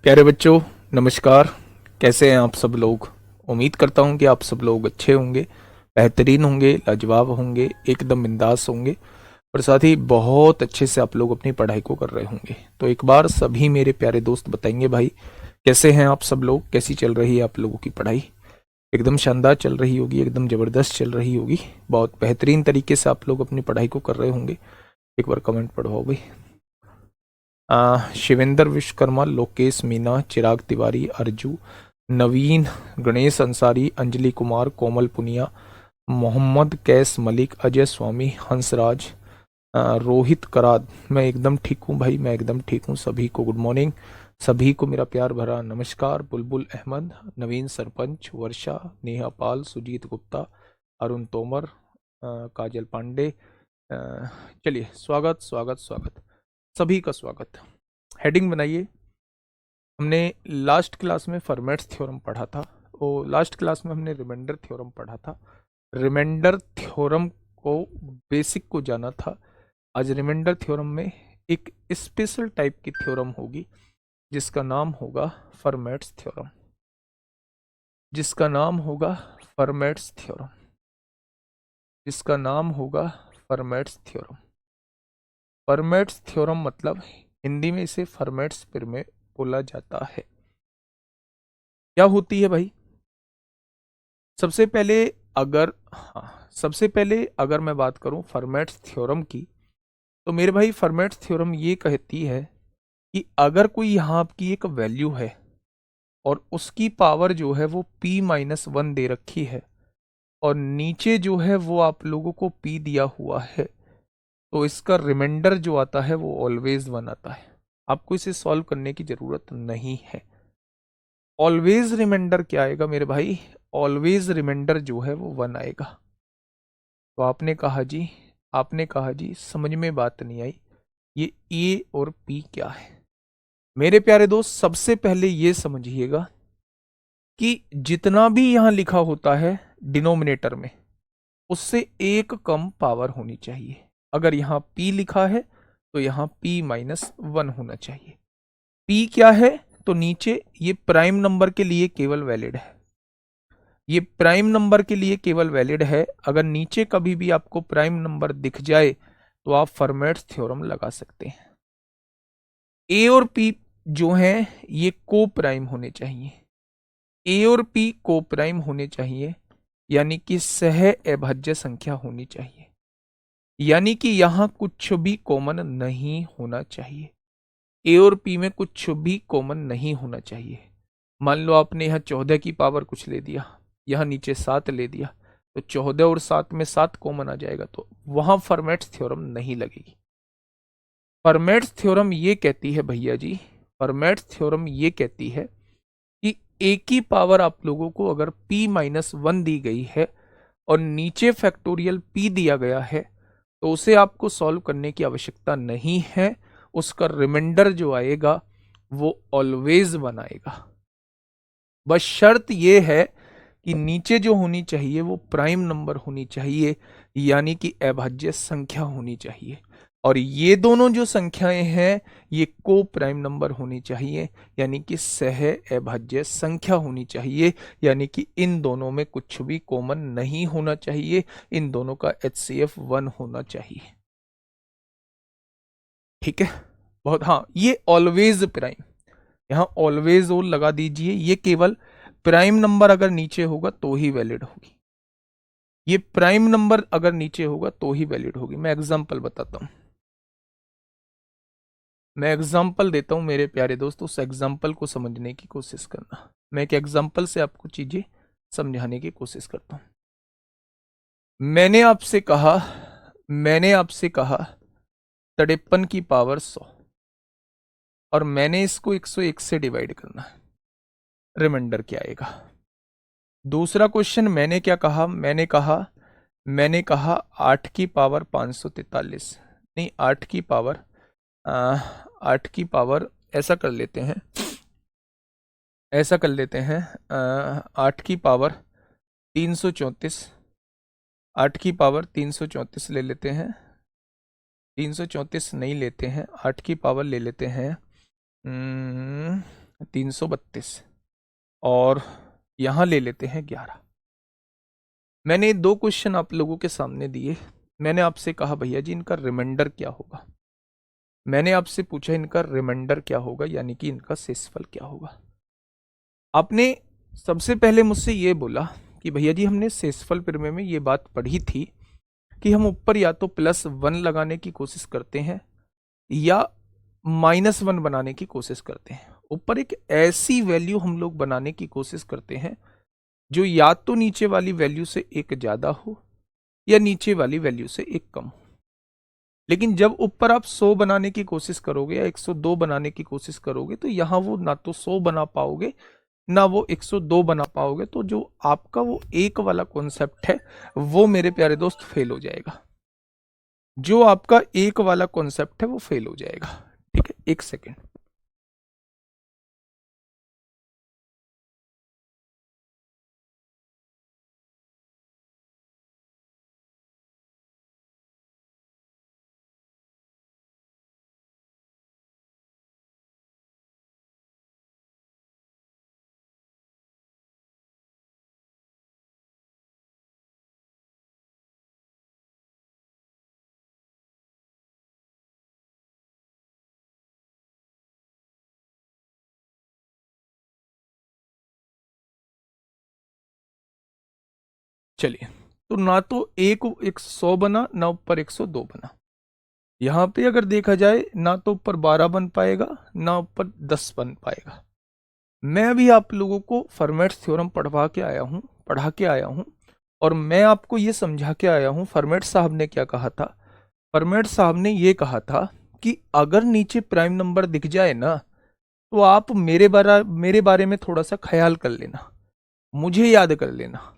प्यारे बच्चों, नमस्कार। कैसे हैं आप सब लोग? उम्मीद करता हूं कि आप सब लोग अच्छे होंगे, बेहतरीन होंगे, लाजवाब होंगे, एकदम बिंदास होंगे और साथ ही बहुत अच्छे से आप लोग अपनी पढ़ाई को कर रहे होंगे। तो एक बार सभी मेरे प्यारे दोस्त बताएंगे भाई, कैसे हैं आप सब लोग? कैसी चल रही है आप लोगों की पढ़ाई? एकदम शानदार चल रही होगी, एकदम ज़बरदस्त चल रही होगी, बहुत बेहतरीन तरीके से आप लोग अपनी पढ़ाई को कर रहे होंगे। एक बार कमेंट पढ़वाओ भाई। शिवेंद्र विश्वकर्मा, लोकेश मीना, चिराग तिवारी, अर्जू, नवीन, गणेश अंसारी, अंजलि कुमार, कोमल पुनिया, मोहम्मद कैस मलिक, अजय स्वामी, हंसराज, रोहित कराद। मैं एकदम ठीक हूँ भाई, मैं एकदम ठीक हूँ। सभी को गुड मॉर्निंग, सभी को मेरा प्यार भरा नमस्कार। बुलबुल अहमद, नवीन सरपंच, वर्षा, नेहा पाल, सुजीत गुप्ता, अरुण तोमर, काजल पांडे। चलिए, स्वागत स्वागत स्वागत, सभी का स्वागत। हेडिंग बनाइए। हमने लास्ट क्लास में फर्मेट्स थ्योरम पढ़ा था, वो लास्ट क्लास में हमने रिमाइंडर थ्योरम पढ़ा था। रिमाइंडर थ्योरम को बेसिक को जाना था। आज रिमाइंडर थ्योरम में एक स्पेशल टाइप की थ्योरम होगी जिसका नाम होगा फर्मेट्स थ्योरम, जिसका नाम होगा फर्मेट्स थ्योरम, जिसका नाम होगा फर्मेट्स थ्योरम। फर्मेट्स थ्योरम मतलब हिंदी में इसे फर्मेट्स प्रमेय बोला जाता है। क्या होती है भाई? सबसे पहले सबसे पहले अगर मैं बात करूं फर्मेट्स थ्योरम की, तो मेरे भाई फर्मेट्स थ्योरम ये कहती है कि अगर कोई यहाँ आपकी एक वैल्यू है और उसकी पावर जो है वो p-1 दे रखी है और नीचे जो है वो आप लोगों को p दिया हुआ है, तो इसका रिमाइंडर जो आता है वो ऑलवेज 1 आता है। आपको इसे सॉल्व करने की जरूरत नहीं है। ऑलवेज रिमाइंडर क्या आएगा मेरे भाई? ऑलवेज रिमाइंडर जो है वो 1 आएगा। तो आपने कहा जी समझ में बात नहीं आई, ये ए और पी क्या है? मेरे प्यारे दोस्त, सबसे पहले ये समझिएगा कि जितना भी यहां लिखा होता है डिनोमिनेटर में, उससे एक कम पावर होनी चाहिए। अगर यहां p लिखा है तो यहां p-1 होना चाहिए। p क्या है? तो नीचे ये प्राइम नंबर के लिए केवल वैलिड है, ये प्राइम नंबर के लिए केवल वैलिड है। अगर नीचे कभी भी आपको प्राइम नंबर दिख जाए तो आप फर्मेट्स थ्योरम लगा सकते हैं। ए और पी जो हैं ये को प्राइम होने चाहिए, ए और पी को प्राइम होने चाहिए, यानी कि सह अभाज्य संख्या होनी चाहिए, यानी कि यहां कुछ भी कॉमन नहीं होना चाहिए। ए और पी में कुछ भी कॉमन नहीं होना चाहिए। मान लो आपने यहाँ 14 की पावर कुछ ले दिया, यहाँ नीचे 7 ले दिया, तो 14 और 7 में 7 कॉमन आ जाएगा, तो वहां फर्मेट्स थ्योरम नहीं लगेगी। फर्मेट्स थ्योरम ये कहती है भैया जी, फर्मेट्स थ्योरम ये कहती है कि ए की पावर आप लोगों को अगर p-1 दी गई है और नीचे फैक्टोरियल p दिया गया है, तो उसे आपको सॉल्व करने की आवश्यकता नहीं है। उसका रिमाइंडर जो आएगा वो ऑलवेज 1 आएगा। बस शर्त ये है कि नीचे जो होनी चाहिए वो प्राइम नंबर होनी चाहिए, यानी कि अभाज्य संख्या होनी चाहिए। और ये दोनों जो संख्याएं हैं ये को प्राइम नंबर होनी चाहिए, यानी कि सह अभाज्य संख्या होनी चाहिए, यानी कि इन दोनों में कुछ भी कॉमन नहीं होना चाहिए, इन दोनों का HCF 1 होना चाहिए। ठीक है, बहुत। हाँ, ये ऑलवेज प्राइम, यहाँ ऑलवेज और लगा दीजिए। ये केवल प्राइम नंबर अगर नीचे होगा तो ही वैलिड होगी, ये प्राइम नंबर अगर नीचे होगा तो ही वैलिड होगी। मैं एग्जांपल बताता हूं, मैं एग्जांपल देता हूं मेरे प्यारे दोस्तों, उस एग्जांपल को समझने की कोशिश करना। मैं एक एग्जांपल से आपको चीजें समझाने की कोशिश करता हूं। मैंने आपसे कहा मैंने आपसे कहा 53 की पावर 100 और मैंने इसको 101 से डिवाइड करना है, रिमाइंडर क्या आएगा? दूसरा क्वेश्चन मैंने क्या कहा? मैंने कहा 8 की पावर 543, नहीं 8 की पावर 8 की पावर ऐसा कर लेते हैं, 8 की पावर 334, 8 की पावर 334 ले लेते हैं, 334 नहीं लेते हैं, 8 की पावर ले लेते हैं 332 और यहां ले लेते हैं 11। मैंने 2 क्वेश्चन आप लोगों के सामने दिए। मैंने आपसे कहा भैया जी इनका रिमाइंडर क्या होगा। मैंने आपसे पूछा इनका रिमाइंडर क्या होगा, यानी कि इनका शेषफल क्या होगा। आपने सबसे पहले मुझसे ये बोला कि भैया जी हमने शेषफल प्रमेय में ये बात पढ़ी थी कि हम ऊपर या तो +1 लगाने की कोशिश करते हैं या -1 बनाने की कोशिश करते हैं। ऊपर एक ऐसी वैल्यू हम लोग बनाने की कोशिश करते हैं जो या तो नीचे वाली वैल्यू से एक ज्यादा हो या नीचे वाली वैल्यू से एक कम हो। लेकिन जब ऊपर आप 100 बनाने की कोशिश करोगे या 102 बनाने की कोशिश करोगे तो यहां वो ना तो 100 बना पाओगे ना वो 102 बना पाओगे। तो जो आपका वो एक वाला कॉन्सेप्ट है वो मेरे प्यारे दोस्त फेल हो जाएगा। जो आपका एक वाला कॉन्सेप्ट है वो फेल हो जाएगा। ठीक है, एक सेकेंड। चलिए, तो ना तो एक 100 बना ना ऊपर 102 बना। यहां पे अगर देखा जाए ना तो ऊपर 12 बन पाएगा ना ऊपर 10 बन पाएगा। मैं अभी आप लोगों को फर्मेट्स थ्योरम पढ़ा के आया हूं और मैं आपको ये समझा के आया हूं। फर्मेट साहब ने क्या कहा था? फर्मेट साहब ने ये कहा था कि अगर नीचे प्राइम नंबर दिख जाए ना तो आप मेरे बारे में थोड़ा सा ख्याल कर लेना, मुझे याद कर लेना।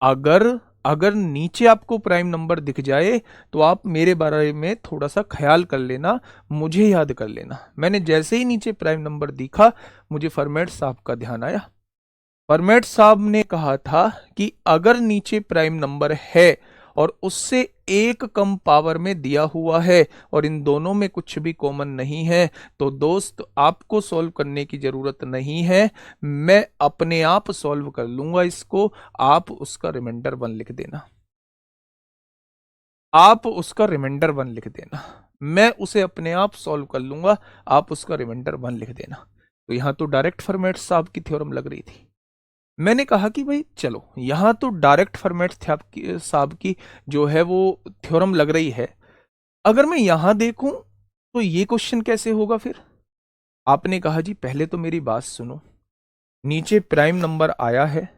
अगर अगर नीचे आपको प्राइम नंबर दिख जाए तो आप मेरे बारे में थोड़ा सा ख्याल कर लेना, मुझे याद कर लेना। मैंने जैसे ही नीचे प्राइम नंबर दिखा मुझे फर्मेट साहब का ध्यान आया। फर्मेट साहब ने कहा था कि अगर नीचे प्राइम नंबर है और उससे एक कम पावर में दिया हुआ है और इन दोनों में कुछ भी कॉमन नहीं है तो दोस्त आपको सॉल्व करने की जरूरत नहीं है, मैं अपने आप सॉल्व कर लूंगा इसको। आप उसका रिमाइंडर 1 लिख देना। आप उसका रिमाइंडर 1 लिख देना। मैं उसे अपने आप सॉल्व कर लूंगा, आप उसका रिमाइंडर 1 लिख देना। तो यहां तो डायरेक्ट फॉर्मेट साहब की थ्योरम लग रही थी। मैंने कहा कि भाई चलो यहां तो डायरेक्ट फॉर्मेट साहब की जो है वो थ्योरम लग रही है। अगर मैं यहां देखूं तो ये क्वेश्चन कैसे होगा फिर? आपने कहा जी पहले तो मेरी बात सुनो, नीचे प्राइम नंबर आया है।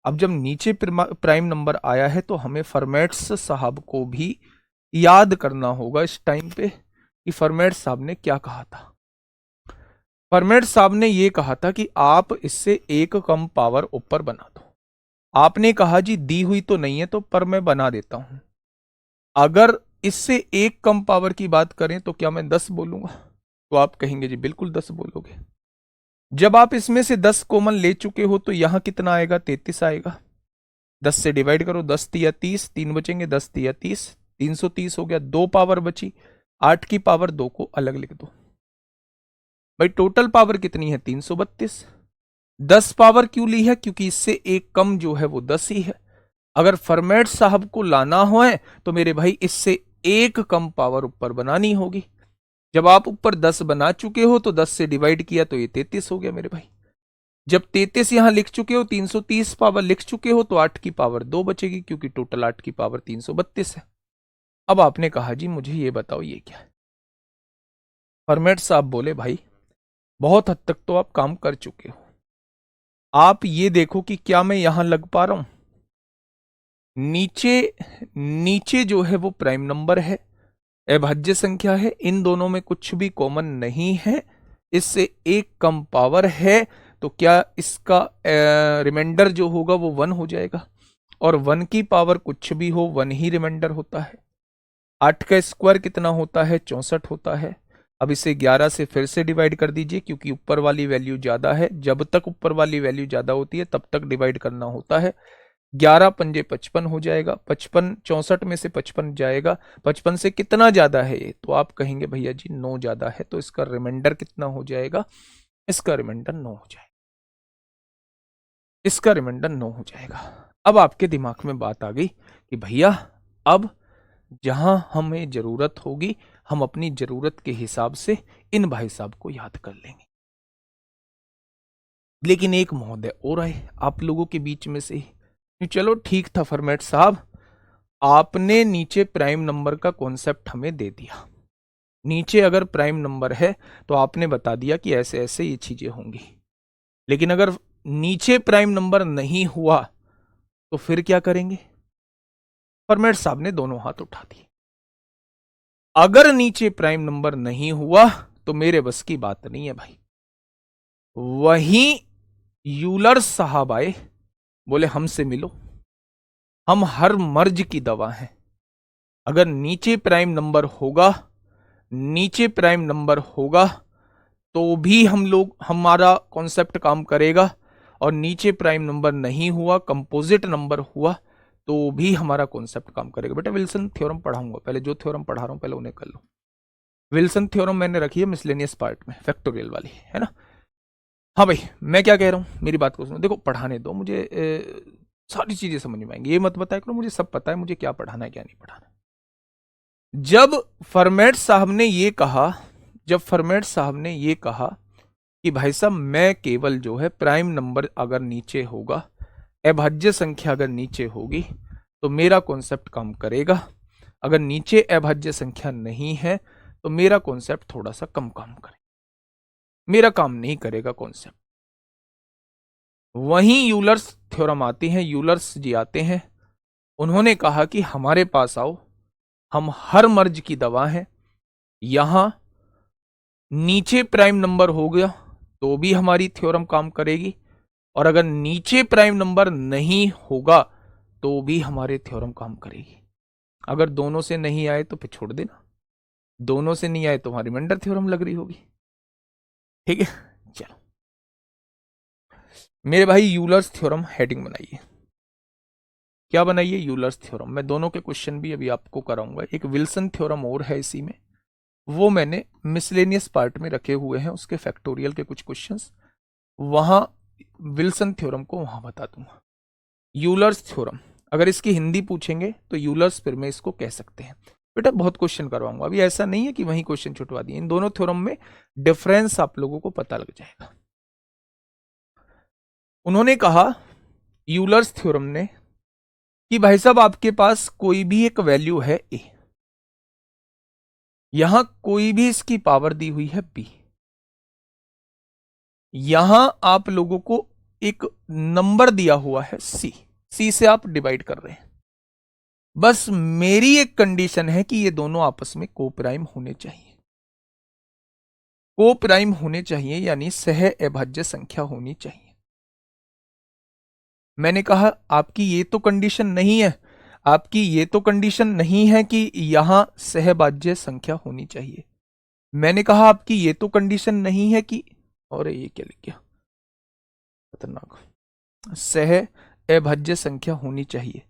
अब जब नीचे प्राइम नंबर आया है तो हमें फॉर्मेट्स साहब को भी याद करना होगा इस टाइम पे कि फॉर्मेट साहब ने क्या कहा था। फॉर्मेट साहब ने यह कहा था कि आप इससे एक कम पावर ऊपर बना दो। आपने कहा जी दी हुई तो नहीं है तो पर मैं बना देता हूं। अगर इससे एक कम पावर की बात करें तो क्या मैं 10 बोलूंगा? तो आप कहेंगे जी बिल्कुल 10 बोलोगे। जब आप इसमें से 10 कॉमन ले चुके हो तो यहां कितना आएगा? 33 आएगा। 10 से डिवाइड करो, 10 तिया 30, 3 बचेंगे, 10 तिया 30, 330 हो गया। 2 पावर बची, 8 की पावर 2 को अलग लिख दो। भाई टोटल पावर कितनी है? 332। 10 पावर क्यों ली है? क्योंकि इससे एक कम जो है वो 10 ही है। अगर फॉर्मेट साहब को लाना हो तो मेरे भाई इससे एक कम पावर ऊपर बनानी होगी। जब आप ऊपर 10 बना चुके हो तो 10 से डिवाइड किया तो ये 33 हो गया मेरे भाई। जब 33 यहां लिख चुके हो, 330 पावर लिख चुके हो तो 8 की पावर 2 बचेगी क्योंकि टोटल 8 की पावर 332 है। अब आपने कहा जी मुझे ये बताओ ये क्या है? फॉर्मेट साहब बोले भाई बहुत हद तक तो आप काम कर चुके हो, आप ये देखो कि क्या मैं यहां लग पा रहा हूं। नीचे नीचे जो है वो प्राइम नंबर है, अभाज्य संख्या है, इन दोनों में कुछ भी कॉमन नहीं है, इससे एक कम पावर है। तो क्या इसका रिमाइंडर जो होगा वो 1 हो जाएगा। और 1 की पावर कुछ भी हो 1 ही रिमाइंडर होता है। 8 का स्क्वायर कितना होता है? 64 होता है। अब इसे 11 से फिर से डिवाइड कर दीजिए क्योंकि ऊपर वाली वैल्यू ज्यादा है। जब तक ऊपर वाली वैल्यू ज्यादा होती है तब तक डिवाइड करना होता है। 11 पंजे 55 हो जाएगा। 55 64 में से 55 जाएगा। 55 से कितना ज्यादा है ये? तो आप कहेंगे भैया जी 9 ज्यादा है। तो इसका रिमाइंडर कितना हो जाएगा? इसका रिमाइंडर 9 हो जाएगा, इसका रिमाइंडर 9 हो जाएगा। अब आपके दिमाग में बात आ गई कि भैया अब जहां हमें जरूरत होगी हम अपनी जरूरत के हिसाब से इन भाई साहब को याद कर लेंगे। लेकिन एक महोदय और आए आप लोगों के बीच में से ही, चलो ठीक था फॉर्मेट साहब, आपने नीचे प्राइम नंबर का कॉन्सेप्ट हमें दे दिया, नीचे अगर प्राइम नंबर है तो आपने बता दिया कि ऐसे ऐसे ये चीजें होंगी, लेकिन अगर नीचे प्राइम नंबर नहीं हुआ तो फिर क्या करेंगे? फॉर्मेट साहब ने दोनों हाथ उठा दिए। अगर नीचे प्राइम नंबर नहीं हुआ तो मेरे बस की बात नहीं है भाई। वहीं यूलर साहब आए, बोले हमसे मिलो, हम हर मर्ज की दवा हैं, अगर नीचे प्राइम नंबर होगा, नीचे प्राइम नंबर होगा तो भी हम लोग हमारा कॉन्सेप्ट काम करेगा, और नीचे प्राइम नंबर नहीं हुआ, कंपोजिट नंबर हुआ तो भी हमारा कॉन्सेप्ट काम करेगा। बेटा विल्सन थ्योरम पढ़ाऊंगा, पहले जो थ्योरम पढ़ा रहा हूं पहले उन्हें कर लो। विल्सन थ्योरम मैंने रखी है मिसलेनियस पार्ट में, फैक्टोरियल वाली, है ना। हाँ भाई मैं क्या कह रहा हूं, मेरी बात को सुनो, देखो पढ़ाने दो मुझे, सारी चीजें समझ में आएंगी, ये मत बताया करो मुझे सब पता है, मुझे क्या पढ़ाना है क्या नहीं पढ़ाना। जब फॉर्मेट साहब ने ये कहा, जब फॉर्मेट साहब ने ये कहा कि भाई साहब मैं केवल जो है प्राइम नंबर अगर नीचे होगा, अभाज्य संख्या अगर नीचे होगी तो मेरा कॉन्सेप्ट काम करेगा, अगर नीचे अभाज्य संख्या नहीं है तो मेरा कॉन्सेप्ट थोड़ा सा कम काम करेगा, मेरा काम नहीं करेगा कॉन्सेप्ट। वहीं यूलर्स थ्योरम आती है, यूलर्स जी आते हैं, उन्होंने कहा कि हमारे पास आओ, हम हर मर्ज की दवा हैं, यहां नीचे प्राइम नंबर हो गया तो भी हमारी थ्योरम काम करेगी, और अगर नीचे प्राइम नंबर नहीं होगा तो भी हमारे थ्योरम काम करेगी। अगर दोनों से नहीं आए तो फिर छोड़ देना, दोनों से नहीं आए तो हमारी रिमाइंडर थ्योरम लग रही होगी, ठीक है। चलो मेरे भाई यूलर्स थ्योरम हेडिंग बनाइए, क्या बनाइए? Euler's theorem. मैं दोनों के क्वेश्चन भी अभी आपको कराऊंगा, एक विल्सन थ्योरम और है इसी में, वो मैंने मिसलेनियस पार्ट में रखे हुए हैं, उसके फैक्टोरियल के कुछ क्वेश्चंस, वहां विल्सन थ्योरम को वहां बता दूंगा। यूलर्स थ्योरम अगर इसकी हिंदी पूछेंगे तो यूलर्स फिर में इसको कह सकते हैं। बेटा बहुत क्वेश्चन करवाऊंगा, अभी ऐसा नहीं है कि वही क्वेश्चन छुटवा दिए, इन दोनों थ्योरम में डिफरेंस आप लोगों को पता लग जाएगा। उन्होंने कहा यूलर्स थ्योरम ने कि भाई साहब आपके पास कोई भी एक वैल्यू है ए, यहां कोई भी इसकी पावर दी हुई है बी, यहां आप लोगों को एक नंबर दिया हुआ है सी, सी से आप डिवाइड कर रहे हैं, बस मेरी एक कंडीशन है कि ये दोनों आपस में कोप्राइम होने चाहिए, कोप्राइम होने चाहिए यानी सह अभाज्य संख्या होनी चाहिए। मैंने कहा आपकी ये तो कंडीशन नहीं है, आपकी ये तो कंडीशन नहीं है कि यहां सहभाज्य संख्या होनी चाहिए, मैंने कहा आपकी ये तो कंडीशन नहीं है कि, और ये क्या लिख गया खतरनाक, सह अभाज्य संख्या होनी चाहिए,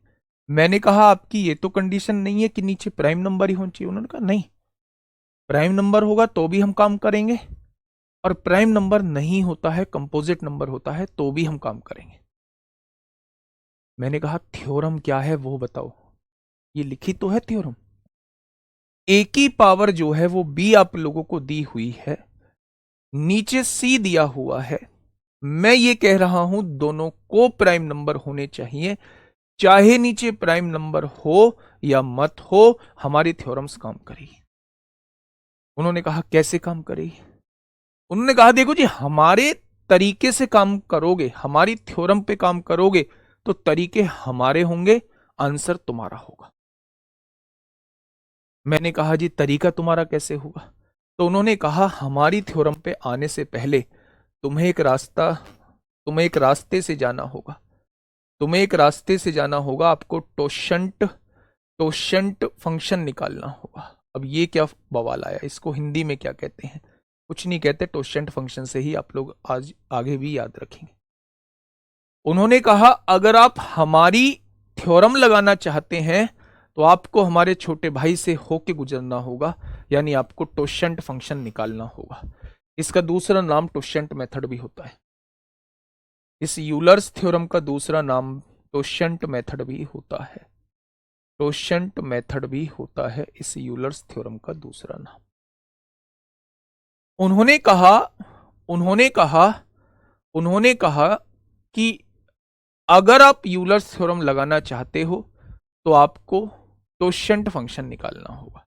मैंने कहा आपकी ये तो कंडीशन नहीं है कि नीचे प्राइम नंबर ही होना चाहिए। उन्होंने कहा नहीं, प्राइम नंबर होगा तो भी हम काम करेंगे, और प्राइम नंबर नहीं होता है, कंपोजिट नंबर होता है तो भी हम काम करेंगे। मैंने कहा थ्योरम क्या है वो बताओ, ये लिखी तो है थ्योरम, ए की पावर जो है वो बी आप लोगों को दी हुई है, नीचे सी दिया हुआ है, मैं ये कह रहा हूं दोनों को प्राइम नंबर होने चाहिए, चाहे नीचे प्राइम नंबर हो या मत हो, हमारी थ्योरम्स काम करेगी। उन्होंने कहा कैसे काम करेगी? उन्होंने कहा देखो जी हमारे तरीके से काम करोगे, हमारी थ्योरम पे काम करोगे तो तरीके हमारे होंगे, आंसर तुम्हारा होगा। मैंने कहा जी तरीका तुम्हारा कैसे होगा? तो उन्होंने कहा हमारी थ्योरम पे आने से पहले तुम्हें एक रास्ते से जाना होगा, तुम्हें एक रास्ते से जाना होगा, आपको टोशंट फंक्शन निकालना होगा। अब ये क्या बवाल आया, इसको हिंदी में क्या कहते हैं? कुछ नहीं कहते, टोशंट फंक्शन से ही आप लोग आज आगे भी याद रखेंगे। उन्होंने कहा अगर आप हमारी थ्योरम लगाना चाहते हैं तो आपको हमारे छोटे भाई से होके गुजरना होगा, यानी आपको टोशंट फंक्शन निकालना होगा। इसका दूसरा नाम टोशेंट मेथड भी होता है। इस यूलर्स थ्योरम का दूसरा नाम टोशेंट मेथड भी होता है। टोशेंट मेथड भी होता है इस यूलर्स थ्योरम का दूसरा नाम। उन्होंने कहा उन्होंने कहा उन्होंने कहा कि अगर आप यूलर्स थ्योरम लगाना चाहते हो तो आपको टोशेंट फंक्शन निकालना होगा।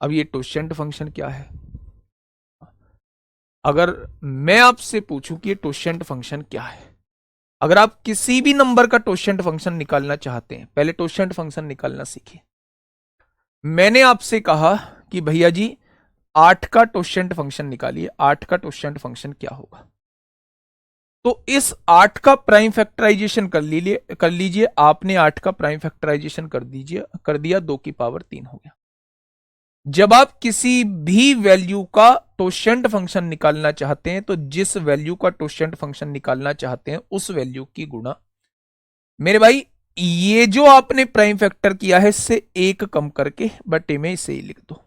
अब ये टोशेंट फंक्शन क्या है? अगर मैं आपसे पूछूं कि ये टोशेंट फंक्शन क्या है, अगर आप किसी भी नंबर का टोशेंट फंक्शन निकालना चाहते हैं, पहले टोशेंट फंक्शन निकालना सीखिए। मैंने आपसे कहा कि भैया जी 8 का टोशेंट फंक्शन निकालिए, 8 का टोशेंट फंक्शन क्या होगा? तो इस 8 का प्राइम फैक्टराइजेशन कर लीजिए। आपने 8 का प्राइम फैक्टराइजेशन कर दिया, 2 की पावर 3 हो गया। जब आप किसी भी वैल्यू का टोशेंट फंक्शन निकालना चाहते हैं तो जिस वैल्यू का टोशेंट फंक्शन निकालना चाहते हैं उस वैल्यू की गुणा, मेरे भाई ये जो आपने प्राइम फैक्टर किया है इससे 1 कम करके बटे में इसे ही लिख दो,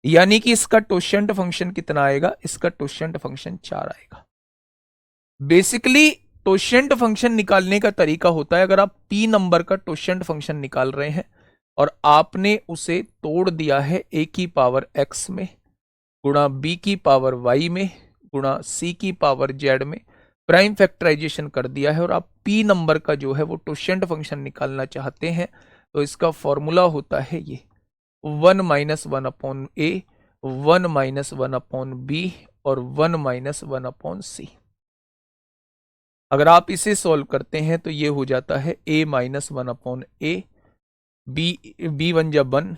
यानी कि इसका टोशेंट फंक्शन कितना आएगा? इसका टोशेंट फंक्शन 4 आएगा। बेसिकली टोशेंट फंक्शन निकालने का तरीका होता है, अगर आप p नंबर का टोशेंट फंक्शन निकाल रहे हैं और आपने उसे तोड़ दिया है a की पावर x में गुणा b की पावर y में गुणा c की पावर z में, प्राइम फैक्टराइजेशन कर दिया है और आप p नंबर का जो है वो टोशेंट फंक्शन निकालना चाहते हैं, तो इसका फॉर्मूला होता है ये 1 minus 1 upon a, 1 minus 1 upon b और 1 माइनस 1 अपॉन c। अगर आप इसे सॉल्व करते हैं तो ये हो जाता है a minus 1 upon a, b one जा 1,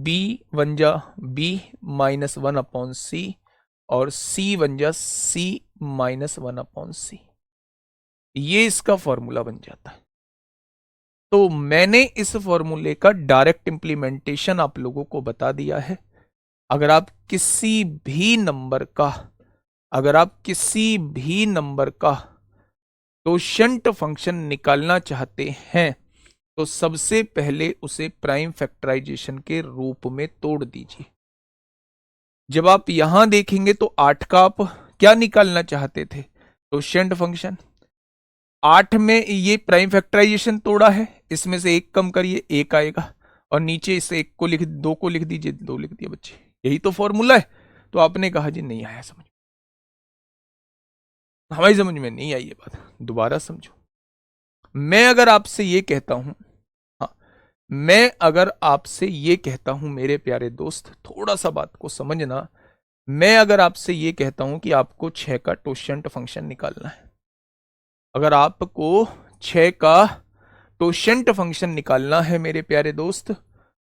b वन जा b माइनस 1 अपॉन c और c वन जा c माइनस 1 अपॉन c। ये इसका फॉर्मूला बन जाता है। तो मैंने इस फॉर्मूले का डायरेक्ट इंप्लीमेंटेशन आप लोगों को बता दिया है। अगर आप किसी भी नंबर का टोशेंट फंक्शन निकालना चाहते हैं तो सबसे पहले उसे प्राइम फैक्टराइजेशन के रूप में तोड़ दीजिए। जब आप यहां देखेंगे तो 8 का आप क्या निकालना चाहते थे? टोशेंट फंक्शन। 8 में ये प्राइम फैक्टराइजेशन तोड़ा है, इसमें से 1 कम करिए, 1 आएगा और नीचे इसे 1 को लिख 2 को लिख दीजिए, 2 लिख दिया बच्चे। यही तो फॉर्मूला है। तो आपने कहा जी नहीं आया समझ, हमारी समझ में नहीं आई ये बात, दोबारा समझो। मैं अगर आपसे ये कहता हूं, हाँ, मैं अगर आपसे ये कहता हूं मेरे प्यारे दोस्त, थोड़ा सा बात को समझना। मैं अगर आपसे ये कहता हूं कि आपको 6 का टोशेंट फंक्शन निकालना है, अगर आपको 6 का टोशेंट फंक्शन निकालना है मेरे प्यारे दोस्त,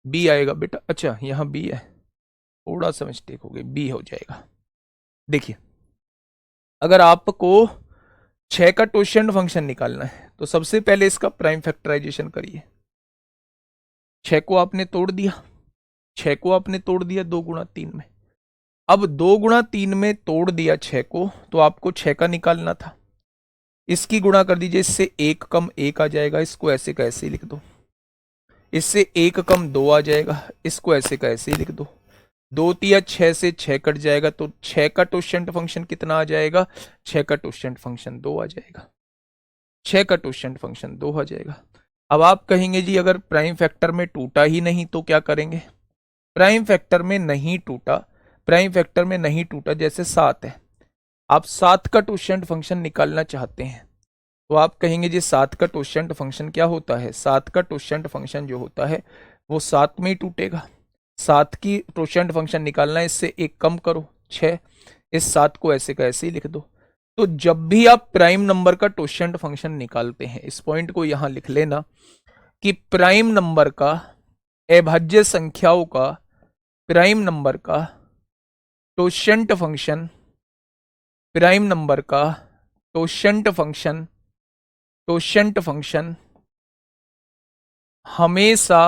बी आएगा बेटा। अच्छा यहां बी है, थोड़ा सा मिस्टेक हो गई, बी हो जाएगा। देखिए अगर आपको 6 का टोशेंट फंक्शन निकालना है तो सबसे पहले इसका प्राइम फैक्टराइजेशन करिए। 6 को आपने तोड़ दिया, 6 को आपने तोड़ दिया 2 गुणा 3 में। अब 2 गुणा 3 में तोड़ दिया 6 को, तो आपको 6 का निकालना था। इसकी गुणा कर दीजिए, इससे 1 कम 1 आ जाएगा, इसको ऐसे का ऐसे ही लिख दो। इससे 1 कम 2 आ जाएगा, इसको ऐसे का ऐसे ही लिख दो। 2 तिया 6 से 6 कट जाएगा, तो 6 का टोशेंट फंक्शन कितना आ जाएगा? 6 का टोशेंट फंक्शन 2 आ जाएगा। 6 का टोशेंट फंक्शन 2 आ जाएगा। अब आप कहेंगे जी अगर प्राइम फैक्टर में टूटा ही नहीं तो क्या करेंगे? प्राइम फैक्टर में नहीं टूटा, प्राइम फैक्टर में नहीं टूटा, जैसे 7 है, आप 7 का टोशेंट फंक्शन निकालना चाहते हैं तो आप कहेंगे जी 7 का टोशेंट फंक्शन क्या होता है? 7 का टोशेंट फंक्शन जो होता है वो 7 में ही टूटेगा। 7 की टोशेंट फंक्शन निकालना है, इससे 1 कम करो 6, इस 7 को ऐसे का ऐसे ही लिख दो। तो जब भी आप प्राइम नंबर का टोशेंट फंक्शन निकालते हैं, इस पॉइंट को यहां लिख लेना कि प्राइम नंबर का, अभाज्य संख्याओं का प्राइम नंबर का टोशेंट फंक्शन, प्राइम नंबर का टोशेंट फंक्शन हमेशा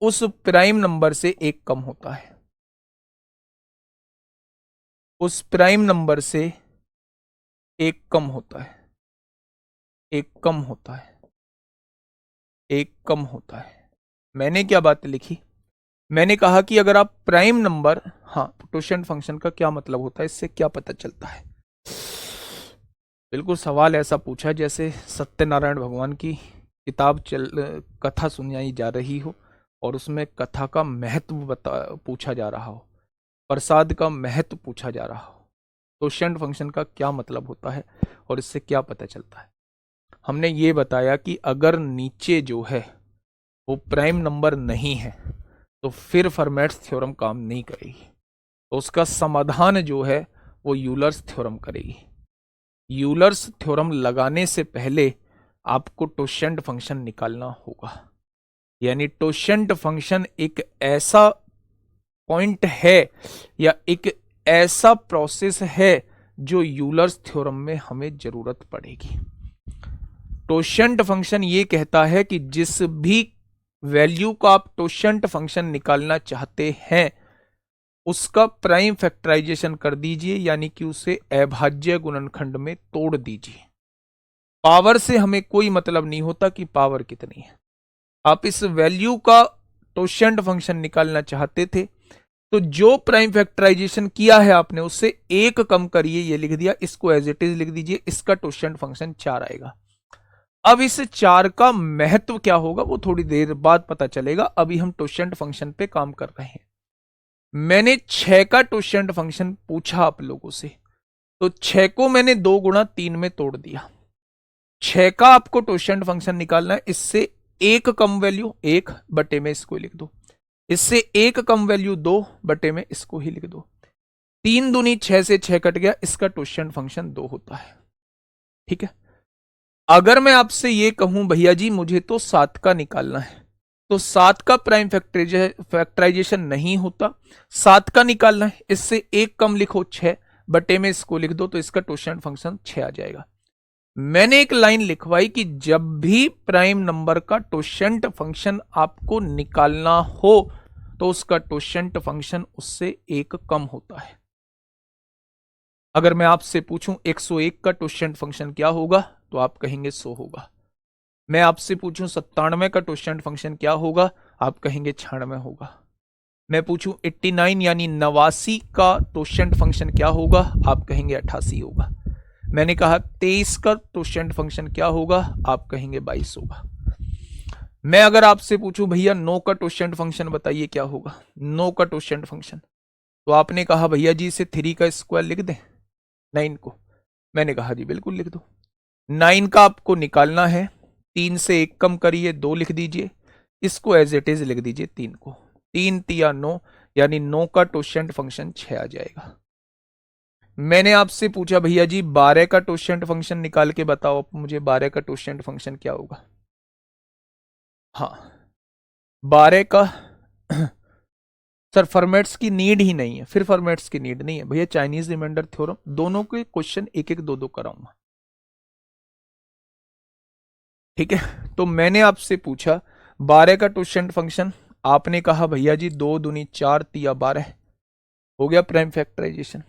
उस प्राइम नंबर से 1 कम होता है, उस प्राइम नंबर से 1 कम होता है, 1 कम होता है, 1 कम होता है। मैंने क्या बात लिखी? मैंने कहा कि अगर आप प्राइम नंबर, हाँ, टोशेंट फंक्शन का क्या मतलब होता है, इससे क्या पता चलता है। बिल्कुल सवाल ऐसा पूछा जैसे सत्यनारायण भगवान की किताब कथा सुनाई जा रही हो और उसमें कथा का महत्व पूछा जा रहा हो, प्रसाद का महत्व पूछा जा रहा हो। टोशेंट फंक्शन का क्या मतलब होता है और इससे क्या पता चलता है। हमने ये बताया कि अगर नीचे जो है वो प्राइम नंबर नहीं है तो फिर फर्मेट्स थ्योरम काम नहीं करेगी, तो उसका समाधान जो है वो यूलर्स थ्योरम करेगी। यूलर्स थ्योरम लगाने से पहले आपको टोशेंट फंक्शन निकालना होगा, यानी टोशेंट फंक्शन एक ऐसा पॉइंट है या एक ऐसा प्रोसेस है जो यूलर्स थ्योरम में हमें जरूरत पड़ेगी। टोशेंट फंक्शन ये कहता है कि जिस भी वैल्यू का आप टोशेंट फंक्शन निकालना चाहते हैं उसका प्राइम फैक्टराइजेशन कर दीजिए, यानी कि उसे अभाज्य गुणनखंड में तोड़ दीजिए। पावर से हमें कोई मतलब नहीं होता कि पावर कितनी है। आप इस वैल्यू का टोशेंट फंक्शन निकालना चाहते थे तो जो प्राइम फैक्टराइजेशन किया है आपने उससे एक कम करिए, ये लिख दिया, इसको एज इट इज लिख दीजिए, इसका टोशेंट फंक्शन 4 आएगा। अब इस 4 का महत्व क्या होगा वो थोड़ी देर बाद पता चलेगा, अभी हम टोशेंट फंक्शन पे काम कर रहे हैं। मैंने 6 का टोशेंट फंक्शन पूछा आप लोगों से, तो 6 को मैंने 2 गुणा 3 में तोड़ दिया। 6 का आपको टोशेंट फंक्शन निकालना है, इससे एक कम वैल्यू 1 बटे में इसको लिख दो, इससे एक कम वैल्यू 2 बटे में इसको ही लिख दो। 3 दूनी 6 से 6 कट गया, इसका टोशेंट फंक्शन 2 होता है। ठीक है, अगर मैं आपसे ये कहूं भैया जी मुझे तो 7 का निकालना है, तो 7 का प्राइम फैक्टराइजेशन नहीं होता, 7 का निकालना है, इससे एक कम लिखो 6 बटे में इसको लिख दो, तो इसका टोशेंट फंक्शन 6 आ जाएगा। मैंने एक लाइन लिखवाई कि जब भी प्राइम नंबर का टोशेंट फंक्शन आपको निकालना हो तो उसका टोशेंट फंक्शन उससे एक कम होता है। अगर मैं आपसे पूछूं 101 का टोशेंट फंक्शन क्या होगा तो आप कहेंगे 100 होगा। मैं आपसे पूछूं 97 का टोशेंट फंक्शन क्या होगा, आप कहेंगे 96 होगा। मैं पूछूं 89 यानी 89 का टोशेंट फंक्शन क्या होगा, आप कहेंगे 88 होगा। मैंने कहा 23 का टोशेंट फंक्शन क्या होगा, आप कहेंगे 22 होगा। मैं अगर आपसे पूछूं भैया 9 का टोशेंट फंक्शन बताइए क्या होगा, 9 का टोशेंट फंक्शन, तो आपने कहा भैया जी इसे 3 का स्क्वायर लिख दें 9 को। मैंने कहा जी बिल्कुल लिख दो। 9 का आपको निकालना है, 3 से एक कम करिए 2 लिख दीजिए, इसको एज इट इज लिख दीजिए 3 को, 3 तिया 9 यानी 9 का टोशेंट फंक्शन 6 आ जाएगा। मैंने आपसे पूछा भैया जी 12 का टोशेंट फंक्शन निकाल के बताओ मुझे 12 का टोशेंट फंक्शन क्या होगा। हाँ 12 का सर फॉर्मेट्स की नीड ही नहीं है, फिर फॉर्मेट्स की नीड नहीं है भैया, चाइनीज रिमाइंडर थ्योरम दोनों के क्वेश्चन एक एक दो कराऊंगा। ठीक है, तो मैंने आपसे पूछा 12 का टोशेंट फंक्शन, आपने कहा भैया जी 2 दूनी 4 तिया 12, हो गया प्राइम फैक्टराइजेशन।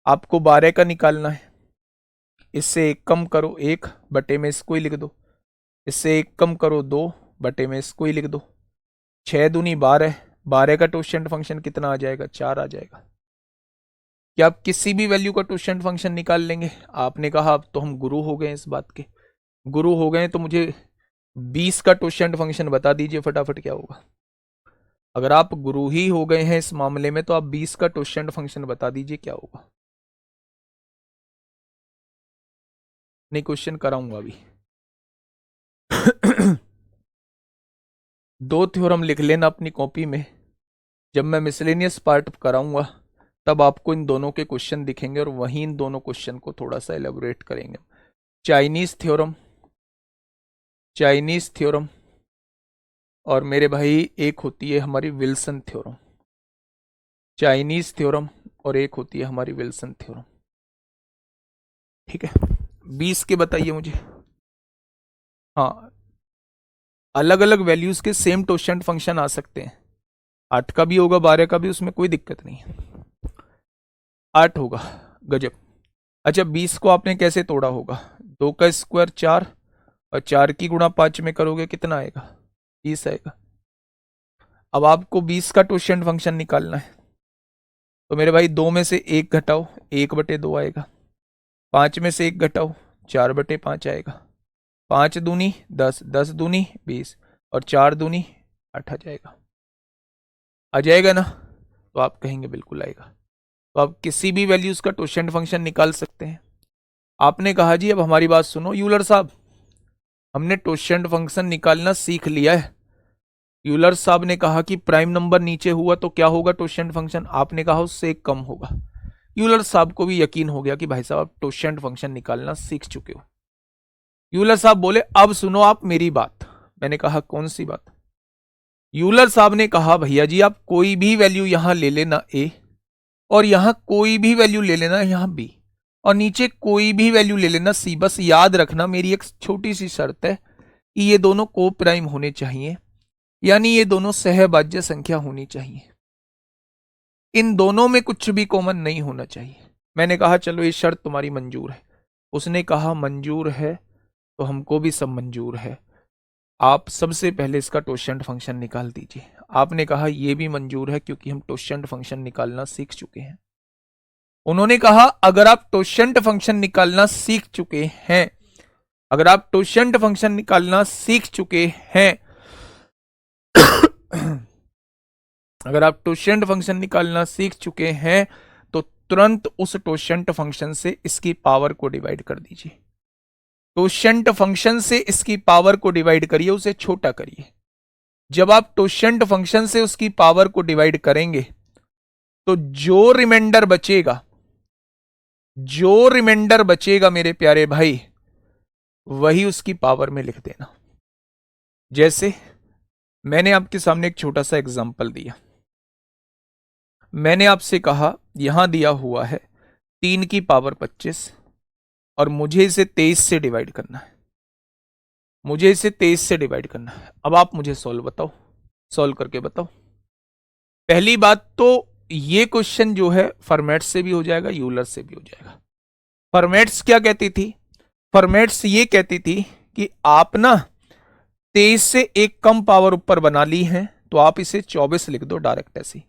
आपको 12 का निकालना है, इससे एक कम करो 1 बटे में इसको ही लिख दो, इससे एक कम करो 2 बटे में इसको ही लिख दो, 6 दूनी 12, 12 का टोशेंट फंक्शन कितना आ जाएगा, 4 आ जाएगा। क्या आप किसी भी वैल्यू का टोशेंट फंक्शन निकाल लेंगे। आपने कहा अब तो हम गुरु हो गए इस बात के, गुरु हो गए तो मुझे 20 का टोशेंट फंक्शन बता दीजिए फटाफट क्या होगा। अगर आप गुरु ही हो गए हैं इस मामले में तो आप 20 का टोशेंट फंक्शन बता दीजिए क्या होगा। नहीं क्वेश्चन कराऊंगा अभी। दो थ्योरम लिख लेना अपनी कॉपी में, जब मैं मिसलेनियस पार्ट कराऊंगा तब आपको इन दोनों के क्वेश्चन दिखेंगे और वहीं इन दोनों क्वेश्चन को थोड़ा सा एलेबोरेट करेंगे। चाइनीज थ्योरम, चाइनीज थ्योरम, और मेरे भाई एक होती है हमारी विल्सन थ्योरम। चाइनीज थ्योरम और एक होती है हमारी विल्सन थ्योरम। ठीक है, 20 के बताइए मुझे। हाँ, अलग अलग वैल्यूज के सेम टोशेंट फंक्शन आ सकते हैं, 8 का भी होगा 12 का भी, उसमें कोई दिक्कत नहीं है। 8 होगा, गजब। अच्छा 20 को आपने कैसे तोड़ा होगा, 2 का स्क्वायर 4 और 4 की गुणा 5 में करोगे कितना आएगा, 30 आएगा। अब आपको 20 का टोशेंट फंक्शन निकालना है, तो मेरे भाई 2 में से 1 घटाओ, 1/2 आएगा। 5 में से 1 घटाओ, 4/5 आएगा। 5 दूनी 10, 10 दूनी 20 और 4 दूनी 8 आ जाएगा। आ जाएगा ना? तो आप कहेंगे बिल्कुल आएगा। तो आप किसी भी वैल्यूज का टोशेंट फंक्शन निकाल सकते हैं। आपने कहा जी अब हमारी बात सुनो यूलर साहब, हमने टोशेंट फंक्शन निकालना सीख लिया है। यूलर साहब ने कहा कि प्राइम नंबर नीचे हुआ तो क्या होगा टोशेंट फंक्शन, आपने कहा उससे एक कम होगा। यूलर साहब को भी यकीन हो गया कि भाई साहब आप टोशेंट फंक्शन निकालना सीख चुके हो। यूलर साहब बोले अब सुनो आप मेरी बात। मैंने कहा कौन सी बात? यूलर साहब ने कहा भैया जी आप कोई भी वैल्यू यहां ले लेना ए, और यहां कोई भी वैल्यू ले लेना यहां बी, और नीचे कोई भी वैल्यू ले लेना सी। बस याद रखना मेरी एक छोटी सी शर्त है कि ये दोनों को प्राइम होने चाहिए, यानी ये दोनों सहभाज्य संख्या होनी चाहिए। इन दोनों में कुछ भी कॉमन नहीं होना चाहिए। मैंने कहा चलो ये शर्त तुम्हारी मंजूर है। उसने कहा मंजूर है, तो हमको भी सब मंजूर है। आप सबसे पहले इसका टोशेंट फंक्शन निकाल दीजिए। आपने कहा यह भी मंजूर है क्योंकि हम टोशेंट फंक्शन निकालना सीख चुके हैं। उन्होंने कहा अगर आप टोशेंट फंक्शन निकालना सीख चुके हैं, अगर आप टोशेंट फंक्शन निकालना सीख चुके हैं अगर आप टोशेंट फंक्शन निकालना सीख चुके हैं तो तुरंत उस टोशेंट फंक्शन से इसकी पावर को डिवाइड कर दीजिए। टोशेंट फंक्शन से इसकी पावर को डिवाइड करिए, उसे छोटा करिए। जब आप टोशेंट फंक्शन से उसकी पावर को डिवाइड करेंगे तो जो रिमाइंडर बचेगा, जो रिमाइंडर बचेगा मेरे प्यारे भाई, वही उसकी पावर में लिख देना। जैसे मैंने आपके सामने एक छोटा सा एग्जांपल दिया। मैंने आपसे कहा यहां दिया हुआ है 3 की पावर 25 और मुझे इसे 23 से डिवाइड करना है। मुझे इसे 23 से डिवाइड करना है। अब आप मुझे सॉल्व बताओ, सॉल्व करके बताओ। पहली बात तो ये क्वेश्चन जो है फॉर्मेट्स से भी हो जाएगा, यूलर से भी हो जाएगा। फॉर्मेट्स क्या कहती थी? फॉर्मेट्स ये कहती थी कि आप ना 23 से एक कम पावर ऊपर बना ली है तो आप इसे 24 लिख दो डायरेक्ट ऐसे।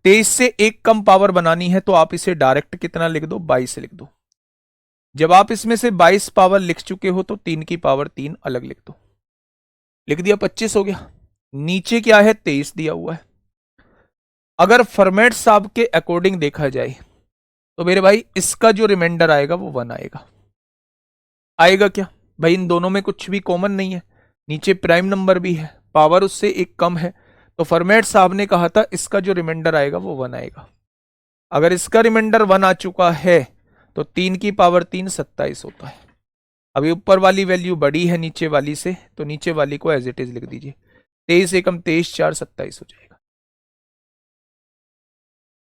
23 से एक कम पावर बनानी है तो आप इसे डायरेक्ट कितना लिख दो, 22 लिख दो। जब आप इसमें से 22 पावर लिख चुके हो तो 3 की पावर 3 अलग लिख दो। लिख दिया, 25 हो गया। नीचे क्या है, 23 दिया हुआ है। अगर फॉर्मेट साहब के अकॉर्डिंग देखा जाए तो मेरे भाई इसका जो रिमाइंडर आएगा वो 1 आएगा। आएगा क्या भाई? इन दोनों में कुछ भी कॉमन नहीं है, नीचे प्राइम नंबर भी है, पावर उससे एक कम है, तो फॉर्मेट साहब ने कहा था इसका जो रिमाइंडर आएगा वो 1 आएगा। अगर इसका रिमाइंडर 1 आ चुका है तो 3 की पावर 3 27 होता है। अभी ऊपर वाली वैल्यू बड़ी है नीचे वाली से, तो नीचे वाली को एज इट इज लिख दीजिए। 23 एकम 23, 4 27 हो जाएगा।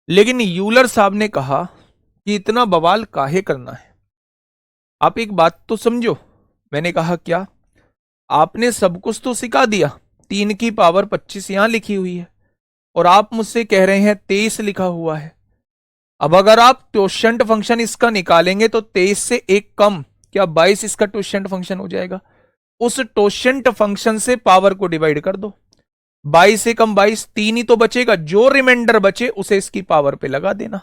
लेकिन यूलर साहब ने कहा कि इतना बवाल काहे करना है, आप एक बात तो समझो। मैंने कहा क्या? आपने सब कुछ तो सिखा दिया, 3 की पावर 25 यहां लिखी हुई है और आप मुझसे कह रहे हैं 23 लिखा हुआ है। अब अगर आप टोशेंट फंक्शन इसका निकालेंगे तो 23 से एक कम क्या 22 इसका टोशेंट फंक्शन हो जाएगा। उस टोशेंट फंक्शन से पावर को डिवाइड कर दो। 22 से कम 22, 3 ही तो बचेगा, जो रिमाइंडर बचे उसे इसकी पावर पे लगा देना।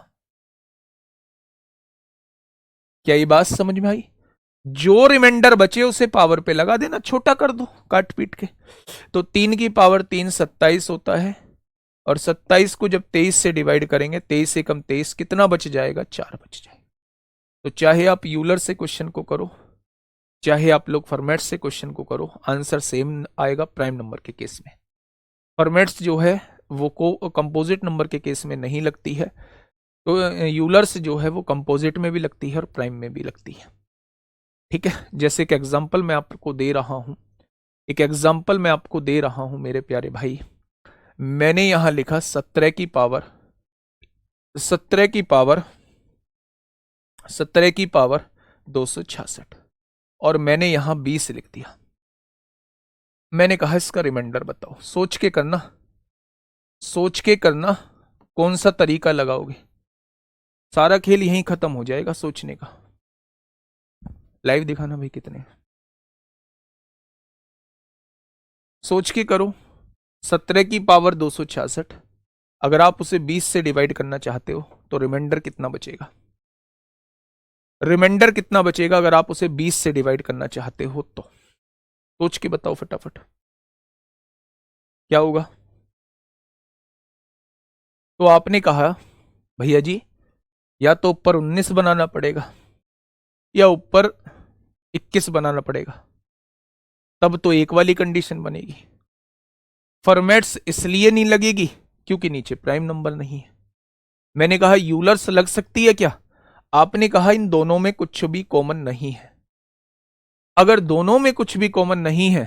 क्या ये बात समझ में आई? जो रिमाइंडर बचे उसे पावर पे लगा देना, छोटा कर दो काट पीट के। तो 3 की पावर 3 27 होता है और 27 को जब 23 से डिवाइड करेंगे, 23 से कम 23, कितना बच जाएगा? 4 बच जाएगा। तो चाहे आप यूलर से क्वेश्चन को करो, चाहे आप लोग फॉर्मेट से क्वेश्चन को करो, आंसर सेम आएगा प्राइम नंबर के केस में। फॉर्मेट्स जो है वो को कंपोजिट नंबर के केस में नहीं लगती है, तो यूलर्स जो है वो कंपोजिट में भी लगती है और प्राइम में भी लगती है। ठीक है, जैसे एक एग्जांपल मैं आपको दे रहा हूं, एक एग्जांपल मैं आपको दे रहा हूं मेरे प्यारे भाई। मैंने यहां लिखा 17 की पावर 266 और मैंने यहां 20 लिख दिया। मैंने कहा इसका रिमाइंडर बताओ। सोच के करना, सोच के करना, कौन सा तरीका लगाओगे, सारा खेल यहीं खत्म हो जाएगा सोचने का। लाइव दिखाना भाई कितने, सोच के करो, 17 की पावर 266, अगर आप उसे 20 से डिवाइड करना चाहते हो तो रिमाइंडर कितना बचेगा? रिमाइंडर कितना बचेगा अगर आप उसे 20 से डिवाइड करना चाहते हो तो? सोच के बताओ फटाफट, क्या होगा? तो आपने कहा भैया जी या तो ऊपर 19 बनाना पड़ेगा या ऊपर 21 बनाना पड़ेगा, तब तो एक वाली कंडीशन बनेगी। फॉर्मेट्स इसलिए नहीं लगेगी क्योंकि नीचे प्राइम नंबर नहीं है। मैंने कहा यूलर्स लग सकती है क्या? आपने कहा इन दोनों में कुछ भी कॉमन नहीं है। अगर दोनों में कुछ भी कॉमन नहीं है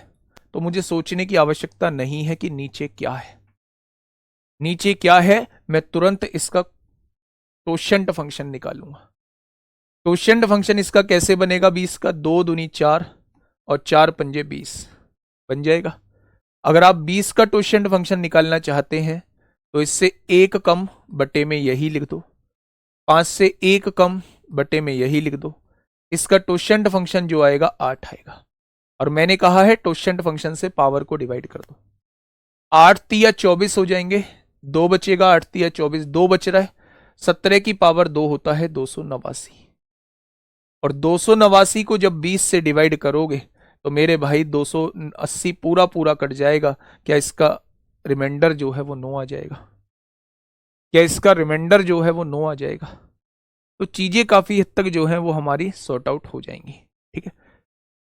तो मुझे सोचने की आवश्यकता नहीं है कि नीचे क्या है। नीचे क्या है मैं तुरंत इसका टोशेंट फंक्शन निकालूंगा। टोशेंट फंक्शन इसका कैसे बनेगा? 20 का 2 दूनी 4 और 4 पंजे 20 बन जाएगा। अगर आप 20 का टोशेंट फंक्शन निकालना चाहते हैं तो इससे 1 कम बटे में यही लिख दो, 5 से 1 कम बटे में यही लिख दो। इसका टोशेंट फंक्शन जो आएगा 8 आएगा। और मैंने कहा है टोशेंट फंक्शन से पावर को डिवाइड कर दो। 8 तिया 24 हो जाएंगे, 2 बचेगा, 8 तिया 24, 2 बच रहा है। 17 की पावर 2 होता है 289, और 289 को जब 20 से डिवाइड करोगे तो मेरे भाई 280 पूरा पूरा कट जाएगा। क्या इसका रिमाइंडर जो है वो 9 आ जाएगा? क्या इसका रिमाइंडर जो है वो 9 आ जाएगा? तो चीजें काफी हद तक जो है वो हमारी सॉर्ट आउट हो जाएंगी। ठीक है,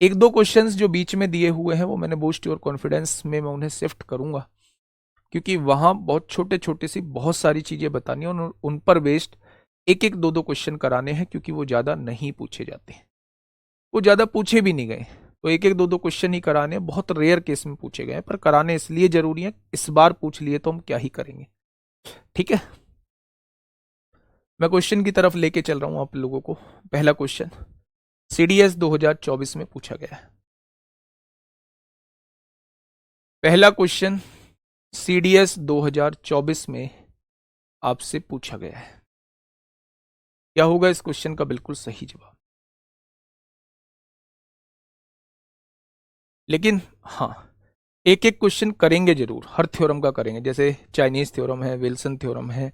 एक दो क्वेश्चंस जो बीच में दिए हुए हैं वो मैंने बूस्ट योर कॉन्फिडेंस में मैं उन्हें शिफ्ट करूंगा, क्योंकि वहां बहुत छोटे छोटे सी बहुत सारी चीजें बतानी है और उन पर बेस्ड एक एक दो दो क्वेश्चन कराने हैं, क्योंकि वो ज्यादा नहीं पूछे जाते, वो ज्यादा पूछे भी नहीं गए। तो एक एक दो दो क्वेश्चन ही कराने, बहुत रेयर केस में पूछे गए, पर कराने इसलिए जरूरी है, इस बार पूछ लिए तो हम क्या ही करेंगे। ठीक है, मैं क्वेश्चन की तरफ लेके चल रहा हूं आप लोगों को। पहला क्वेश्चन सीडीएस 2024 में पूछा गया है। पहला क्वेश्चन सीडीएस 2024 में आपसे पूछा गया है। क्या होगा इस क्वेश्चन का बिल्कुल सही जवाब? लेकिन हाँ, एक एक क्वेश्चन करेंगे जरूर, हर थ्योरम का करेंगे। जैसे चाइनीज थ्योरम है, विल्सन थ्योरम है,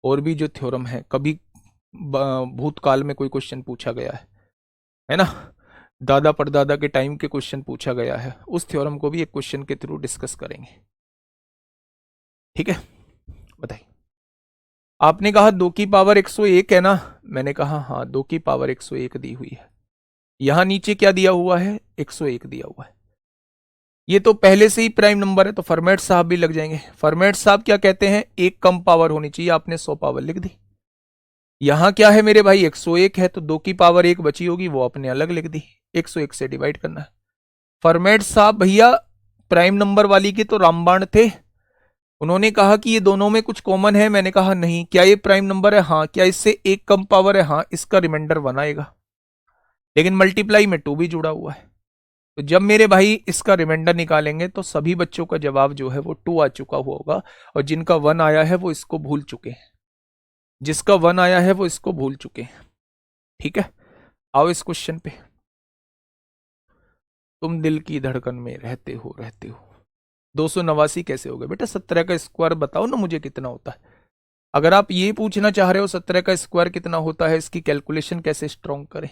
और भी जो थ्योरम है कभी भूतकाल में कोई क्वेश्चन पूछा गया है ना, दादा परदादा के टाइम के क्वेश्चन पूछा गया है, उस थ्योरम को भी एक क्वेश्चन के थ्रू डिस्कस करेंगे। ठीक है, बताइए। आपने कहा 2 की पावर 101 है ना? मैंने कहा हाँ 2 की पावर 101 दी हुई है। यहां नीचे क्या दिया हुआ है? 101 दिया हुआ है। ये तो पहले से ही प्राइम नंबर है, तो फॉर्मेट साहब भी लग जाएंगे। फॉर्मेट साहब क्या कहते हैं? एक कम पावर होनी चाहिए, आपने 100 पावर लिख दी। यहां क्या है मेरे भाई? 101 है, तो 2 की पावर 1 बची होगी, वो आपने अलग लिख दी। 101 से डिवाइड करना है। फॉर्मेट साहब भैया प्राइम नंबर वाली के तो रामबाण थे, उन्होंने कहा कि ये दोनों में कुछ कॉमन है। मैंने कहा नहीं। क्या ये प्राइम नंबर है? हाँ। क्या इससे एक कम पावर है? हाँ। इसका रिमाइंडर 1 आएगा, लेकिन मल्टीप्लाई में 2 भी जुड़ा हुआ है। तो जब मेरे भाई इसका रिमाइंडर निकालेंगे तो सभी बच्चों का जवाब जो है वो 2 आ चुका हुआ होगा, और जिनका 1 आया है वो इसको भूल चुके हैं। जिसका 1 आया है वो इसको भूल चुके हैं। ठीक है, आओ इस क्वेश्चन पे। तुम दिल की धड़कन में रहते हो 289 कैसे हो गए बेटा? 17 का स्क्वायर बताओ ना मुझे कितना होता है। अगर आप ये पूछना चाह रहे हो 17 का स्क्वायर कितना होता है, इसकी कैलकुलेशन कैसे स्ट्रॉन्ग करें,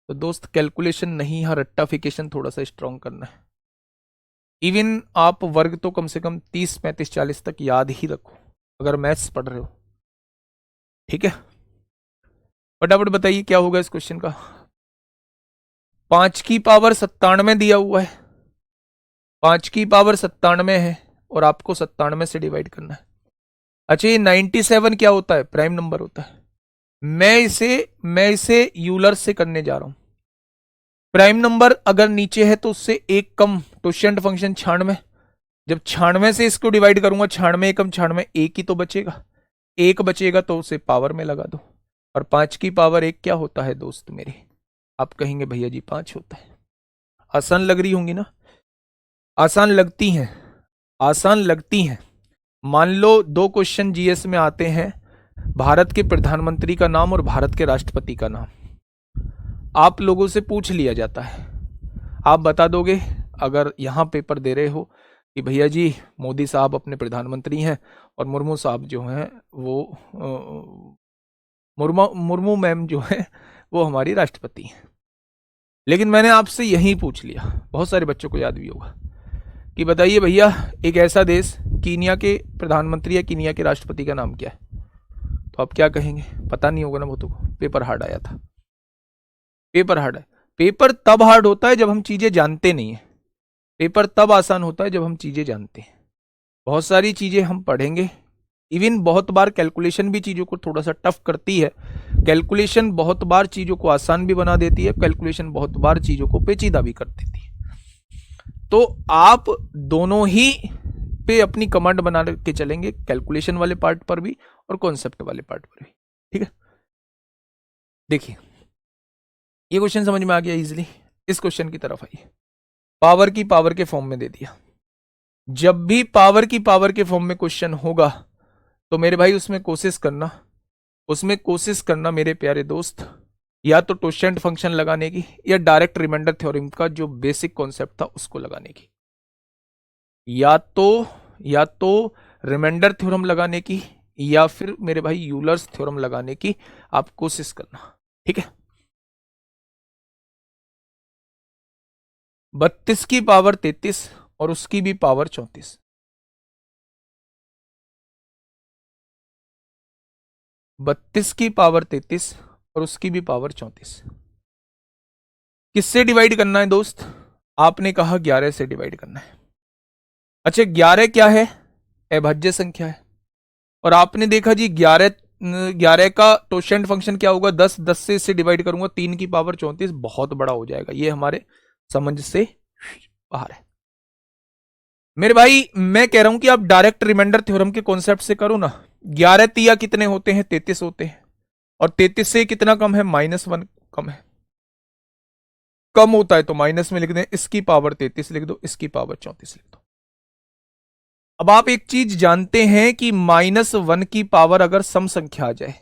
तो दोस्त कैलकुलेशन नहीं, यहाँ रट्टाफिकेशन थोड़ा सा स्ट्रॉन्ग करना है। इवन आप वर्ग तो कम से कम 30 35 40 तक याद ही रखो अगर मैथ्स पढ़ रहे हो। ठीक है, फटाफट बताइए क्या होगा इस क्वेश्चन का। 5 की पावर 97 दिया हुआ है, 5 की पावर 97 है, और आपको 97 से डिवाइड करना है। अच्छा, ये 97 क्या होता है? प्राइम नंबर होता है। मैं इसे यूलर से करने जा रहा हूं। प्राइम नंबर अगर नीचे है तो उससे एक कम, टोशेंट फंक्शन 96। जब 96 से इसको डिवाइड करूंगा, 96 कम 96, एक ही तो बचेगा। एक बचेगा तो उसे पावर में लगा दो। और 5 की पावर 1 क्या होता है दोस्त मेरे? आप कहेंगे भैया जी 5 होता है। आसान लग रही होंगी ना? आसान लगती हैं, आसान लगती हैं। मान लो 2 क्वेश्चन जीएस में आते हैं, भारत के प्रधानमंत्री का नाम और भारत के राष्ट्रपति का नाम। आप लोगों से पूछ लिया जाता है, आप बता दोगे। अगर यहां पेपर दे रहे हो कि भैया जी मोदी साहब अपने प्रधानमंत्री हैं और मुर्मू साहब जो हैं वो मुर्मू मुर्मू मैम जो है वो हमारी राष्ट्रपति हैं। लेकिन मैंने आपसे यही पूछ लिया, बहुत सारे बच्चों को याद भी होगा, कि बताइए भैया एक ऐसा देश, कीनिया के प्रधानमंत्री या कीनिया के राष्ट्रपति का नाम क्या है? तो आप क्या कहेंगे? पता नहीं होगा ना बहुतों को, पेपर हार्ड आया था। पेपर हार्ड है। पेपर तब हार्ड होता है जब हम चीजें जानते नहीं है, पेपर तब आसान होता है जब हम चीजें जानते हैं। बहुत सारी चीजें हम पढ़ेंगे, इवन बहुत बार कैलकुलेशन भी चीजों को थोड़ा सा टफ करती है, कैलकुलेशन बहुत बार चीजों को आसान भी बना देती है, कैलकुलेशन बहुत बार चीजों को पेचीदा भी कर देती है। तो आप दोनों ही पे अपनी कमांड बना के चलेंगे, कैलकुलेशन वाले पार्ट पर भी और कॉन्सेप्ट वाले पार्ट पर भी। ठीक है, देखिए ये क्वेश्चन समझ में आ गया इजीली। इस क्वेश्चन की तरफ आइए। पावर की पावर के फॉर्म में दे दिया। जब भी पावर की पावर के फॉर्म में क्वेश्चन होगा तो मेरे भाई उसमें कोशिश करना मेरे प्यारे दोस्त, या तो टोशेंट फंक्शन लगाने की या डायरेक्ट रिमाइंडर थ्योरम का जो बेसिक कॉन्सेप्ट था उसको लगाने की, या तो रिमाइंडर थ्योरम लगाने की या फिर मेरे भाई यूलर्स थ्योरम लगाने की आप कोशिश करना। ठीक है, 32 की पावर 33 और उसकी भी पावर 34। 32 की पावर 33 और उसकी भी पावर 34। किससे डिवाइड करना है दोस्त? आपने कहा 11 से डिवाइड करना है। अच्छा 11 क्या है? अभाज्य संख्या है। और आपने देखा जी 11 का टोशेंट फंक्शन क्या होगा? 10, 10 से इससे डिवाइड करूंगा 3 की पावर 34, बहुत बड़ा हो जाएगा। ये हमारे समझ से बाहर है। मेरे भाई मैं कह रहा हूं कि आप डायरेक्ट रिमाइंडर थ्योरम के कॉन्सेप्ट से करो ना। 11 तिया कितने होते हैं? 33 होते हैं। और 33 से कितना कम है? -1 कम है। कम होता है तो माइनस में लिख दें, इसकी पावर 33 लिख दो, इसकी पावर 34 लिख दो। अब आप एक चीज जानते हैं कि -1 की पावर अगर सम संख्या आ जाए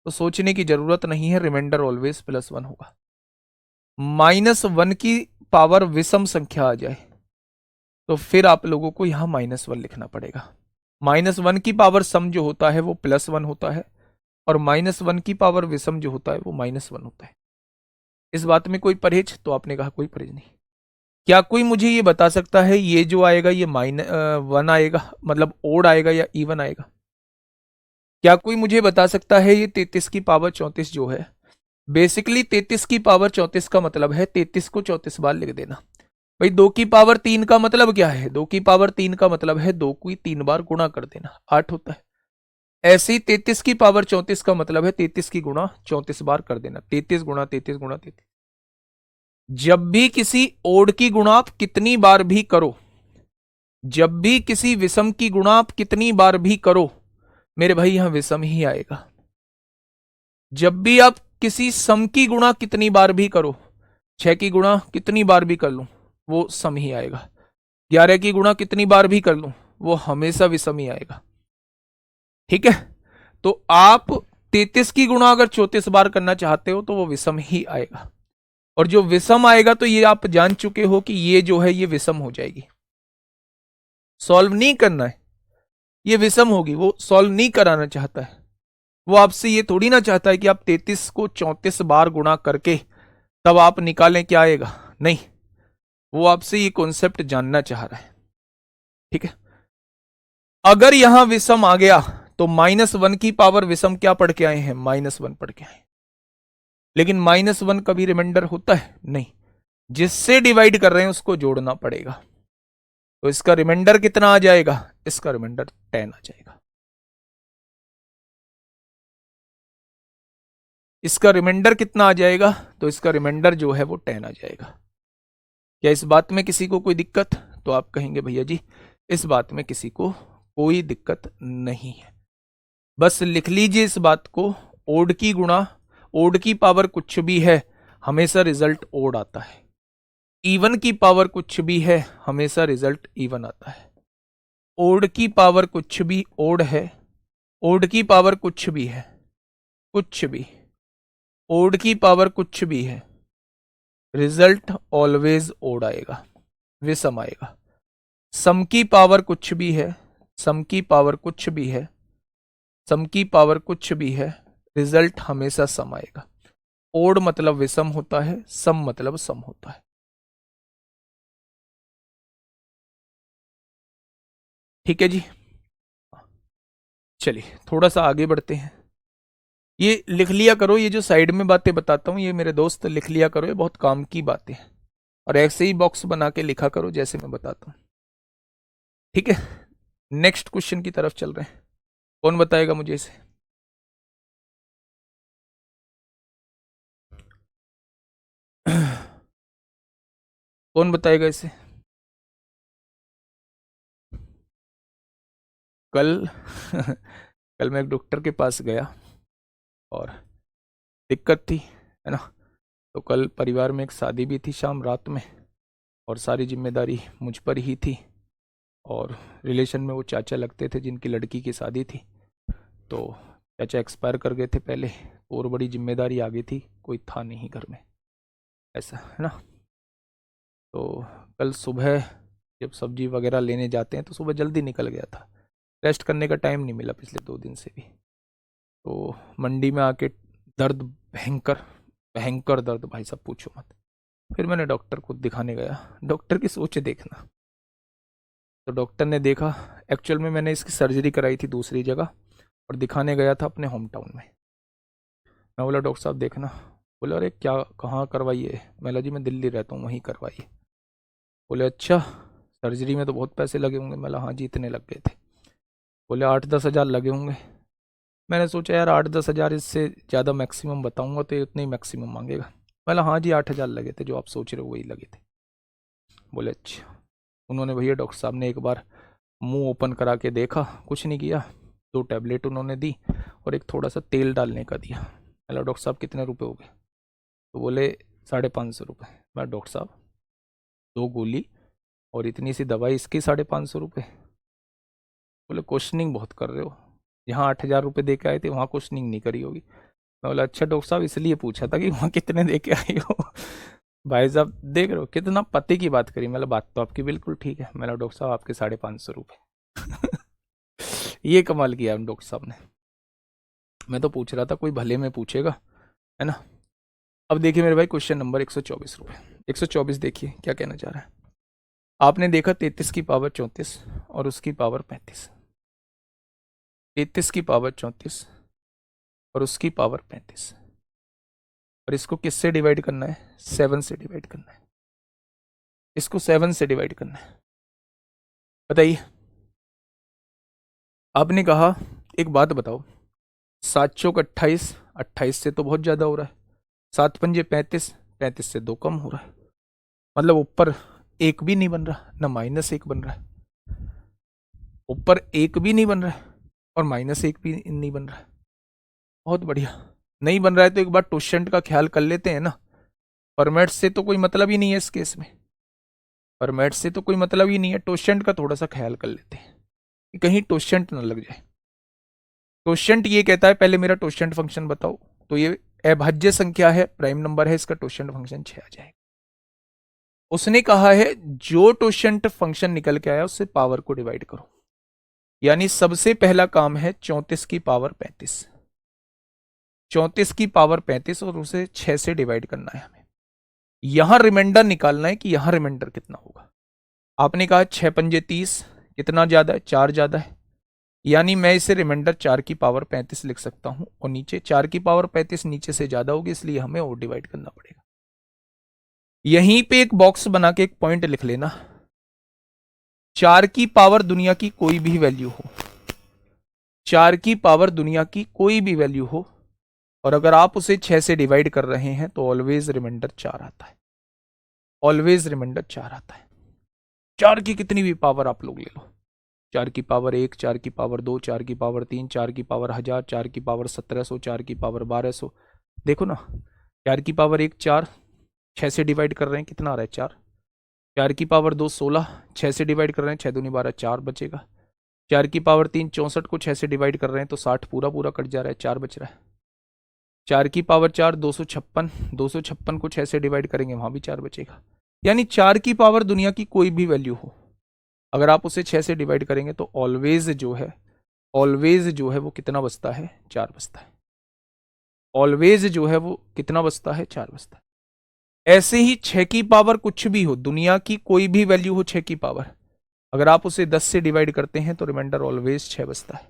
तो सोचने की जरूरत नहीं है, रिमाइंडर ऑलवेज +1 होगा। -1 की पावर विषम संख्या आ जाए तो फिर आप लोगों को यहां -1 लिखना पड़ेगा। -1 की पावर सम जो होता है वो +1 होता है और -1 की पावर विषम जो होता है वो -1 होता है। इस बात में कोई परहेज? तो आपने कहा कोई परहेज नहीं। क्या कोई मुझे ये बता सकता है ये जो आएगा ये -1 आएगा, मतलब ओड आएगा या इवन आएगा? क्या कोई मुझे बता सकता है ये 33 की पावर 34 जो है, बेसिकली 33 की पावर 34 का मतलब है 33 को 34 बार लिख देना। भाई 2 की पावर 3 का मतलब क्या है? 2 की पावर 3 का मतलब है 2 को 3 बार गुणा कर देना, 8 होता है। ऐसे ही 33 की पावर 34 का मतलब है 33 की गुणा 34 बार कर देना, 33 गुणा 33 गुणा 33। जब भी किसी ओड की गुणा आप कितनी बार भी करो, जब भी किसी विषम की गुणा आप कितनी बार भी करो, मेरे भाई यहां विषम ही आएगा। जब भी आप किसी सम की गुणा कितनी बार भी करो, 6 की गुणा कितनी बार भी कर लूं वो सम ही आएगा। 11 की गुणा कितनी बार भी कर लूं वो हमेशा विषम ही आएगा। ठीक है, तो आप 33 की गुणा अगर 34 बार करना चाहते हो तो वो विषम ही आएगा। और जो विषम आएगा तो ये आप जान चुके हो कि ये जो है ये विषम हो जाएगी। सॉल्व नहीं करना है, ये विषम होगी। वो सॉल्व नहीं कराना चाहता है, वो आपसे ये थोड़ी ना चाहता है कि आप 33 को 34 बार गुणा करके तब आप निकालें क्या आएगा। नहीं, वो आपसे ये कॉन्सेप्ट जानना चाह रहा है। ठीक है, अगर यहां विषम आ गया तो -1 की पावर विषम क्या पढ़ के आए हैं? -1 पढ़ के आए। लेकिन -1 कभी रिमाइंडर होता है? नहीं, जिससे डिवाइड कर रहे हैं उसको जोड़ना पड़ेगा। तो इसका रिमाइंडर कितना आ जाएगा? इसका रिमाइंडर 10 आ जाएगा। इसका रिमाइंडर कितना आ जाएगा? तो इसका रिमाइंडर जो है वो 10 आ जाएगा। क्या इस बात में किसी को कोई दिक्कत? तो आप कहेंगे भैया जी इस बात में किसी को कोई दिक्कत नहीं है। बस लिख लीजिए इस बात को, ओड की गुणा, ओड की पावर कुछ भी है हमेशा रिजल्ट ओड आता है। इवन की पावर कुछ भी है हमेशा रिजल्ट इवन आता है। ओड की पावर कुछ भी ओड है, ओड की पावर कुछ भी है, कुछ भी, ओड की पावर कुछ भी है, रिजल्ट ऑलवेज ओड आएगा, विषम आएगा। सम की पावर कुछ भी है, सम की पावर कुछ भी है, सम की पावर कुछ भी है, रिजल्ट हमेशा सम आएगा। ओड मतलब विषम होता है, सम मतलब सम होता है। ठीक है जी। चलिए थोड़ा सा आगे बढ़ते हैं। ये लिख लिया करो, ये जो साइड में बातें बताता हूं ये मेरे दोस्त लिख लिया करो, ये बहुत काम की बातें हैं। और ऐसे ही बॉक्स बना के लिखा करो जैसे मैं बताता हूं। ठीक है, नेक्स्ट क्वेश्चन की तरफ चल रहे हैं। कौन बताएगा मुझे इसे? कौन बताएगा इसे? कल कल मैं एक डॉक्टर के पास गया और दिक्कत थी, है ना। तो कल परिवार में एक शादी भी थी शाम रात में, और सारी जिम्मेदारी मुझ पर ही थी। और रिलेशन में वो चाचा लगते थे जिनकी लड़की की शादी थी। तो चाचा एक्सपायर कर गए थे पहले, और बड़ी जिम्मेदारी आ गई थी, कोई था नहीं घर में, ऐसा है ना। तो कल सुबह जब सब्जी वगैरह लेने जाते हैं तो सुबह जल्दी निकल गया था, रेस्ट करने का टाइम नहीं मिला पिछले 2 दिन से भी। तो मंडी में आके दर्द, भयंकर भयंकर दर्द भाई साहब पूछो मत। फिर मैंने डॉक्टर को दिखाने गया, डॉक्टर की सोच देखना। तो डॉक्टर ने देखा, एक्चुअल में मैंने इसकी सर्जरी कराई थी दूसरी जगह और दिखाने गया था अपने होम टाउन में। मैं बोला डॉक्टर साहब देखना। बोले अरे क्या, कहाँ करवाइए? मैं बोला जी मैं दिल्ली रहता हूँ, वहीं करवाइए। बोले अच्छा, सर्जरी में तो बहुत पैसे लगे होंगे। मैं बोला हाँ जी इतने लग गए थे। बोले 8-10 हज़ार लगे होंगे। मैंने सोचा यार 8-10 हज़ार इससे ज़्यादा मैक्सिमम बताऊंगा तो ये उतने ही मैक्सिमम मांगेगा। बोला हाँ जी 8 हज़ार लगे थे, जो आप सोच रहे हो वही लगे थे। बोले अच्छा। उन्होंने भैया डॉक्टर साहब ने एक बार मुंह ओपन करा के देखा, कुछ नहीं किया। 2 टैबलेट उन्होंने दी और एक थोड़ा सा तेल डालने का दिया। बोला डॉक्टर साहब कितने रुपए हो गए? तो बोले 550 रुपये। मैं डॉक्टर साहब 2 गोली और इतनी सी दवाई इसकी 550 रुपये? बोले क्वेश्चनिंग बहुत कर रहे हो, यहाँ 8 हज़ार रुपये दे के आए थे वहाँ क्वेश्चनिंग नहीं करी होगी। मैं बोला अच्छा डॉक्टर साहब इसलिए पूछा था कि वहाँ कितने दे के आए हो। भाई साहब देख रहे हो कितना पते की बात करी। मतलब बात तो आपकी बिल्कुल ठीक है। मैं डॉक्टर साहब आपके 550 रुपये। ये कमाल किया डॉक्टर साहब ने। मैं तो पूछ रहा था कोई भले में पूछेगा, है ना। अब देखिए मेरे भाई क्वेश्चन नंबर 124 रुपये। 124 देखिए क्या कहना चाह रहा है। आपने देखा 33 की पावर 34 और उसकी पावर 35। 33 की पावर 34 और उसकी पावर 35, और इसको किससे डिवाइड करना है? 7 से डिवाइड करना है। इसको 7 से डिवाइड करना है। बताइए। आपने कहा एक बात बताओ, 7 चौक 28, 28 से तो बहुत ज़्यादा हो रहा है। 7 पंजे 35, 35 से 2 कम हो रहा है। मतलब ऊपर एक भी नहीं बन रहा, ना -1 बन रहा है। ऊपर एक भी नहीं बन रहा है और -1 भी नहीं बन रहा है। बहुत बढ़िया। नहीं बन रहा है तो एक बार टोशेंट का ख्याल कर लेते हैं ना। परमेट से तो कोई मतलब ही नहीं है इस केस में, परमेट से तो कोई मतलब ही नहीं है। टोशेंट का थोड़ा सा ख्याल कर लेते हैं कि कहीं टोशेंट ना लग जाए। टोशेंट ये कहता है पहले मेरा टोशेंट फंक्शन बताओ, तो ये अभाज्य संख्या है, प्राइम नंबर है, इसका टोशेंट फंक्शन 6 आ जाएगा। उसने कहा है जो टोशेंट फंक्शन निकल के आया उससे पावर को डिवाइड करो। यानी सबसे पहला काम है 34 की पावर 35, 34 की पावर 35 और उसे 6 से डिवाइड करना है हमें। यहां रिमाइंडर निकालना है कि यहां रिमाइंडर कितना होगा। आपने कहा 6 पंजे 30, कितना ज्यादा है? 4 ज्यादा है। यानी मैं इसे रिमाइंडर 4 की पावर 35 लिख सकता हूं, और नीचे 4 की पावर 35 नीचे से ज्यादा होगी, इसलिए हमें और डिवाइड करना पड़ेगा। यहीं पे एक बॉक्स बना के एक पॉइंट लिख लेना, 4 की पावर दुनिया की कोई भी वैल्यू हो, 4 की पावर दुनिया की कोई भी वैल्यू हो, और अगर आप उसे 6 से डिवाइड कर रहे हैं तो ऑलवेज रिमाइंडर 4 आता है। ऑलवेज रिमाइंडर 4 आता है। 4 की कितनी भी पावर आप लोग ले लो, 4 की पावर 1, 4 की पावर 2, 4 की पावर 3, 4 की पावर 1000, 4 की पावर 1700, 4 की पावर 1200। देखो ना, 4 की पावर 1 4, 6 से डिवाइड कर रहे हैं कितना आ रहा है? 4। 4 की पावर 2 16, 6 से डिवाइड कर रहे हैं, 6 दूनी 12, 4 बचेगा। 4 की पावर 3 64 को 6 से डिवाइड कर रहे हैं तो 60 पूरा पूरा कट जा रहा है, 4 बच रहा है। 4 की पावर 4 256, 256 को 6 से डिवाइड करेंगे वहां भी 4 बचेगा। यानी 4 की पावर दुनिया की कोई भी वैल्यू हो, अगर आप उसे 6 से डिवाइड करेंगे तो ऑलवेज जो है वो कितना बचता है, 4 बचता है। ऑलवेज जो है वो कितना बचता है, 4 बचता है। ऐसे ही 6 की पावर कुछ भी हो, दुनिया की कोई भी वैल्यू हो 6 की पावर, अगर आप उसे 10 से डिवाइड करते हैं तो रिमाइंडर ऑलवेज 6 बचता है।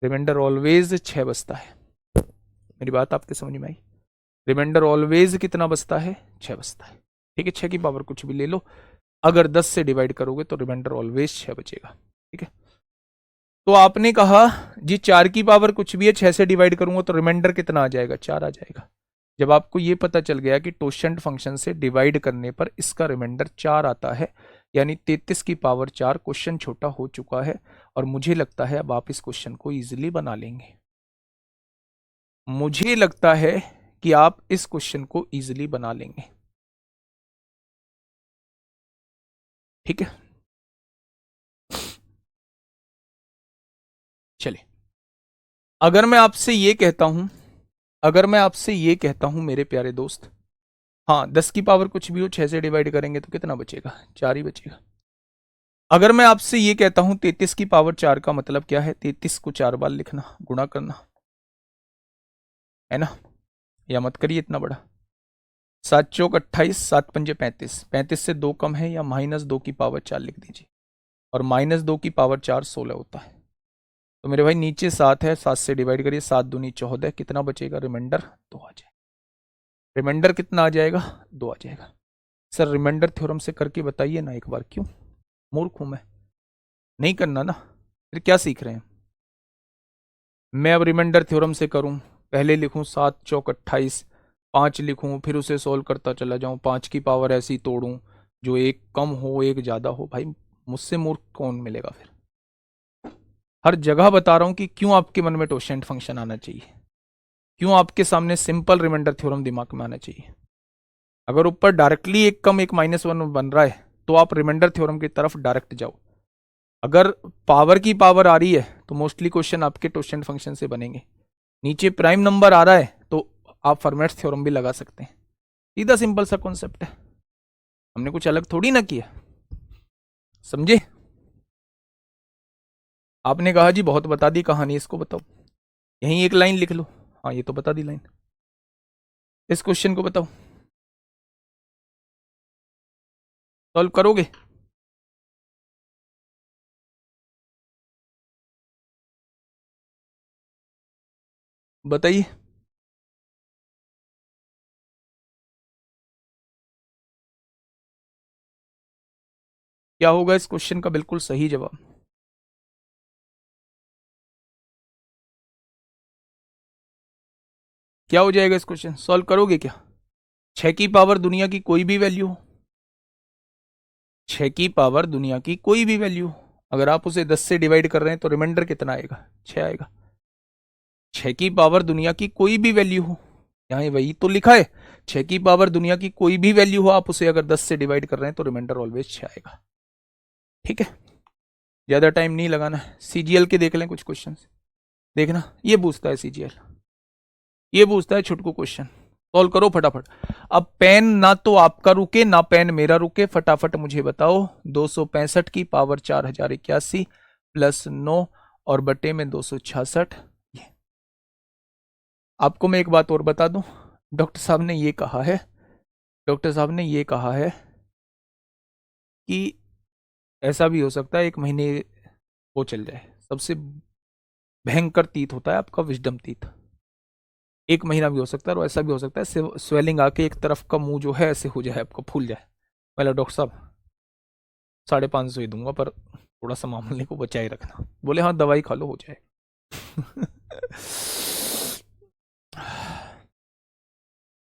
रिमाइंडर ऑलवेज 6 बचता है। मेरी बात आपके समझ में आई? रिमाइंडर ऑलवेज कितना बचता है, 6 बचता है। ठीक है, 6 की पावर कुछ भी ले लो, अगर 10 से डिवाइड करोगे तो रिमाइंडर ऑलवेज 6 बचेगा। ठीक है, तो आपने कहा जी 4 की पावर कुछ भी है, 6 से डिवाइड करूंगा तो रिमाइंडर कितना आ जाएगा, 4 आ जाएगा। जब आपको ये पता चल गया कि टोशंट फंक्शन से डिवाइड करने पर इसका रिमाइंडर 4 आता है, यानी 33 की पावर 4, क्वेश्चन छोटा हो चुका है और मुझे लगता है अब आप इस क्वेश्चन को इजीली बना लेंगे। मुझे लगता है कि आप इस क्वेश्चन को इजीली बना लेंगे। ठीक है, चलिए, अगर मैं आपसे ये कहता हूं मेरे प्यारे दोस्त, हाँ 10 की पावर कुछ भी हो 6 से डिवाइड करेंगे तो कितना बचेगा, 4 ही बचेगा। अगर मैं आपसे ये कहता हूं 33 की पावर 4 का मतलब क्या है, 33 को 4 बार लिखना, गुणा करना, है ना? या मत करिए इतना बड़ा। 7 चौक 28, 7 पंजे 35, 35 से 2 कम है या -2 की पावर 4 लिख दीजिए, और -2 की पावर 4 16 होता है। तो मेरे भाई नीचे 7 है, 7 से डिवाइड करिए, 7 दूनी 14, कितना बचेगा, रिमाइंडर 2 आ जाएगा। रिमाइंडर कितना आ जाएगा, 2 आ जाएगा। सर रिमाइंडर थ्योरम से करके बताइए ना एक बार, क्यों मूर्ख हूं मैं? नहीं करना ना, फिर क्या सीख रहे हैं? मैं अब रिमाइंडर थ्योरम से करूं, पहले लिखूं 7 चौक 28, 5 लिखूं, फिर उसे सोल्व करता चला जाऊं, 5 की पावर ऐसी तोड़ूं जो एक कम हो एक ज्यादा हो, भाई मुझसे मूर्ख कौन मिलेगा फिर? हर जगह बता रहा हूं कि क्यों आपके मन में टोशेंट फंक्शन आना चाहिए, क्यों आपके सामने सिंपल रिमाइंडर थ्योरम दिमाग में आना चाहिए। अगर ऊपर डायरेक्टली एक कम एक -1 बन रहा है तो आप रिमाइंडर थ्योरम की तरफ डायरेक्ट जाओ। अगर पावर की पावर आ रही है तो मोस्टली क्वेश्चन आपके टोशेंट फंक्शन से बनेंगे। नीचे प्राइम नंबर आ रहा है तो आप फॉर्मेट्स थ्योरम भी लगा सकते हैं। सीधा सिंपल सा कॉन्सेप्ट है, हमने कुछ अलग थोड़ी ना किया, समझे? आपने कहा जी बहुत बता दी कहानी, इसको बताओ, यहीं एक लाइन लिख लो। हाँ ये तो बता दी लाइन, इस क्वेश्चन को बताओ, सॉल्व करोगे? बताइए। क्या होगा इस क्वेश्चन का बिल्कुल सही जवाब? क्या हो जाएगा इस क्वेश्चन, सॉल्व करोगे क्या? 6 की पावर दुनिया की कोई भी वैल्यू हो, 6 की पावर दुनिया की कोई भी वैल्यू हो, अगर आप उसे 10 से डिवाइड कर रहे हैं तो रिमाइंडर कितना आएगा, 6 आएगा। 6 की पावर दुनिया की कोई भी वैल्यू हो, यहाँ वही तो लिखा है, 6 की पावर दुनिया की कोई भी वैल्यू हो, आप उसे अगर 10 से डिवाइड कर रहे हैं तो रिमाइंडर ऑलवेज 6 आएगा। ठीक है, ज्यादा टाइम नहीं लगाना है। सीजीएल के देख लें कुछ क्वेश्चन, देखना ये पूछता है सीजीएल, ये पूछता है छुटकू क्वेश्चन, सॉल्व करो फटाफट। अब पेन ना तो आपका रुके ना पेन मेरा रुके, फटाफट मुझे बताओ 265 की पावर 4081 प्लस 9 और बटे में 266। आपको मैं एक बात और बता दूं, डॉक्टर साहब ने ये कहा है, डॉक्टर साहब ने ये कहा है कि ऐसा भी हो सकता है 1 महीने वो चल जाए, सबसे भयंकर तीत होता है आपका विजडम तीत, 1 महीना भी हो सकता है और ऐसा भी हो सकता है स्वेलिंग आके एक तरफ का मुंह जो है ऐसे हो जाए, आपको फूल जाए। मतलब डॉक्टर साहब 550 ही दूंगा पर थोड़ा सा मामले को बचाए रखना। बोले हाँ दवाई खा लो हो जाए।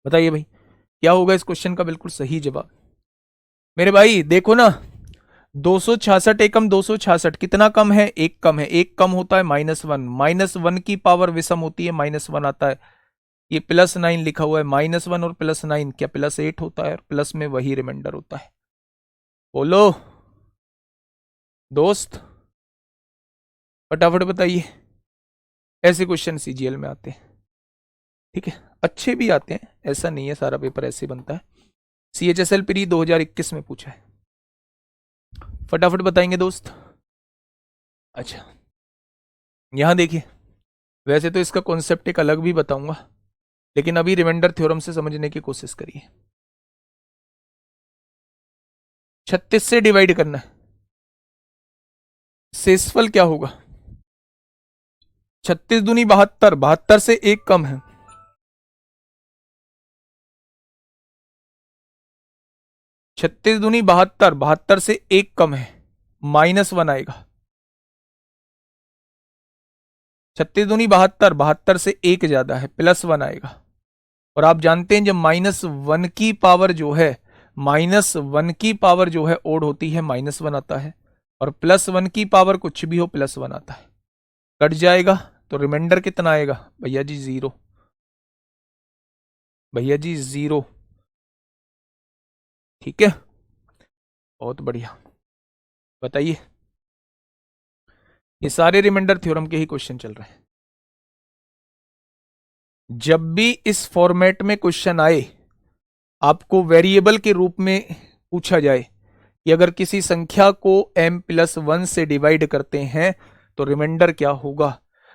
बताइए भाई क्या होगा इस क्वेश्चन का बिल्कुल सही जवाब? मेरे भाई देखो ना, 266 एकम 266 कितना कम है, एक कम है, एक कम होता है -1, -1 की पावर विषम होती है, -1 आता है। ये +9 लिखा हुआ है, -1 और +9 क्या +8 होता है, और प्लस में वही रिमाइंडर होता है। बोलो दोस्त फटाफट बताइए, ऐसे क्वेश्चन सीजीएल में आते हैं। ठीक है, अच्छे भी आते हैं, ऐसा नहीं है सारा पेपर ऐसे बनता है। CHSL प्री 2021 में पूछा है। फटाफट बताएंगे दोस्त। अच्छा, यहां देखिए, वैसे तो इसका कॉन्सेप्ट एक अलग भी बताऊंगा, लेकिन अभी रिमाइंडर थ्योरम से समझने की कोशिश करिए। 36 से डिवाइड करना है, शेषफल क्या होगा? 36 दूनी 72, 72 से एक कम है। 36 दूनी 72, 72 से एक कम है, -1 आएगा। 36 दूनी 72, 72 से एक ज्यादा है, +1 आएगा। और आप जानते हैं जब -1 की पावर जो है, -1 की पावर जो है ओड होती है, -1 आता है। और +1 की पावर कुछ भी हो, +1 आता है। कट जाएगा तो रिमाइंडर कितना आएगा भैया जी? 0। भैया जी 0। ठीक है, बहुत बढ़िया। बताइए, ये सारे रिमाइंडर थ्योरम के ही क्वेश्चन चल रहे हैं। जब भी इस फॉर्मेट में क्वेश्चन आए, आपको वेरिएबल के रूप में पूछा जाए कि अगर किसी संख्या को m+1 से डिवाइड करते हैं तो रिमाइंडर क्या होगा,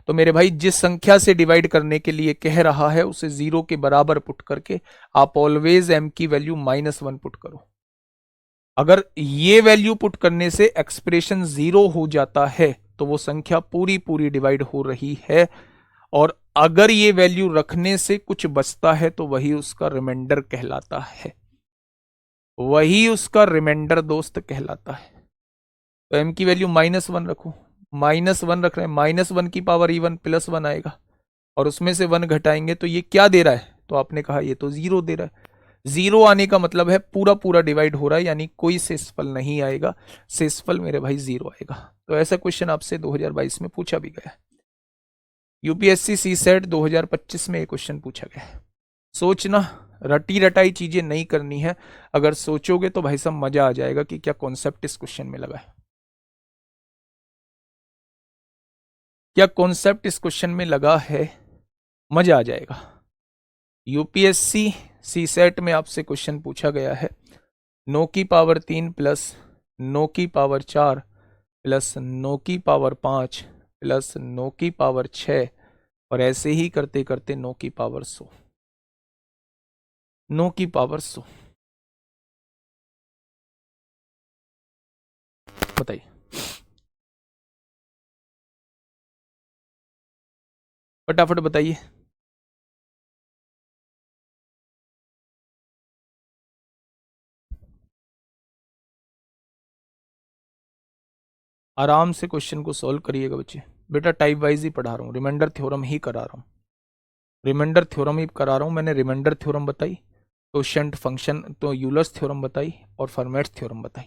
तो मेरे भाई जिस संख्या से डिवाइड करने के लिए कह रहा है उसे 0 के बराबर पुट करके आप ऑलवेज m की वैल्यू -1 पुट करो। अगर ये वैल्यू पुट करने से एक्सप्रेशन 0 हो जाता है तो वो संख्या पूरी पूरी डिवाइड हो रही है, और अगर ये वैल्यू रखने से कुछ बचता है तो वही उसका रिमाइंडर कहलाता है। वही उसका रिमाइंडर दोस्त कहलाता है। तो m की वैल्यू -1 रखो, -1 रख रहे हैं, -1 की पावर इवन +1 आएगा, और उसमें से 1 घटाएंगे तो ये क्या दे रहा है? तो आपने कहा ये तो 0 दे रहा है। 0 आने का मतलब है पूरा पूरा डिवाइड हो रहा है, यानी कोई शेषफल नहीं आएगा। शेषफल मेरे भाई 0 आएगा। तो ऐसा क्वेश्चन आपसे 2022 में पूछा भी गया है। यूपीएससी सीसेट 2025 में ये क्वेश्चन पूछा गया है। सोचना, रटी रटाई चीजें नहीं करनी है। अगर सोचोगे तो भाई साहब मजा आ जाएगा कि क्या कॉन्सेप्ट इस क्वेश्चन में लगा है, क्या कॉन्सेप्ट इस क्वेश्चन में लगा है, मजा आ जाएगा। यूपीएससी सीसेट में आपसे क्वेश्चन पूछा गया है 9 की पावर 3 प्लस 9 की पावर 4 प्लस 9 की पावर 5 प्लस 9 की पावर 6, और ऐसे ही करते करते 9 की पावर 100, 9 की पावर 100। बताइए, फटाफट बताइए। आराम से क्वेश्चन को सॉल्व करिएगा बच्चे। बेटा टाइप वाइज ही पढ़ा रहा हूँ, रिमाइंडर थ्योरम ही करा रहा हूँ, रिमाइंडर थ्योरम ही करा रहा हूँ। मैंने रिमाइंडर थ्योरम बताई, क्वोशिएंट फंक्शन तो यूलर्स थ्योरम बताई, और फर्मेट्स थ्योरम बताई।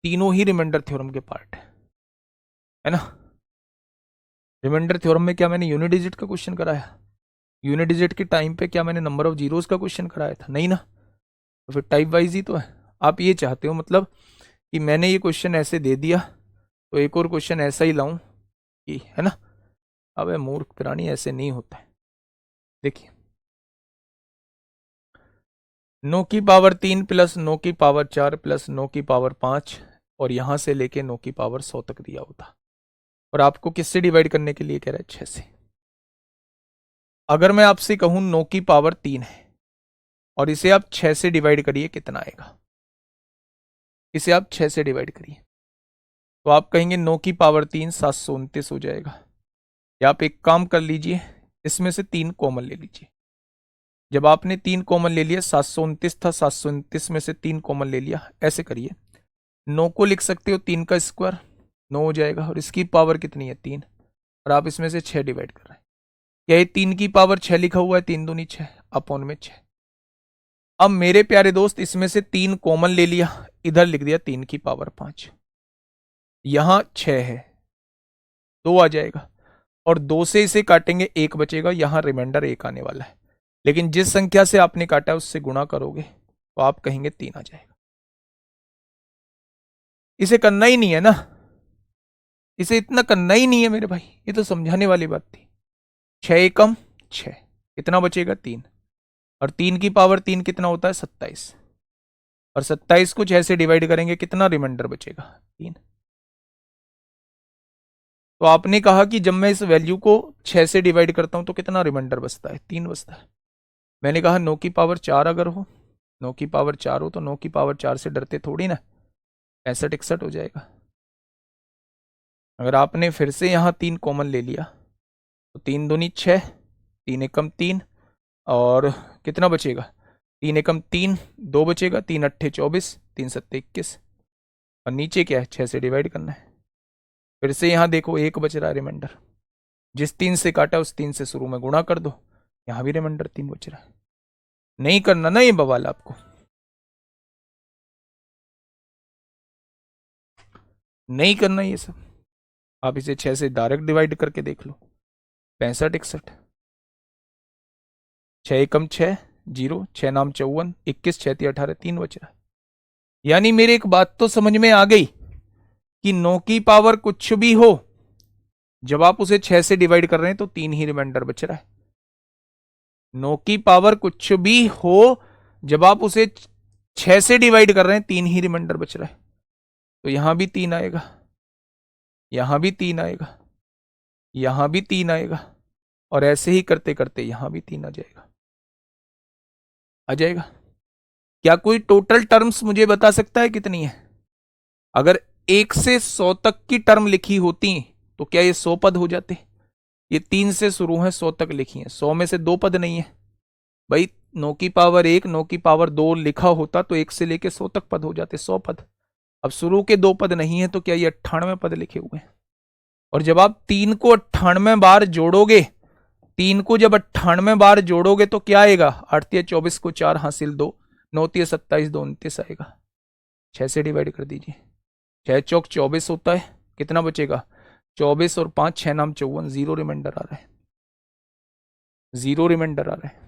तीनों ही रिमाइंडर थ्योरम के पार्ट है ना। रिमाइंडर थ्योरम में क्या मैंने यूनिट डिजिट का क्वेश्चन कराया? यूनिट डिजिट के टाइम पे क्या मैंने नंबर ऑफ जीरोस का क्वेश्चन कराया था? नहीं ना। तो फिर टाइप वाइज ही तो है। आप ये चाहते हो मतलब कि मैंने ये क्वेश्चन ऐसे दे दिया तो एक और क्वेश्चन ऐसा ही लाऊं कि, है ना। अबे मूर्ख प्राणी, ऐसे नहीं होता है। देखिए, 9 की पावर 3 प्लस 9 की पावर 4 प्लस 9 की पावर 5, और यहां से लेके 9 की पावर 100 तक दिया होता, और आपको किससे डिवाइड करने के लिए कह रहा है? 6 से। अगर मैं आपसे कहूं 9 की पावर 3 है और इसे आप 6 से डिवाइड करिए, कितना आएगा? इसे आप 6 से डिवाइड करिए तो आप कहेंगे 9 की पावर 3 729 हो जाएगा। या आप एक काम कर लीजिए, इसमें से 3 कॉमन ले लीजिए। जब आपने 3 कॉमन ले लिया, 729 था, 729 में से 3 कॉमन ले लिया, ऐसे करिए। 9 को लिख सकते हो 3 का स्क्वायर, 9 हो जाएगा, और इसकी पावर कितनी है? 3, और आप इसमें से 6 डिवाइड कर रहे हैं। क्या ये 3 की पावर 6 लिखा हुआ है? 3 दूनी 6 अपॉन में 6। अब मेरे प्यारे दोस्त, इसमें से 3 कॉमन ले लिया, इधर लिख दिया 3 की पावर 5, यहां 6 है, 2 आ जाएगा, और 2 से इसे काटेंगे 1 बचेगा, यहां रिमाइंडर 1 आने वाला है। लेकिन जिस संख्या से आपने काटा है उससे गुणा करोगे तो आप कहेंगे 3 आ जाएगा। इसे करना ही नहीं है ना, इसे इतना करना ही नहीं है मेरे भाई, ये तो समझाने वाली बात थी। 6 एकम 6, कितना बचेगा? 3, और 3 की पावर 3 कितना होता है? 27। और 27 को 6 से डिवाइड करेंगे, कितना रिमाइंडर बचेगा? 3। तो आपने कहा कि जब मैं इस वैल्यू को 6 से डिवाइड करता हूं तो कितना रिमाइंडर बचता है? 3 बचता है। मैंने कहा 9 की पावर 4 अगर हो, 9 की पावर 4 हो तो 9 की पावर 4 से डरते थोड़ी ना, 65 61 हो जाएगा। अगर आपने फिर से यहां 3 कॉमन ले लिया तो 3 दूनी 6, 3 एकम 3, और कितना बचेगा? 3 एकम 3, 2 बचेगा, 3 अट्ठे 24, 3 सत्ते 21, और नीचे क्या है? 6 से डिवाइड करना है। फिर से यहां देखो 1 बच रहा है रिमाइंडर, जिस 3 से काटा उस 3 से शुरू में गुणा कर दो, यहां भी रिमाइंडर 3 बच रहा है। नहीं करना ना ये बवाल आपको, नहीं करना ये सब। आप इसे 6 से डायरेक्ट डिवाइड करके देख लो, 65 61, 6 एकम 6, 0, 6 नाम 54, 21 6 18, 3 बच रहा है। यानी मेरी एक बात तो समझ में आ गई कि 9 की पावर कुछ भी हो, जब आप उसे 6 से डिवाइड कर रहे हैं तो 3 ही रिमाइंडर बच रहा है। 9 की पावर कुछ भी हो, जब आप उसे 6 से डिवाइड कर रहे हैं 3 ही रिमाइंडर बच रहा है। तो यहां भी 3 आएगा, यहां भी 3 आएगा, यहां भी 3 आएगा, और ऐसे ही करते करते यहां भी 3 आ जाएगा, आ जाएगा। क्या कोई टोटल टर्म्स मुझे बता सकता है कितनी है? अगर 1 से 100 तक की टर्म लिखी होती तो क्या ये 100 पद हो जाते? ये 3 से शुरू है, 100 तक लिखी है, 100 में से 2 पद नहीं है भाई। 9 की पावर 1, 9 की पावर 2 लिखा होता तो 1 से लेके 100 तक पद हो जाते, 100 पद। अब शुरू के 2 पद नहीं है तो क्या ये 98 पद लिखे हुए हैं? और जब आप 3 को 98 बार जोड़ोगे, 3 को जब 98 बार जोड़ोगे तो क्या आएगा? 8 24 को 4 हासिल 2, 9 27 2 29 आएगा। 6 से डिवाइड कर दीजिए, 6 चौक 24 होता है, कितना बचेगा? 24 और 5 6 नाम 54, 0 रिमाइंडर आ रहा है, 0 रिमाइंडर आ रहा है।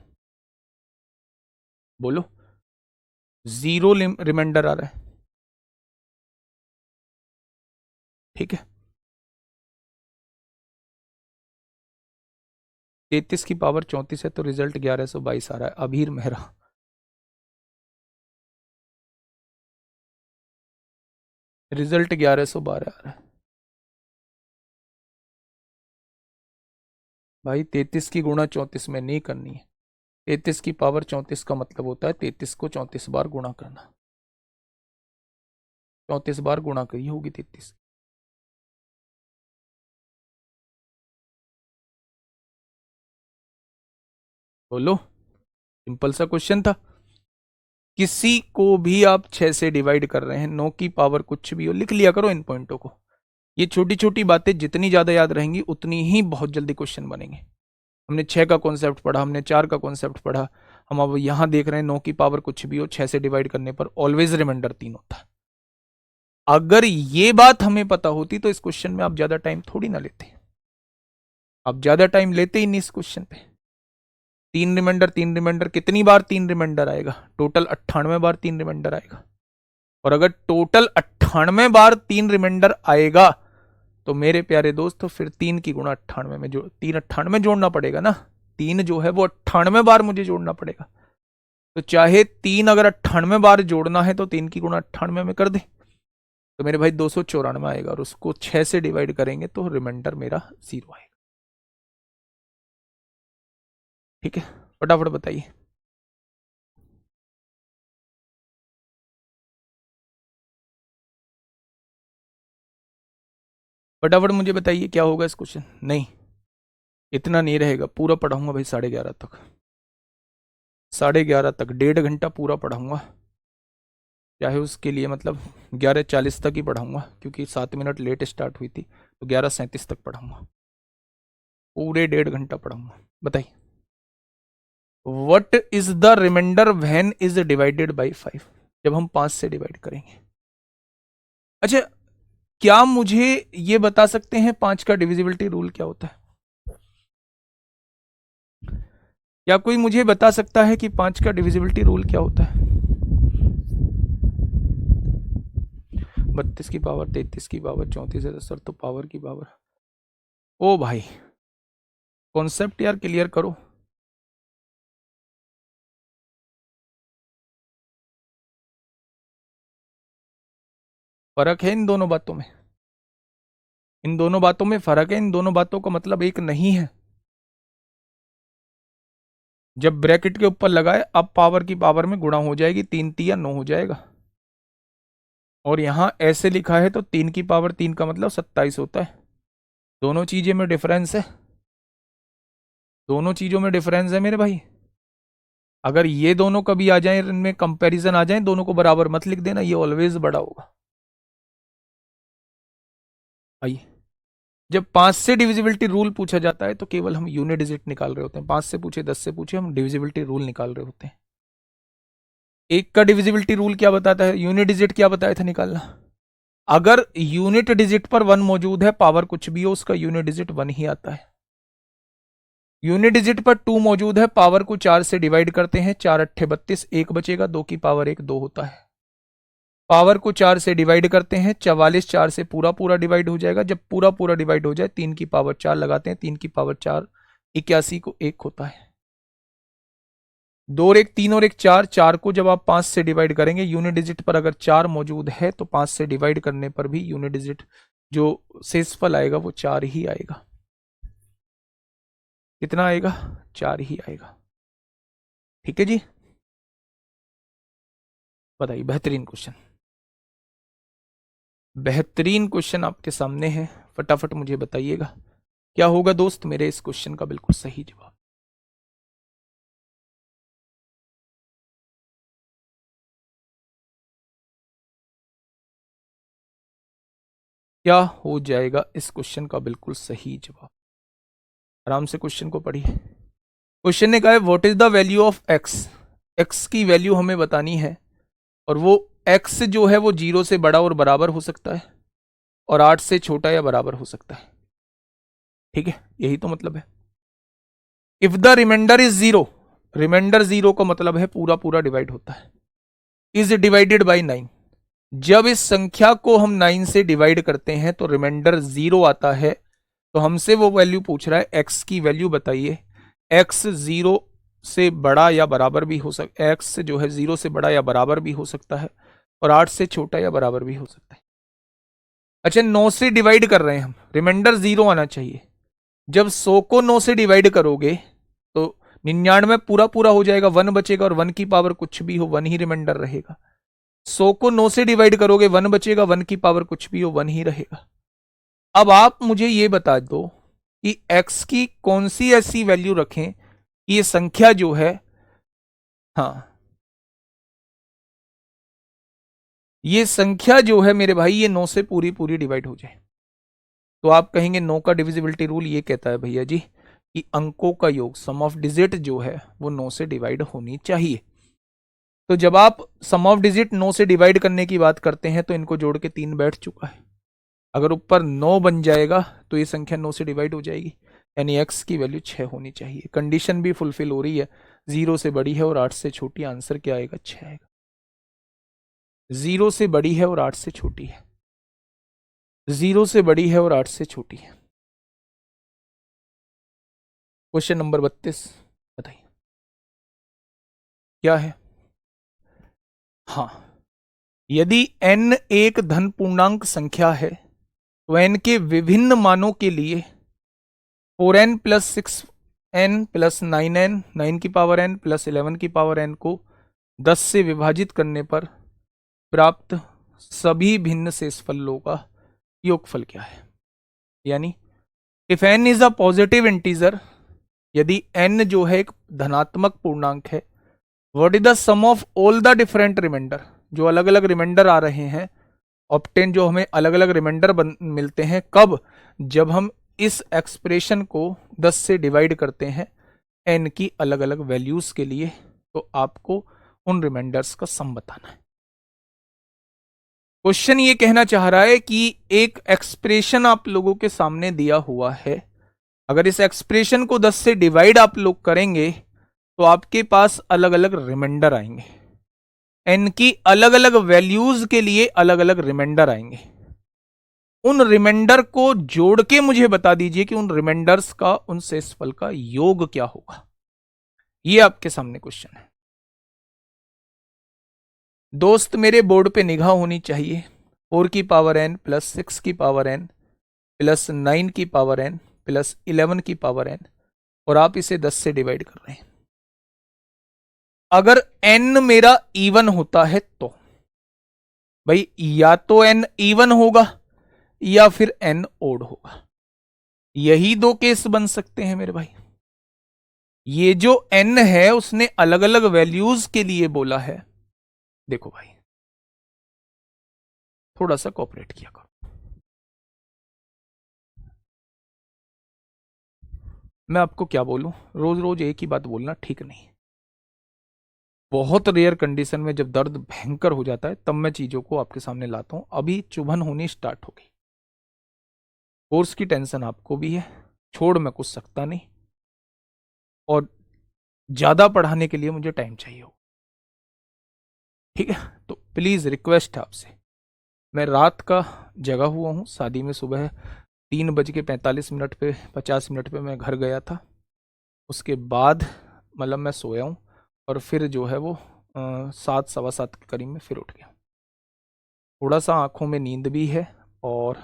बोलो, 0 रिमाइंडर आ रहा है। ठीक है, 33 की पावर 34 है तो रिजल्ट 1122 आ रहा है। अभीर मेहरा, रिजल्ट 1112 आ रहा है। भाई 33 की गुणा 34 में नहीं करनी है। 33 की पावर 34 का मतलब होता है 33 को 34 बार गुणा करना, 34 बार गुणा करी होगी 33। बोलो, सिंपल सा क्वेश्चन था। किसी को भी आप 6 से डिवाइड कर रहे हैं, 9 की पावर कुछ भी हो, लिख लिया करो इन पॉइंटों को। ये छोटी छोटी बातें जितनी ज्यादा याद रहेंगी उतनी ही बहुत जल्दी क्वेश्चन बनेंगे। हमने 6 का कॉन्सेप्ट पढ़ा, हमने 4 का कॉन्सेप्ट पढ़ा, हम अब यहां देख रहे हैं 9 की पावर कुछ भी हो, 6 से डिवाइड करने पर ऑलवेज रिमाइंडर 3 होता है। अगर ये बात हमें पता होती तो इस क्वेश्चन में आप ज्यादा टाइम थोड़ी ना लेते, आप ज्यादा टाइम लेते ही नहीं इस क्वेश्चन पे। 3 रिमाइंडर, 3 रिमाइंडर, कितनी बार 3 रिमाइंडर आएगा? टोटल 98 बार 3 रिमाइंडर आएगा। और अगर टोटल 98 बार 3 रिमाइंडर आएगा तो मेरे प्यारे दोस्तों फिर 3 की गुणा 98 में, जो 3 98 जोड़ना पड़ेगा ना, 3 जो है वो 98 बार मुझे जोड़ना पड़ेगा। तो चाहे 3 अगर 98 बार जोड़ना है तो 3 की गुणा 98 में कर दे, तो मेरे भाई 294 आएगा, और उसको 6 से डिवाइड करेंगे तो रिमाइंडर मेरा 0 आएगा। ठीक है, फटाफट बताइए। फटाफट मुझे बताइए क्या होगा इस क्वेश्चन। नहीं, इतना नहीं रहेगा, पूरा पढ़ाऊंगा भाई 11:30 तक, 11:30 तक 1.5 घंटा पूरा पढ़ाऊंगा। चाहे उसके लिए मतलब 11:40 तक ही पढ़ाऊंगा, क्योंकि 7 मिनट लेट स्टार्ट हुई थी, तो 11:37 तक पढ़ाऊंगा, पूरे 1.5 घंटा पढ़ाऊंगा। बताइए, what is the remainder when is divided by 5? जब हम 5 से डिवाइड करेंगे। अच्छा, क्या मुझे ये बता सकते हैं 5 का डिविजिबिलिटी रूल क्या होता है? क्या कोई मुझे बता सकता है कि 5 का डिविजिबिलिटी रूल क्या होता है? 32 की पावर, 33 की पावर, 34 है सर तो पावर की पावर। ओ भाई, कॉन्सेप्ट यार क्लियर करो। फर्क है इन दोनों बातों में, इन दोनों बातों में फर्क है, इन दोनों बातों का मतलब एक नहीं है। जब ब्रैकेट के ऊपर लगाए अब पावर की पावर में गुणा हो जाएगी, 3 तिया 9 हो जाएगा। और यहां ऐसे लिखा है तो 3 की पावर 3 का मतलब 27 होता है। दोनों चीजें में डिफरेंस है, दोनों चीजों में डिफरेंस है मेरे भाई। अगर ये दोनों कभी आ जाए, इनमें कंपैरिजन आ जाए, दोनों को बराबर मत लिख देना, ये ऑलवेज बड़ा होगा। आइए, जब 5 से डिविजिबिलिटी रूल पूछा जाता है तो केवल हम यूनिट डिजिट निकाल रहे होते हैं। 5 से पूछे 10 से पूछे, हम डिविजिबिलिटी रूल निकाल रहे होते हैं। एक का डिविजिबिलिटी रूल क्या बताता है, यूनिट डिजिट क्या बताया था निकालना। अगर यूनिट डिजिट पर 1 मौजूद है, पावर कुछ भी हो उसका यूनिट डिजिट 1 ही आता है। यूनिट डिजिट पर 2 मौजूद है, पावर को 4 से डिवाइड करते हैं, 4 अट्ठे 32, 1 बचेगा, 2 की पावर 1 2 होता है। पावर को 4 से डिवाइड करते हैं, 44 4 से पूरा पूरा डिवाइड हो जाएगा। जब पूरा पूरा डिवाइड हो जाए 3 की पावर 4 लगाते हैं, 3 की पावर 4 81 को 1 होता है। 2 और 1 3 और 1 4, 4 को जब आप 5 से डिवाइड करेंगे, यूनिट डिजिट पर अगर 4 मौजूद है तो 5 से डिवाइड करने पर भी यूनिट डिजिट जो शेषफल आएगा वो 4 ही आएगा। कितना आएगा, 4 ही आएगा। ठीक है जी, बताइए। बेहतरीन क्वेश्चन, बेहतरीन क्वेश्चन आपके सामने है, फटाफट मुझे बताइएगा क्या होगा दोस्त मेरे इस क्वेश्चन का बिल्कुल सही जवाब। क्या हो जाएगा इस क्वेश्चन का बिल्कुल सही जवाब। आराम से क्वेश्चन को पढ़िए। क्वेश्चन ने कहा है what is the value of x, x की वैल्यू हमें बतानी है, और वो एक्स जो है वो 0 से बड़ा और बराबर हो सकता है, और 8 से छोटा या बराबर हो सकता है। ठीक है, यही तो मतलब है। If the remainder is 0, remainder 0 का मतलब है पूरा पूरा डिवाइड होता है, इज डिवाइडेड बाई 9। जब इस संख्या को हम 9 से डिवाइड करते हैं तो रिमाइंडर 0 आता है। तो हमसे वो वैल्यू पूछ रहा है, एक्स की वैल्यू बताइए। एक्स 0 से बड़ा या बराबर भी हो सकता है, एक्स जो है 0 से बड़ा या बराबर भी हो सकता है, और 8 से छोटा या बराबर भी हो सकता है। अच्छा, 9 से डिवाइड कर रहे हैं हम, रिमाइंडर 0 आना चाहिए। जब 100 को 9 से डिवाइड करोगे तो 99 पूरा पूरा हो जाएगा, 1 बचेगा, और 1 की पावर कुछ भी हो 1 ही रिमाइंडर रहेगा। 100 को 9 से डिवाइड करोगे 1 बचेगा, 1 की पावर कुछ भी हो 1 ही रहेगा। अब आप मुझे ये बता दो कि x की कौन सी ऐसी वैल्यू रखें कि ये संख्या जो है, हाँ, ये संख्या जो है मेरे भाई ये 9 से पूरी पूरी डिवाइड हो जाए। तो आप कहेंगे 9 का डिविजिबिलिटी रूल ये कहता है भैया जी कि अंकों का योग, सम ऑफ डिजिट जो है वो 9 से डिवाइड होनी चाहिए। तो जब आप सम ऑफ डिजिट 9 से डिवाइड करने की बात करते हैं तो इनको जोड़ के 3 बैठ चुका है। अगर ऊपर 9 बन जाएगा तो ये संख्या 9 से डिवाइड हो जाएगी, यानी x की वैल्यू 6 होनी चाहिए। कंडीशन भी फुलफिल हो रही है, 0 से बड़ी है और 8 से छोटी। आंसर क्या आएगा, 6 आएगा। 0 से बड़ी है और 8 से छोटी है, 0 से बड़ी है और 8 से छोटी है। क्वेश्चन नंबर 32 बताइए क्या है। हाँ, यदि n एक धन पूर्णांक संख्या है तो n के विभिन्न मानों के लिए 4n plus 6n plus 9n, 9 की पावर n प्लस 11 की पावर n को 10 से विभाजित करने पर प्राप्त सभी भिन्न शेषफलों का योगफल क्या है। यानी if n is a positive integer, यदि n जो है एक धनात्मक पूर्णांक है, what is the sum of all the different remainder, जो अलग अलग रिमाइंडर आ रहे हैं, ऑप्टेन जो हमें अलग अलग रिमाइंडर मिलते हैं, कब, जब हम इस एक्सप्रेशन को 10 से डिवाइड करते हैं n की अलग अलग वैल्यूज के लिए। तो आपको उन रिमाइंडर्स का सम बताना है। क्वेश्चन ये कहना चाह रहा है कि एक एक्सप्रेशन आप लोगों के सामने दिया हुआ है, अगर इस एक्सप्रेशन को 10 से डिवाइड आप लोग करेंगे तो आपके पास अलग अलग रिमाइंडर आएंगे, n की अलग अलग वैल्यूज के लिए अलग अलग रिमाइंडर आएंगे। उन रिमाइंडर को जोड़ के मुझे बता दीजिए कि उन रिमाइंडर्स का, उन शेषफल का योग क्या होगा। ये आपके सामने क्वेश्चन है दोस्त। मेरे बोर्ड पे निगाह होनी चाहिए, 4 की पावर n प्लस 6 की पावर n प्लस 9 की पावर n प्लस 11 की पावर n, और आप इसे 10 से डिवाइड कर रहे हैं। अगर n मेरा इवन होता है तो भाई या तो n इवन होगा या फिर n ओड होगा, यही दो केस बन सकते हैं मेरे भाई। ये जो n है उसने अलग अलग वैल्यूज के लिए बोला है। देखो भाई थोड़ा सा कोऑपरेट किया करो। मैं आपको क्या बोलूं, रोज रोज एक ही बात बोलना ठीक नहीं। बहुत रेयर कंडीशन में जब दर्द भयंकर हो जाता है तब मैं चीजों को आपके सामने लाता हूं। अभी चुभन होनी स्टार्ट हो गई। कोर्स की टेंशन आपको भी है, छोड़ मैं कुछ सकता नहीं, और ज्यादा पढ़ाने के लिए मुझे टाइम चाहिए हो। ठीक है, तो प्लीज रिक्वेस्ट है आपसे। मैं रात का जगा हुआ हूं, शादी में सुबह 3:45 पे 50 मिनट पे मैं घर गया था। उसके बाद मतलब मैं सोया हूं, और फिर जो है वो 7 सवा 7 के करीब में फिर उठ गया। थोड़ा सा आंखों में नींद भी है, और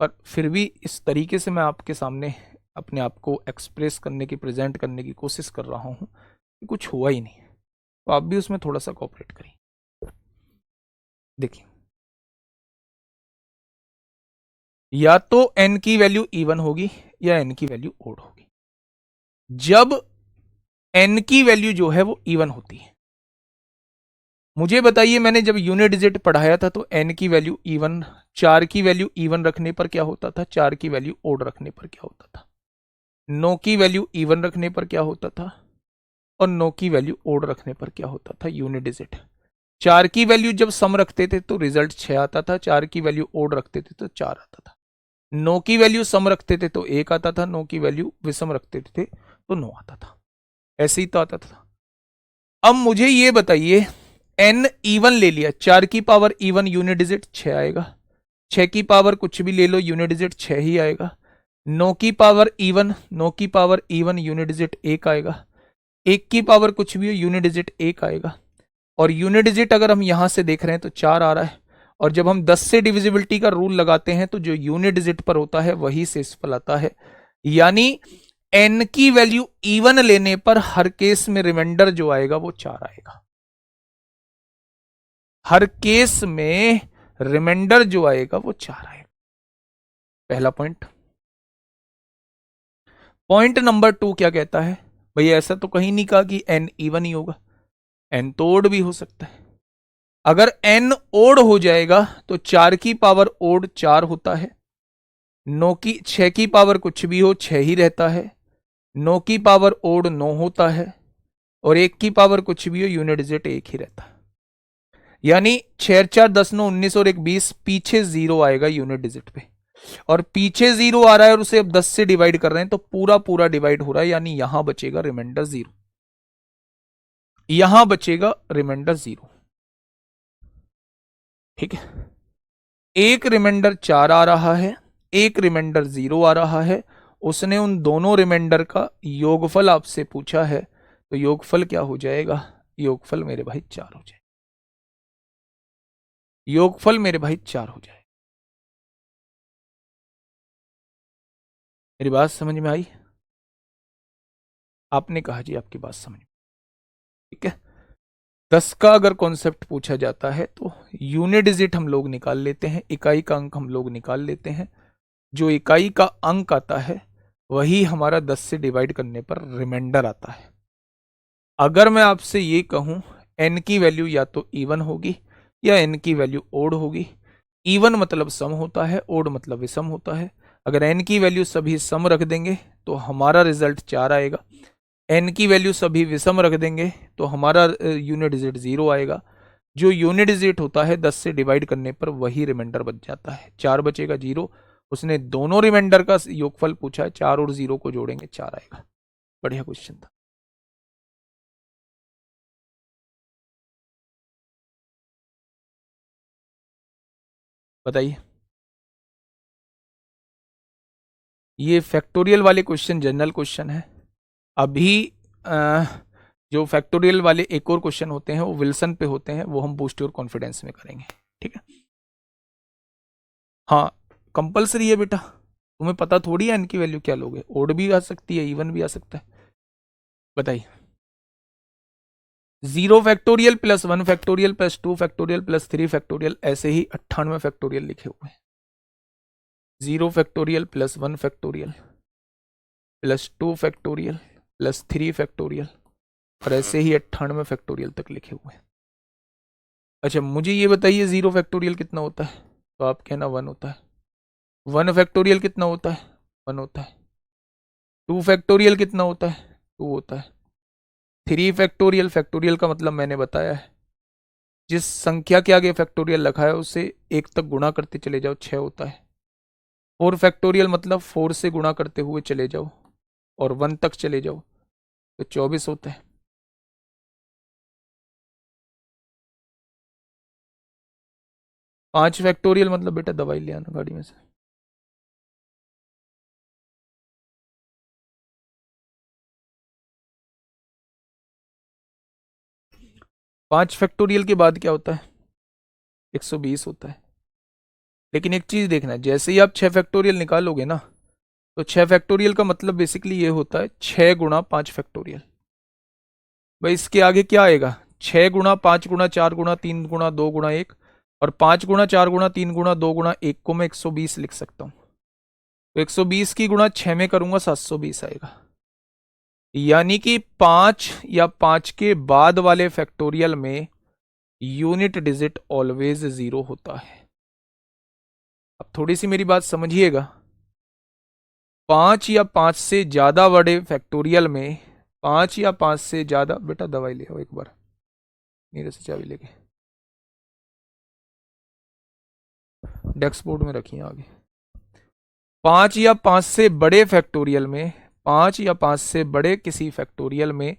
पर फिर भी इस तरीके से मैं आपके सामने अपने आप को एक्सप्रेस करने की, प्रेजेंट करने की कोशिश कर रहा हूँ कि कुछ हुआ ही नहीं। तो आप भी उसमें थोड़ा सा कोऑपरेट करिए। देखिए, या तो n की वैल्यू इवन होगी या n की वैल्यू ओड होगी। जब n की वैल्यू जो है वो इवन होती है, मुझे बताइए मैंने जब यूनिट डिजिट पढ़ाया था तो n की वैल्यू इवन, 4 की वैल्यू इवन रखने पर क्या होता था, 4 की वैल्यू ओड रखने पर क्या होता था, 9 की वैल्यू इवन रखने पर क्या होता था, और 9 की वैल्यू ओड रखने पर क्या होता था। यूनिट डिजिट 4 की वैल्यू जब सम रखते थे तो रिजल्ट 6 आता था, 4 की वैल्यू ओड रखते थे तो 4 आता था, 9 की वैल्यू सम रखते थे तो 1 आता था, 9 की वैल्यू विषम रखते थे तो 9 आता था। ऐसे ही तो आता था। अब मुझे ये बताइए, n इवन ले लिया, 4 की पावर इवन यूनिट डिजिट 6 आएगा, 6 की पावर कुछ भी ले लो यूनिट डिजिट 6 ही आएगा, 9 की पावर इवन, 9 की पावर इवन यूनिट डिजिट 1 आएगा, 1 की पावर कुछ भी हो यूनिट डिजिट 1 आएगा, और यूनिट डिजिट अगर हम यहां से देख रहे हैं तो 4 आ रहा है। और जब हम 10 से डिविजिबिलिटी का रूल लगाते हैं तो जो यूनिट डिजिट पर होता है वही शेषफल आता है। यानी n की वैल्यू इवन लेने पर हर केस में रिमाइंडर जो आएगा वो 4 आएगा। हर केस में रिमाइंडर जो आएगा वो 4 आएगा। पहला पॉइंट। पॉइंट नंबर 2 क्या कहता है, भैया ऐसा तो कहीं नहीं कहा कि n इवन ही होगा, n तो ओड भी हो सकता है। अगर n ओड हो जाएगा तो 4 की पावर ओड 4 होता है, 6 की पावर कुछ भी हो 6 ही रहता है, 9 की पावर ओड 9 होता है, और 1 की पावर कुछ भी हो यूनिट डिजिट 1 ही रहता है। यानी 6 4 10 9 19 और 1 20, पीछे 0 आएगा यूनिट डिजिट पे, और पीछे 0 आ रहा है और उसे अब 10 से डिवाइड कर रहे हैं तो पूरा पूरा डिवाइड हो रहा है, यानी यहां बचेगा रिमाइंडर 0, यहां बचेगा रिमाइंडर 0। ठीक है, एक रिमाइंडर 4 आ रहा है, एक रिमाइंडर 0 आ रहा है। उसने उन दोनों रिमाइंडर का योगफल आपसे पूछा है, तो योगफल क्या हो जाएगा, योगफल मेरे भाई 4 हो जाए, योगफल मेरे भाई 4 हो जाए। मेरी बात समझ में आई? आपने कहा जी आपकी बात समझ में। ठीक है, 10 का अगर कॉन्सेप्ट पूछा जाता है तो यूनिट डिजिट हम लोग निकाल लेते हैं, इकाई का अंक हम लोग निकाल लेते हैं, जो इकाई का अंक आता है वही हमारा 10 से डिवाइड करने पर रिमाइंडर आता है। अगर मैं आपसे ये कहूं n की वैल्यू या तो इवन होगी या n की वैल्यू ओड होगी, इवन मतलब सम होता है, ओड मतलब विषम होता है। अगर n की वैल्यू सभी सम रख देंगे तो हमारा रिजल्ट 4 आएगा, n की वैल्यू सभी विषम रख देंगे तो हमारा यूनिट डिजिट 0 आएगा। जो यूनिट डिजिट होता है 10 से डिवाइड करने पर वही रिमाइंडर बच जाता है, 4 बचेगा 0। उसने दोनों रिमाइंडर का योगफल पूछा है, 4 और 0 को जोड़ेंगे 4 आएगा। बढ़िया क्वेश्चन था। बताइए, ये फैक्टोरियल वाले क्वेश्चन जनरल क्वेश्चन है। अभी जो फैक्टोरियल वाले एक और क्वेश्चन होते हैं वो विल्सन पे होते हैं, वो हम बूस्ट योर कॉन्फिडेंस में करेंगे। ठीक है। हाँ कंपलसरी है बेटा, तुम्हें पता थोड़ी है एन की वैल्यू क्या लोगे, ओड भी आ सकती है, इवन भी आ सकता है। बताइए। 0 factorial plus 1 factorial plus 2 factorial plus 3 factorial, ऐसे ही 98 फैक्टोरियल लिखे हुए हैं। 0 factorial plus 1 factorial plus 2 factorial plus 3 factorial, और ऐसे ही 98 फैक्टोरियल तक लिखे हुए हैं। अच्छा मुझे ये बताइए 0 फैक्टोरियल कितना होता है, तो आप कहना 1 होता है। 1 फैक्टोरियल कितना होता है, 1 होता है। 2 फैक्टोरियल कितना होता है, 2 होता है। 3 फैक्टोरियल, फैक्टोरियल का मतलब मैंने बताया है, जिस संख्या के आगे फैक्टोरियल लिखा है उसे 1 तक गुणा करते चले जाओ, 6 होता है। 4 फैक्टोरियल मतलब 4 से गुणा करते हुए चले जाओ और 1 तक चले जाओ, तो 24 होता है। 5 फैक्टोरियल मतलब बेटा दवाई ले आना गाड़ी में से। 5 फैक्टोरियल के बाद क्या होता है, 120 होता है। लेकिन एक चीज देखना, जैसे ही आप 6 फैक्टोरियल निकालोगे ना, तो 6 फैक्टोरियल का मतलब बेसिकली ये होता है 6 गुणा 5 फैक्टोरियल। भाई इसके आगे क्या आएगा, 6 गुणा 5 गुणा 4 गुणा 3 गुणा 2 गुणा 1, और 5 गुणा 4 गुणा 3 गुणा 2 गुणा 1 को मैं 120 लिख सकता हूँ। तो 120 की गुणा 6 में करूंगा 720 आएगा। यानी कि 5 या 5 के बाद वाले फैक्टोरियल में यूनिट डिजिट ऑलवेज 0 होता है। अब थोड़ी सी मेरी बात समझिएगा, 5 या 5 से ज्यादा बड़े फैक्टोरियल में, 5 या 5 से ज्यादा, बेटा दवाई ले आओ एक बार मेरे से चाबी लेके, डेस्क बोर्ड में रखिए आगे। 5 या 5 से बड़े फैक्टोरियल में, 5 या 5 से बड़े किसी फैक्टोरियल में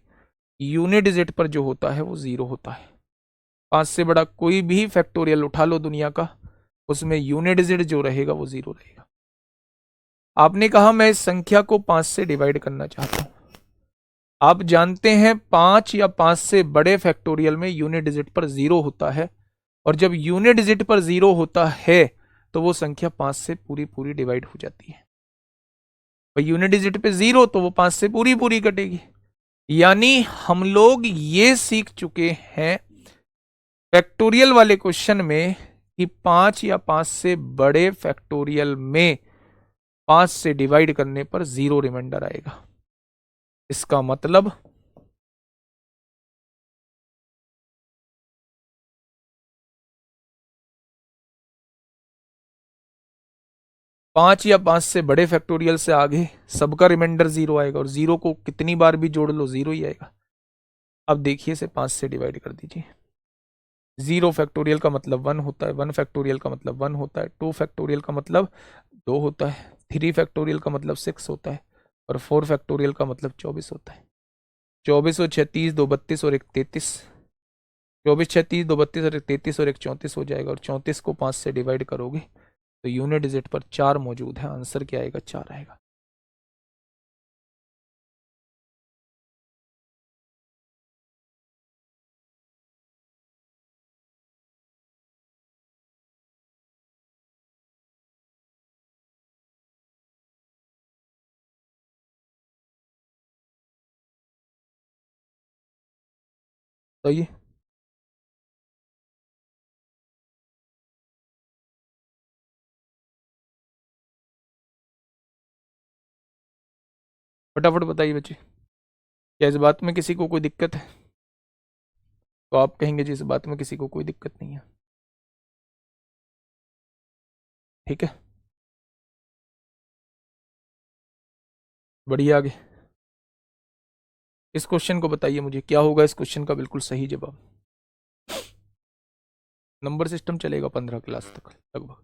यूनिट डिजिट पर जो होता है वो 0 होता है। 5 से बड़ा कोई भी फैक्टोरियल उठा लो दुनिया का, उसमें यूनिट डिजिट जो रहेगा वो 0 रहेगा। आपने कहा मैं इस संख्या को 5 से डिवाइड करना चाहता हूं। आप जानते हैं 5 या 5 से बड़े फैक्टोरियल में यूनिट डिजिट पर 0 होता है, और जब यूनिट डिजिट पर 0 होता है तो वो संख्या 5 से पूरी पूरी डिवाइड हो जाती है। भाई यूनिट डिजिट पे 0 तो वो 5 से पूरी पूरी कटेगी। यानी हम लोग ये सीख चुके हैं फैक्टोरियल वाले क्वेश्चन में कि 5 या 5 से बड़े फैक्टोरियल में 5 से डिवाइड करने पर 0 रिमाइंडर आएगा। इसका मतलब 5 या 5 से बड़े फैक्टोरियल से आगे सबका रिमाइंडर 0 आएगा, और 0 को कितनी बार भी जोड़ लो 0 ही आएगा। अब देखिए इसे 5 से डिवाइड कर दीजिए। 0 फैक्टोरियल का मतलब 1 होता है, 1 फैक्टोरियल का मतलब 1 होता है, 2 फैक्टोरियल का मतलब 2 होता है, 3 फैक्टोरियल का मतलब 6 होता है, और 4 फैक्टोरियल का मतलब 24 होता है। 24 और 36, 2 32 और 1 33, 24 36 2 32 और 1 33 और 1 34 हो जाएगा, और 34 को 5 से डिवाइड करोगे तो यूनिट डिजिट पर 4 मौजूद है। आंसर क्या आएगा, 4 आएगा। तो ये फटाफट बताइए बच्चे, क्या इस बात में किसी को कोई दिक्कत है? तो आप कहेंगे जी इस बात में किसी को कोई दिक्कत नहीं है, ठीक है। बढ़िया, आगे इस क्वेश्चन को बताइए मुझे, क्या होगा इस क्वेश्चन का बिल्कुल सही जवाब। नंबर सिस्टम चलेगा 15 क्लास तक लगभग।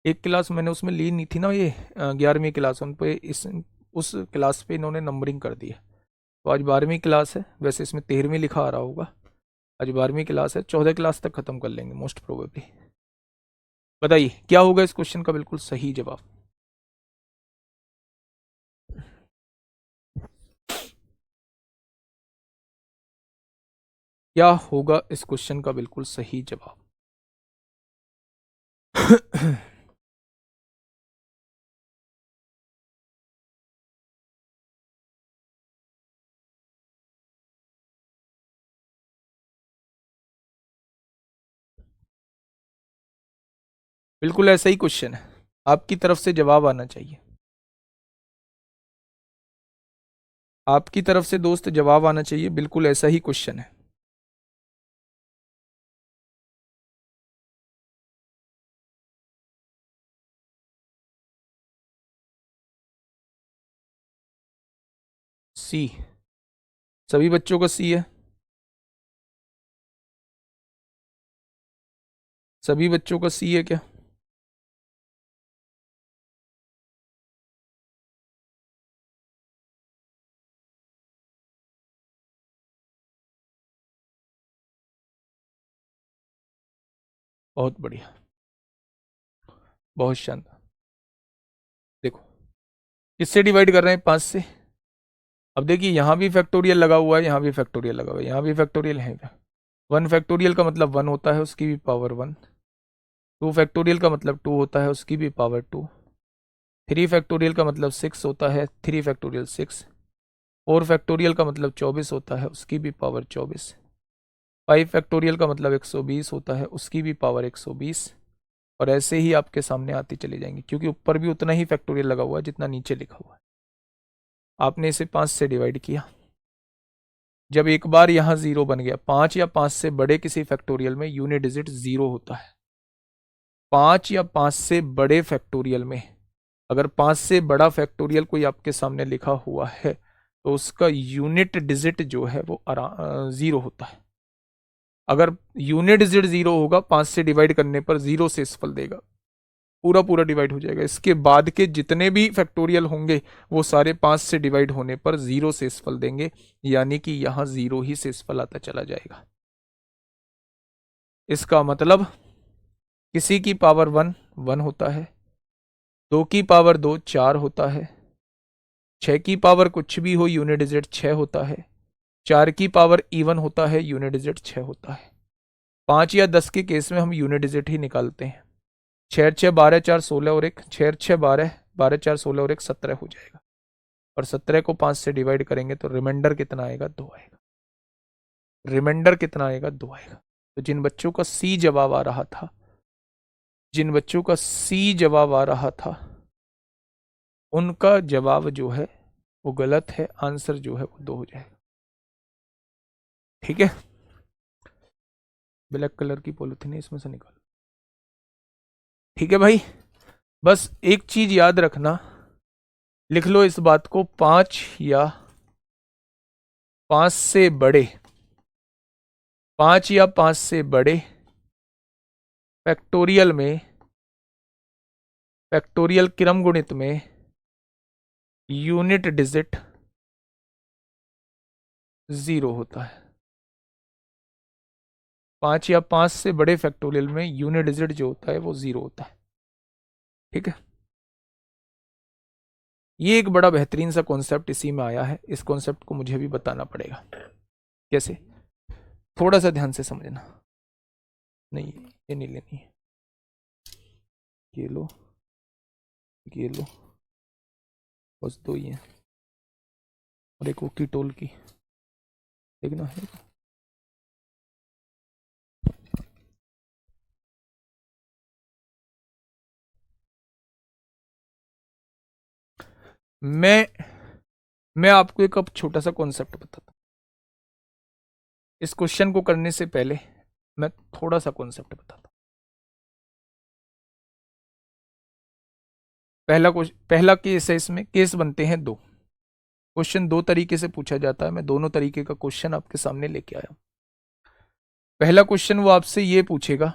एक क्लास मैंने उसमें ली नहीं थी ना, ये 11वीं क्लास, उन पे इस उस क्लास पे इन्होंने नंबरिंग कर दी है। तो आज 12वीं क्लास है, वैसे इसमें 13वीं लिखा आ रहा होगा। आज 12वीं क्लास है, 14 क्लास तक खत्म कर लेंगे मोस्ट प्रोबेबली। बताइए क्या होगा इस क्वेश्चन का बिल्कुल सही जवाब। क्या होगा इस क्वेश्चन का बिल्कुल सही जवाब? बिल्कुल ऐसा ही क्वेश्चन है, आपकी तरफ से जवाब आना चाहिए, आपकी तरफ से दोस्त जवाब आना चाहिए, बिल्कुल ऐसा ही क्वेश्चन है। सी, सभी बच्चों का सी है, सभी बच्चों का सी है क्या? बहुत बढ़िया, बहुत शानदार। देखो किससे डिवाइड कर रहे हैं, 5 से। अब देखिए यहाँ भी फैक्टोरियल लगा हुआ है, यहाँ भी फैक्टोरियल लगा हुआ है, यहाँ भी फैक्टोरियल है। 1 फैक्टोरियल का मतलब 1 होता है, उसकी भी पावर 1। 2 फैक्टोरियल का मतलब 2 होता है, उसकी भी पावर 2। 3 फैक्टोरियल का मतलब 6 होता है, 3 फैक्टोरियल 6। 4 फैक्टोरियल का मतलब 24 होता है, उसकी भी पावर 24। 5 फैक्टोरियल का मतलब 120 होता है, उसकी भी पावर 120। और ऐसे ही आपके सामने आती चली जाएंगी, क्योंकि ऊपर भी उतना ही फैक्टोरियल लगा हुआ है जितना नीचे लिखा हुआ है। आपने इसे 5 से डिवाइड किया, जब एक बार यहां 0 बन गया, 5 या 5 से बड़े किसी फैक्टोरियल में यूनिट डिजिट 0 होता है। 5 या 5 से बड़े फैक्टोरियल में, अगर 5 से बड़ा फैक्टोरियल कोई आपके सामने लिखा हुआ है तो उसका यूनिट डिजिट जो है वो 0 होता है। अगर यूनिट डिजिट 0 होगा, 5 से डिवाइड करने पर 0 से फल देगा, पूरा पूरा डिवाइड हो जाएगा। इसके बाद के जितने भी फैक्टोरियल होंगे वो सारे 5 से डिवाइड होने पर 0 से फल देंगे, यानी कि यहां 0 ही से फल आता चला जाएगा। इसका मतलब किसी की पावर 1 1 होता है, 2 की पावर 2 4 होता है, 6 की पावर कुछ भी हो यूनिट डिजिट 6 होता है, 4 की पावर इवन होता है, यूनिट डिजिट 6 होता है। 5 या 10 के केस में हम यूनिट डिजिट ही निकालते हैं। 6 6 12 4 16 और 1, 6 6 12 12 4 16 और 1 17 हो जाएगा। और 17 को 5 से डिवाइड करेंगे तो रिमाइंडर कितना आएगा, 2 आएगा। रिमाइंडर कितना आएगा, 2 आएगा। तो जिन बच्चों का सी जवाब आ रहा था, जिन बच्चों का सी जवाब आ रहा था, उनका जवाब जो है वो गलत है, आंसर जो है वो 2 हो जाएगा। ठीक है, ब्लैक कलर की पॉलिथीन इसमें से निकाल। ठीक है भाई, बस एक चीज याद रखना, लिख लो इस बात को, 5 या 5 से बड़े, 5 या 5 से बड़े फैक्टोरियल में, फैक्टोरियल क्रम गुणित में यूनिट डिजिट 0 होता है। 5 या 5 से बड़े फैक्टोरियल में यूनिट डिजिट जो होता है वो 0 होता है। ठीक है, ये एक बड़ा बेहतरीन सा कॉन्सेप्ट इसी में आया है, इस कॉन्सेप्ट को मुझे भी बताना पड़ेगा। कैसे, थोड़ा सा ध्यान से समझना। नहीं, ये नहीं लेनी है, ये लो, ये लो, बस 2 ही है, और एक वो कीटोल की, देखना है। मैं आपको एक अब छोटा सा कॉन्सेप्ट बताता हूं। इस क्वेश्चन को करने से पहले मैं थोड़ा सा कॉन्सेप्ट बताता हूं। पहला केस है, इसमें केस बनते हैं 2। क्वेश्चन 2 तरीके से पूछा जाता है, मैं दोनों तरीके का क्वेश्चन आपके सामने लेके आया हूं। पहला क्वेश्चन वो आपसे ये पूछेगा,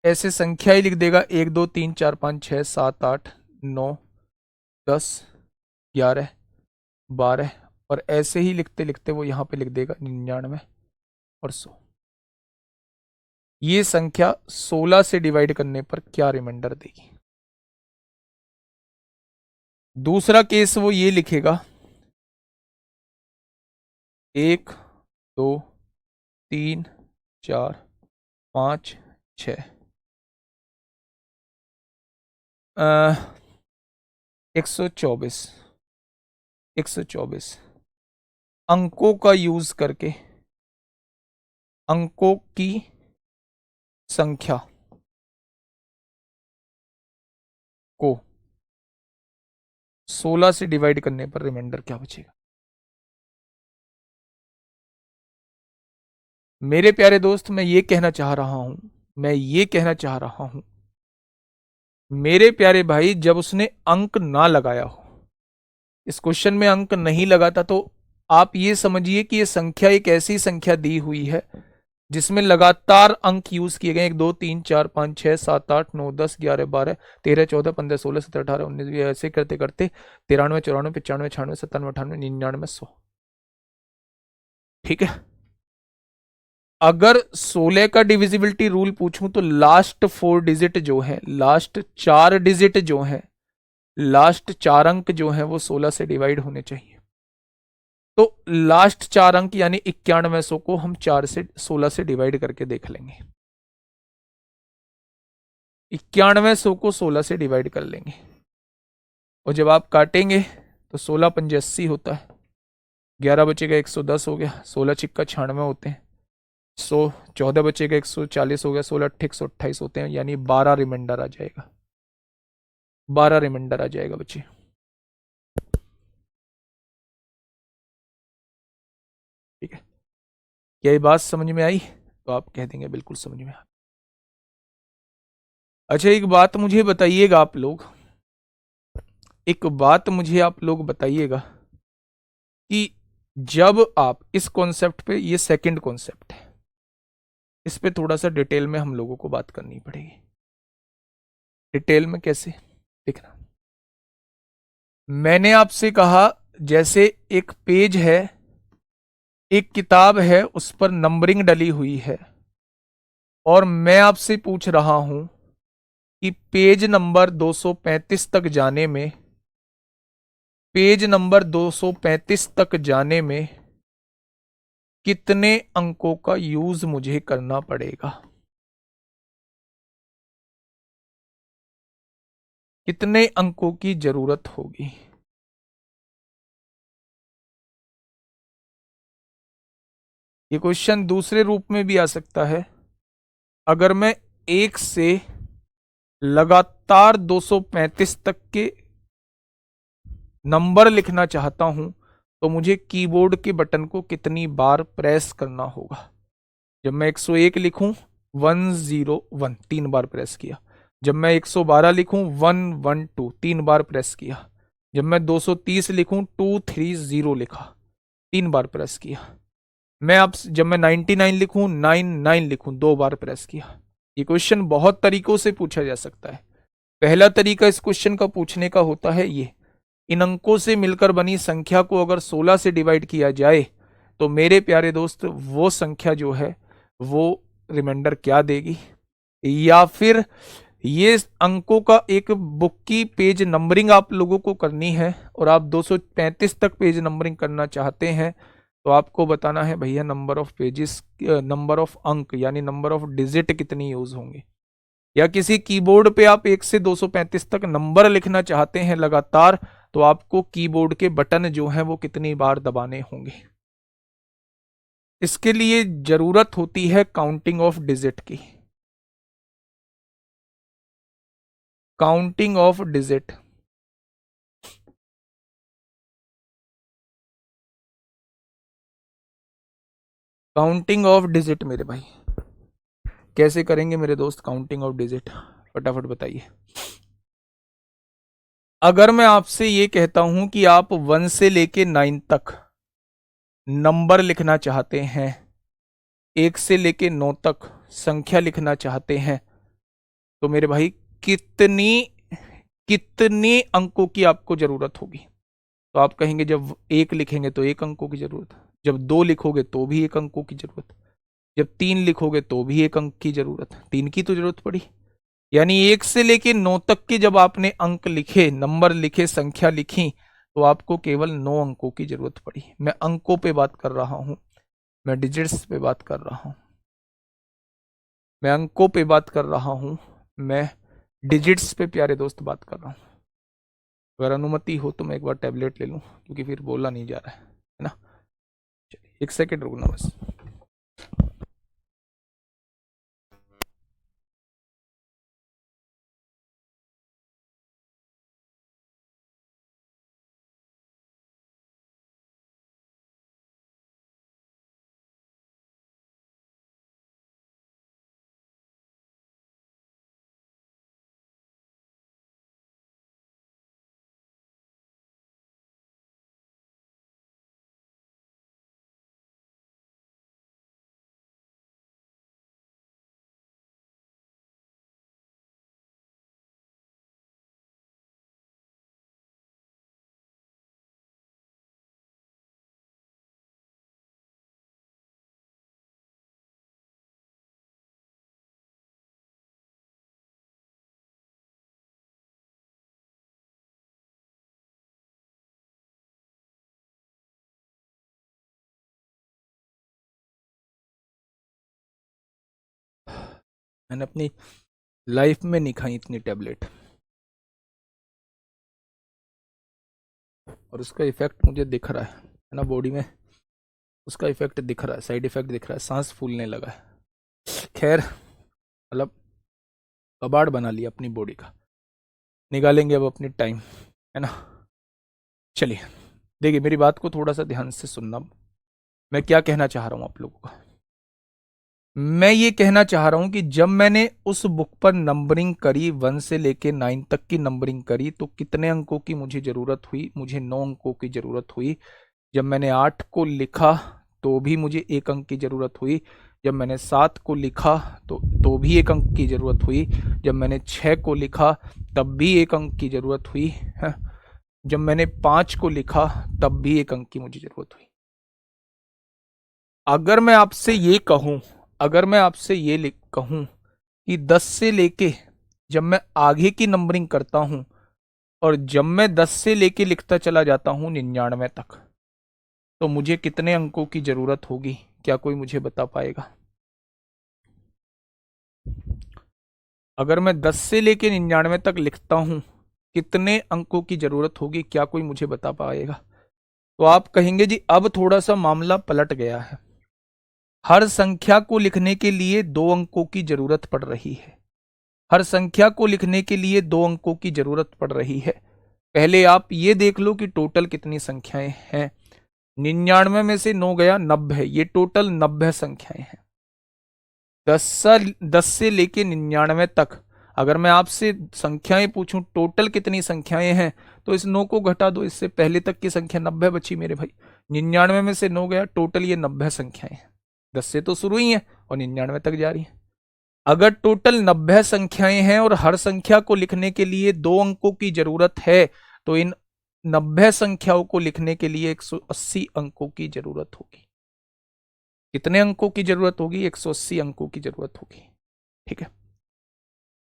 ऐसे संख्या ही लिख देगा, 1 2 3 4 5 6 7 8 9 10 11 12, और ऐसे ही लिखते लिखते वो यहां पे लिख देगा 99 और 100। ये संख्या 16 से डिवाइड करने पर क्या रिमाइंडर देगी? दूसरा केस वो ये लिखेगा, 1 2 3 4 5 6 124, 124 अंकों का यूज करके, अंकों की संख्या 16 से डिवाइड करने पर रिमाइंडर क्या बचेगा? मेरे प्यारे दोस्त, मैं ये कहना चाह रहा हूं, मेरे प्यारे भाई, जब उसने अंक ना लगाया हो, इस क्वेश्चन में अंक नहीं लगाता, तो आप ये समझिए कि ये संख्या एक ऐसी संख्या दी हुई है जिसमें लगातार अंक यूज किए गए, 1 2 3 4 5 6 7 8 9 10 11 12 13 14 15 16 17 18 19 ऐसे करते करते 93 94 95 96 97 98 99 100। ठीक है। अगर 16 का डिविजिबिलिटी रूल पूछूं तो लास्ट 4 डिजिट जो है, लास्ट 4 अंक जो है वो 16 से डिवाइड होने चाहिए। तो लास्ट 4 अंक यानी 9100 को हम 16 से डिवाइड करके देख लेंगे। 9100 को 16 से डिवाइड कर लेंगे, और जब आप काटेंगे तो 16 पंजे 80 होता है, 11 बचेगा 110 हो गया, 16 छिक्का 96 होते हैं, 14 बचेगा 140 हो गया, 16 अट्ठे 128 होते हैं, यानी 12 रिमाइंडर आ जाएगा, 12 रिमाइंडर आ जाएगा बच्चे। ठीक है, क्या ये बात समझ में आई? तो आप कह देंगे बिल्कुल समझ में आ। अच्छा, एक बात मुझे बताइएगा आप लोग, कि जब आप इस कॉन्सेप्ट पे, ये सेकंड कॉन्सेप्ट है, इस पे थोड़ा सा डिटेल में हम लोगों को बात करनी पड़ेगी। डिटेल में कैसे? देखना, मैंने आपसे कहा जैसे एक पेज है, एक किताब है, उस पर नंबरिंग डली हुई है, और मैं आपसे पूछ रहा हूं कि पेज नंबर 235 तक जाने में कितने अंकों का यूज मुझे करना पड़ेगा? कितने अंकों की जरूरत होगी? ये क्वेश्चन दूसरे रूप में भी आ सकता है। अगर मैं एक से लगातार 235 तक के नंबर लिखना चाहता हूं, तो मुझे कीबोर्ड के बटन को कितनी बार प्रेस करना होगा? जब मैं 101 लिखूं, 101 3 बार प्रेस किया। जब मैं 112 लिखूं, 112 3 बार प्रेस किया। जब मैं 230 लिखूं, 230 लिखा, 3 बार प्रेस किया। जब मैं 99 लिखूं, 99 लिखूं, 2 बार प्रेस किया। ये क्वेश्चन बहुत तरीकों से पूछा जा सकता है। पहला तरीका इस क्वेश्चन का पूछने का होता है ये, इन अंकों से मिलकर बनी संख्या को अगर 16 से डिवाइड किया जाए तो मेरे प्यारे दोस्त वो संख्या जो है वो रिमाइंडर क्या देगी? या फिर ये अंकों का एक बुक की पेज नंबरिंग आप लोगों को करनी है और आप 235 तक पेज नंबरिंग करना चाहते हैं, तो आपको बताना है भैया number of pages, number of अंक यानी नंबर ऑफ डिजिट कितनी यूज होंगे। या किसी कीबोर्ड पे आप 1 से 235 तक नंबर लिखना चाहते हैं लगातार, तो आपको कीबोर्ड के बटन जो हैं वो कितनी बार दबाने होंगे। इसके लिए जरूरत होती है काउंटिंग ऑफ डिजिट की। Counting of digit, counting of digit मेरे भाई, कैसे करेंगे मेरे दोस्त काउंटिंग ऑफ डिजिट? फटाफट बताइए। अगर मैं आपसे ये कहता हूं कि आप 1 से लेके 9 तक नंबर लिखना चाहते हैं, 1 से लेके 9 तक संख्या लिखना चाहते हैं, तो मेरे भाई कितनी कितने अंकों की आपको जरूरत होगी? तो आप कहेंगे जब 1 लिखेंगे तो 1 अंकों की जरूरत, जब 2 लिखोगे तो भी 1 अंकों की जरूरत, जब 3 लिखोगे तो भी 1 अंक की जरूरत, 3 की तो जरूरत पड़ी। यानी 1 से लेके 9 तक के जब आपने अंक लिखे, नंबर लिखे, संख्या लिखी, तो आपको केवल 9 अंकों की जरूरत पड़ी। मैं अंकों पे बात कर रहा हूं, मैं डिजिट्स पे बात कर रहा हूं, मैं अंकों पे बात कर रहा हूं, मैं डिजिट्स पे प्यारे दोस्त बात कर रहा हूं। अगर अनुमति हो तो मैं एक बार टैबलेट ले लूं, क्योंकि फिर बोला नहीं जा रहा है ना। चलिए 1 सेकेंड रुकना बस। मैंने अपनी लाइफ में नहीं खाई इतनी टैबलेट, और उसका इफेक्ट मुझे दिख रहा है ना बॉडी में, उसका इफेक्ट दिख रहा है, साइड इफेक्ट दिख रहा है, सांस फूलने लगा है। खैर मतलब कबाड़ बना लिया अपनी बॉडी का, निकालेंगे अब अपनी टाइम, है ना। चलिए देखिए मेरी बात को थोड़ा सा ध्यान से सुनना, मैं क्या कहना चाह रहा हूं आप लोगों का। मैं ये कहना चाह रहा हूं कि जब मैंने उस बुक पर नंबरिंग करी 1 से लेके 9 तक की नंबरिंग करी तो कितने अंकों की मुझे जरूरत हुई, मुझे 9 अंकों की जरूरत हुई। जब मैंने 8 को लिखा तो भी मुझे 1 अंक की जरूरत हुई। जब मैंने 7 को लिखा तो भी 1 अंक की जरूरत हुई। जब मैंने 6 को लिखा तब भी 1 अंक की जरूरत हुई है। जब मैंने 5 को लिखा तब भी 1 अंक की मुझे जरूरत हुई। अगर मैं आपसे ये कहूं, अगर मैं आपसे ये कहूं कि 10 से लेके जब मैं आगे की नंबरिंग करता हूं और जब मैं 10 से लेके लिखता चला जाता हूं 99 तक, तो मुझे कितने अंकों की जरूरत होगी? क्या कोई मुझे बता पाएगा? अगर मैं 10 से लेके 99 तक लिखता हूं कितने अंकों की जरूरत होगी? क्या कोई मुझे बता पाएगा? तो आप कहेंगे जी अब थोड़ा सा मामला पलट गया है, हर संख्या को लिखने के लिए 2 अंकों की जरूरत पड़ रही है। हर संख्या को लिखने के लिए 2 अंकों की जरूरत पड़ रही है। पहले आप ये देख लो कि टोटल कितनी संख्याएं हैं। 99 में से 9 गया 90, ये टोटल 90 संख्याएं हैं। 10 से लेके 99 तक अगर मैं आपसे संख्याएं पूछूं टोटल कितनी संख्याएं हैं, तो इस 9 को घटा दो, इससे पहले तक की संख्या 90 बची मेरे भाई। 99 में से 9 गया, टोटल ये 90 संख्याएं हैं। 10 से तो शुरू ही है और 99 तक जा रही है। अगर टोटल 90 संख्याएं हैं और हर संख्या को लिखने के लिए 2 अंकों की जरूरत है, तो इन 90 संख्याओं को लिखने के लिए 180 अंकों की जरूरत होगी। कितने अंकों की जरूरत होगी? 180 अंकों की जरूरत होगी। ठीक है,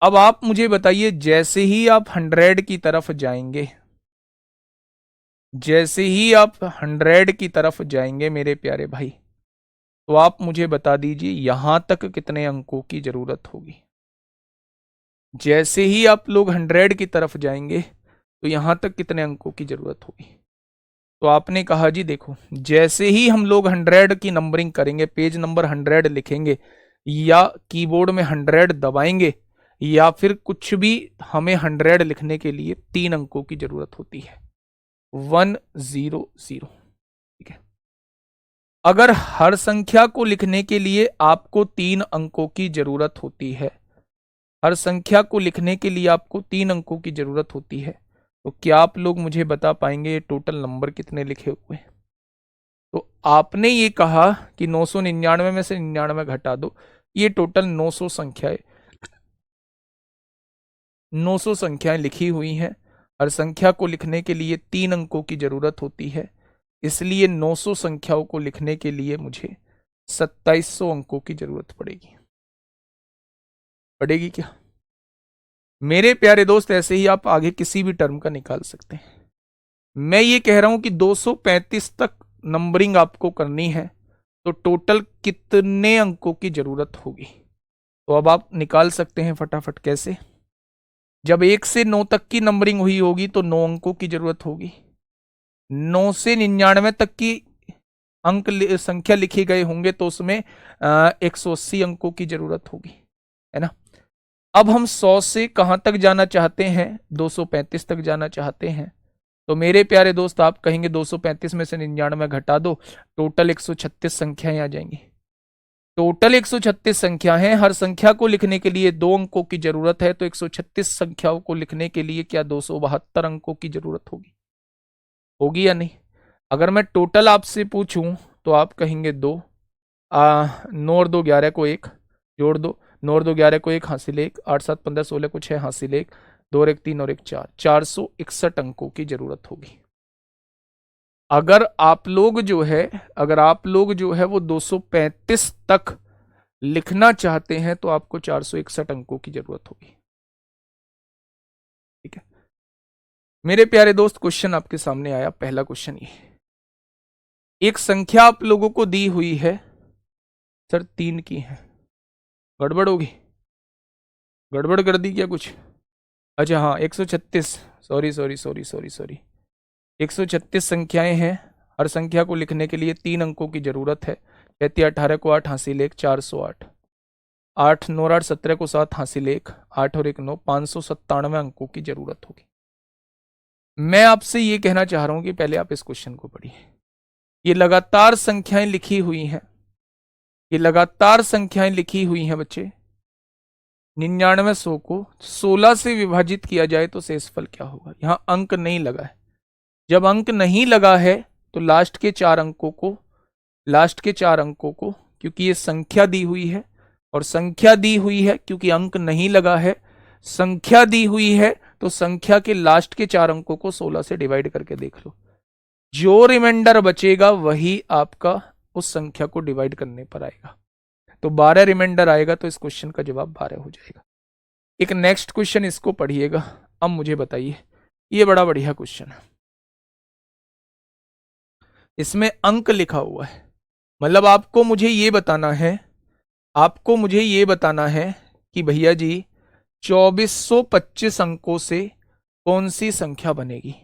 अब आप मुझे बताइए, जैसे ही आप 100 की तरफ जाएंगे, जैसे ही आप 100 की तरफ जाएंगे मेरे प्यारे भाई, तो आप मुझे बता दीजिए यहां तक कितने अंकों की जरूरत होगी। जैसे ही आप लोग 100 की तरफ जाएंगे तो यहां तक कितने अंकों की जरूरत होगी? तो आपने कहा जी देखो, जैसे ही हम लोग 100 की नंबरिंग करेंगे, पेज नंबर 100 लिखेंगे या कीबोर्ड में 100 दबाएंगे या फिर कुछ भी, हमें 100 लिखने के लिए 3 अंकों की जरूरत होती है। 100, ठीक है। अगर हर संख्या को लिखने के लिए आपको 3 अंकों की जरूरत होती है, हर संख्या को लिखने के लिए आपको 3 अंकों की जरूरत होती है, तो क्या आप लोग मुझे बता पाएंगे ये टोटल नंबर कितने लिखे हुए? तो आपने ये कहा कि 999 में से 99 घटा दो, ये टोटल 900 संख्याएं, 900 संख्याएं लिखी हुई हैं। हर संख्या को लिखने के लिए 3 अंकों की जरूरत होती है, इसलिए 900 संख्याओं को लिखने के लिए मुझे 2700 अंकों की जरूरत पड़ेगी। पड़ेगी क्या मेरे प्यारे दोस्त? ऐसे ही आप आगे किसी भी टर्म का निकाल सकते हैं। मैं ये कह रहा हूं कि 235 तक नंबरिंग आपको करनी है, तो टोटल कितने अंकों की जरूरत होगी? तो अब आप निकाल सकते हैं फटाफट। कैसे? जब 1 से 9 तक की नंबरिंग हुई होगी तो 9 अंकों की जरूरत होगी। 9 से 99 तक की अंक संख्या लिखे गए होंगे तो उसमें 180 अंकों की जरूरत होगी, है ना। अब हम 100 से कहां तक जाना चाहते हैं? 235 तक जाना चाहते हैं। तो मेरे प्यारे दोस्त आप कहेंगे 235 में से 99 घटा दो, टोटल 136 संख्याएं आ जाएंगी। टोटल 136 संख्या है, हर संख्या को लिखने के लिए 2 अंकों की जरूरत है, तो 136 संख्याओं को लिखने के लिए क्या 272 अंकों की जरूरत होगी? होगी या नहीं? अगर मैं टोटल आपसे पूछूं तो आप कहेंगे 2, 9 और 2 11 को 1 जोड़ दो, 9 और 2 11 को 1 हासिल 1, 8 7 15 16 को 6 हासिल 1, 2 और 1 3 और 1 4, 461 अंकों की जरूरत होगी। अगर आप लोग जो है, अगर आप लोग जो है वो 235 तक लिखना चाहते हैं तो आपको 461 अंकों की जरूरत होगी। ठीक है मेरे प्यारे दोस्त, क्वेश्चन आपके सामने आया। पहला क्वेश्चन ये, एक संख्या आप लोगों को दी हुई है, सर 3 की है, गड़बड़ होगी? गड़बड़ कर दी क्या कुछ? अच्छा हाँ, 136, sorry sorry sorry sorry sorry, 136 संख्याएं हैं। हर संख्या को लिखने के लिए 3 अंकों की जरूरत है। 33 18 को 8 हासिल 1, 408। 8 9 8 17 को 7 हासिल 1, 8 और 1 9, 597 अंकों की जरूरत होगी। मैं आपसे ये कहना चाह रहा हूं कि पहले आप इस क्वेश्चन को पढ़िए। ये लगातार संख्याएं लिखी हुई हैं, ये लगातार संख्याएं लिखी हुई हैं बच्चे। 99 को 16 से विभाजित किया जाए तो शेषफल क्या होगा? यहां अंक नहीं लगा है। जब अंक नहीं लगा है तो लास्ट के 4 अंकों को, लास्ट के 4 अंकों को, क्योंकि ये संख्या दी हुई है, और संख्या दी हुई है क्योंकि अंक नहीं लगा है, संख्या दी हुई है तो संख्या के लास्ट के 4 अंकों को 16 से डिवाइड करके देख लो। जो रिमाइंडर बचेगा वही आपका उस संख्या को डिवाइड करने पर आएगा। तो 12 रिमाइंडर आएगा तो इस क्वेश्चन का जवाब 12 हो जाएगा। एक नेक्स्ट क्वेश्चन, इसको पढ़िएगा। अब मुझे बताइए, ये बड़ा बढ़िया क्वेश्चन है, इसमें अंक लिखा हुआ है। मतलब आपको मुझे ये बताना है, आपको मुझे ये बताना है कि भैया जी 2425 अंकों से कौन सी संख्या बनेगी?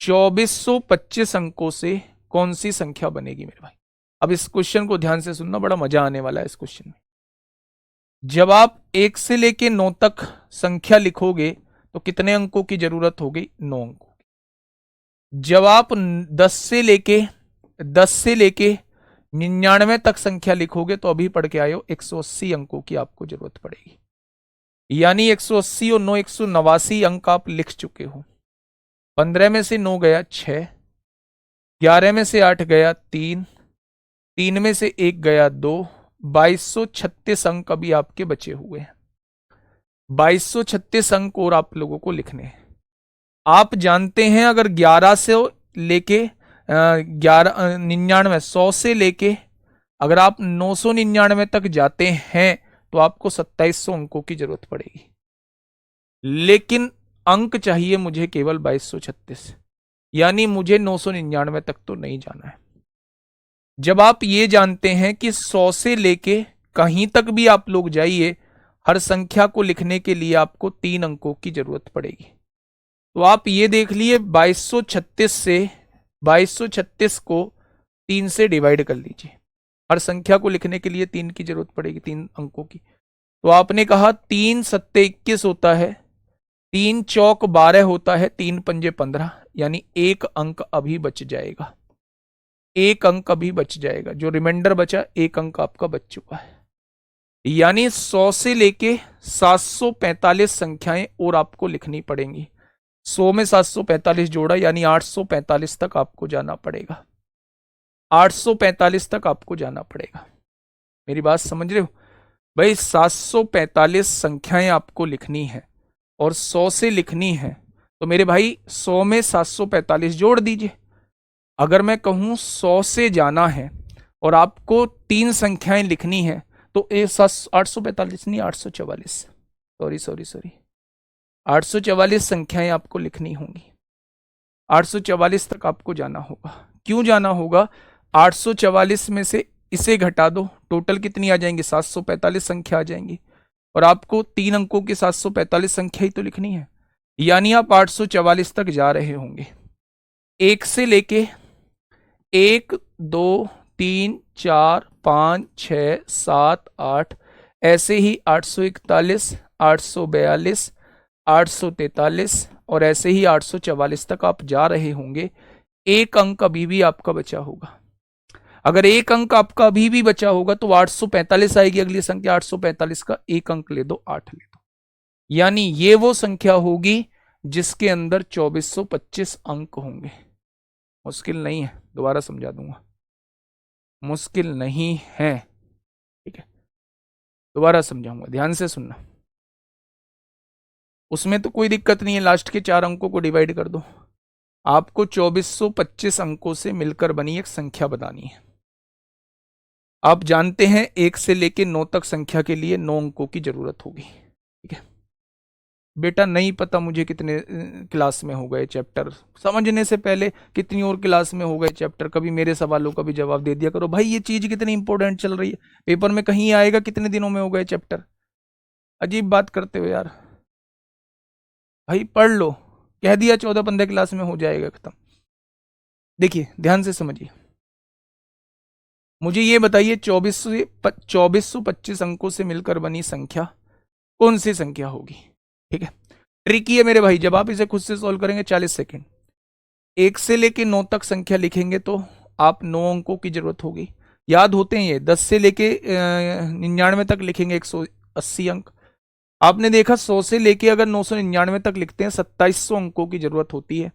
2425 अंकों से कौन सी संख्या बनेगी मेरे भाई? अब इस क्वेश्चन को ध्यान से सुनना, बड़ा मजा आने वाला है इस क्वेश्चन में। जब आप 1 से लेके 9 तक संख्या लिखोगे तो कितने अंकों की जरूरत होगी? 9 अंकों की। जब आप 10 से लेके 99 तक संख्या लिखोगे तो अभी पढ़ के आए हो 180 अंकों की आपको जरूरत पड़ेगी। यानी 180 और 9 189 अंक आप लिख चुके हो। 15 में से 9 गया 6, 11 में से 8 गया 3, 3 में से 1 गया 2, 2236 अंक अभी आपके बचे हुए हैं। 2236 अंक और आप लोगों को लिखने हैं। आप जानते हैं अगर 11 से लेके 99 100 से लेके अगर आप 999 तक जाते हैं तो आपको 2700 अंकों की जरूरत पड़ेगी। लेकिन अंक चाहिए मुझे केवल 2236, यानी मुझे 999 तक तो नहीं जाना है। जब आप ये जानते हैं कि 100 से लेके कहीं तक भी आप लोग जाइए, हर संख्या को लिखने के लिए आपको 3 अंकों की जरूरत पड़ेगी। तो आप ये देख लिए 2236 को 3 से डिवाइड कर लीजिए। हर संख्या को लिखने के लिए 3 की जरूरत पड़ेगी, 3 अंकों की। तो आपने कहा 3 सत्ते 21 होता है, 3 चौक 12 होता है, 3 पंजे 15, यानी 1 अंक अभी बच जाएगा। 1 अंक अभी बच जाएगा। जो रिमाइंडर बचा 1 अंक आपका बच चुका है। यानी 100 से लेके 745 संख्याएं और आपको लिखनी पड़ेंगी। 100 में 745 जोड़ा यानी 845 तक आपको जाना पड़ेगा। 845 तक आपको जाना पड़ेगा। मेरी बात समझ रहे हो भाई? 745 संख्याएं आपको लिखनी है और 100 से लिखनी है, तो मेरे भाई 100 में 745 जोड़ दीजिए। अगर मैं कहूं 100 से जाना है और आपको 3 संख्याएं लिखनी है तो 845 नहीं, 844, सॉरी सॉरी सॉरी, 844 संख्याएं आपको लिखनी होंगी। 844 तक आपको जाना होगा। क्यों जाना होगा? 844 में से इसे घटा दो, टोटल कितनी आ जाएंगी? 745 संख्या आ जाएंगी, और आपको 3 अंकों की 745 संख्या ही तो लिखनी है। यानी आप 844 तक जा रहे होंगे। 1 से लेके 1 2 3 4 5 6 7 8, ऐसे ही 841 842 843 और ऐसे ही 844 तक आप जा रहे होंगे। 1 अंक अभी भी आपका बचा होगा। अगर 1 अंक आपका अभी भी बचा होगा तो 845 आएगी अगली संख्या। 845 का 1 अंक ले दो, 8 ले दो, यानी ये वो संख्या होगी जिसके अंदर 2425 अंक होंगे। मुश्किल नहीं है, दोबारा समझा दूंगा, मुश्किल नहीं है, ठीक है? दोबारा समझाऊंगा, ध्यान से सुनना। उसमें तो कोई दिक्कत नहीं है, लास्ट के 4 अंकों को डिवाइड कर दो। आपको 2425 अंकों से मिलकर बनी एक संख्या बतानी है। आप जानते हैं 1 से लेकर 9 तक संख्या के लिए 9 अंकों की जरूरत होगी, ठीक है बेटा? नहीं पता मुझे कितने क्लास में हो गए चैप्टर, समझने से पहले कितनी और क्लास में हो गए चैप्टर। कभी मेरे सवालों का भी जवाब दे दिया करो भाई, ये चीज कितनी इंपॉर्टेंट चल रही है, पेपर में कहीं आएगा कितने दिनों में हो गए चैप्टर। अजीब बात करते हो यार। भाई पढ़ लो, कह दिया 14-15 क्लास में हो जाएगा खत्म। देखिए ध्यान से समझिए, मुझे ये बताइए 2425 अंकों से मिलकर बनी संख्या कौन सी संख्या होगी? ठीक है, ट्रिकी है मेरे भाई, जब आप इसे खुद से सॉल्व करेंगे 40 सेकेंड। 1 से लेके 9 तक संख्या लिखेंगे तो आप 9 अंकों की जरूरत होगी, याद होते हैं ये। 10 से लेके 99 तक लिखेंगे 180 अंक। आपने देखा 100 से लेके अगर 999 तक लिखते हैं 2700 अंकों की जरूरत होती है,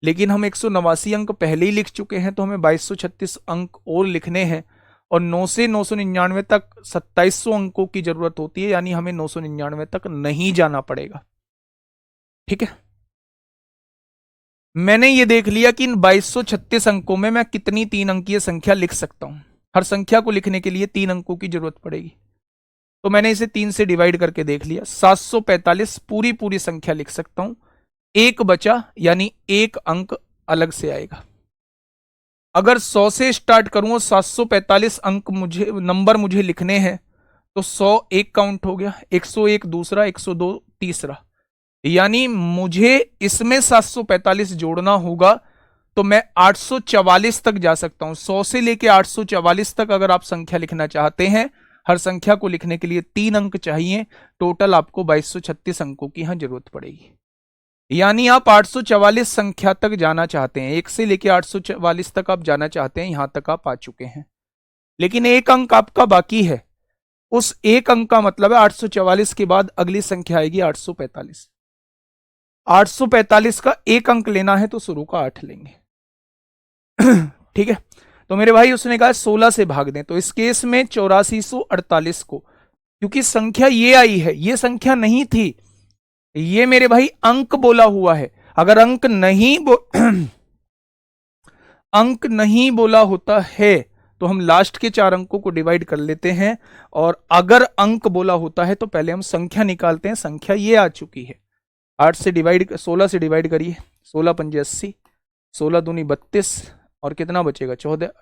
लेकिन हम 189 अंक पहले ही लिख चुके हैं तो हमें 2236 अंक और लिखने हैं, और 9 से 999 तक 2700 अंकों की जरूरत होती है, यानी हमें 999 तक नहीं जाना पड़ेगा। ठीक है, मैंने ये देख लिया कि इन 2236 अंकों में मैं कितनी 3 अंकीय संख्या लिख सकता हूं। हर संख्या को लिखने के लिए 3 अंकों की जरूरत पड़ेगी, तो मैंने इसे 3 से डिवाइड करके देख लिया। 745 पूरी पूरी संख्या लिख सकता हूं, एक बचा यानी एक अंक अलग से आएगा। अगर 100 से स्टार्ट करूं, 745 अंक नंबर मुझे लिखने हैं, तो 100 एक काउंट हो गया, 101 दूसरा, 102 तीसरा, यानी मुझे इसमें 745 जोड़ना होगा तो मैं 844 तक जा सकता हूं। 100 से लेके 844 तक अगर आप संख्या लिखना चाहते हैं, हर संख्या को लिखने के लिए 3 अंक चाहिए, टोटल आपको 2236 अंकों की यहां जरूरत पड़ेगी। यानी आप 844 संख्या तक जाना चाहते हैं, 1 से लेके 844 तक आप जाना चाहते हैं, यहां तक आप आ चुके हैं, लेकिन एक अंक आपका बाकी है। उस एक अंक का मतलब है 844 के बाद अगली संख्या आएगी 845। 845 का एक अंक लेना है तो शुरू का 8 लेंगे। ठीक है, तो मेरे भाई उसने कहा 16 से भाग दें, तो इस केस में 8448 को, क्योंकि संख्या ये आई है, ये संख्या नहीं थी, ये मेरे भाई अंक बोला हुआ है। अगर अंक नहीं अंक नहीं बोला होता है तो हम लास्ट के 4 अंकों को डिवाइड कर लेते हैं, और अगर अंक बोला होता है तो पहले हम संख्या निकालते हैं। संख्या ये आ चुकी है, 8 से डिवाइड 16 से डिवाइड करिए, 16 पंजे 80, 16 दूनी 32, और कितना बचेगा 14,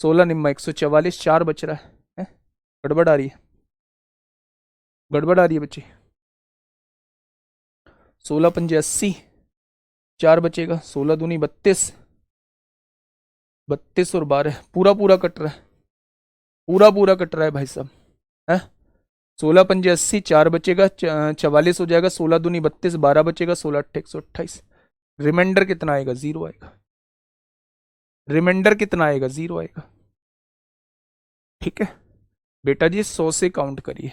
16 निम्मा 144, 4 बच रहा है? गड़बड़ आ रही है, गड़बड़ आ रही है बच्चे। 16 पंजे 80, 4 बचेगा, 16 दूनी 32, 32 और 12 पूरा पूरा कट रहा है, पूरा पूरा कट रहा है भाई साहब, है? 16 पंजे 80, 4 बचेगा, 44 हो जाएगा, 16 दूनी 32, 12 बचेगा, 16 अट्ठे 128। रिमाइंडर कितना आएगा? 0 आएगा। रिमाइंडर कितना आएगा? 0 आएगा। ठीक है बेटा जी, 100 से काउंट करिए।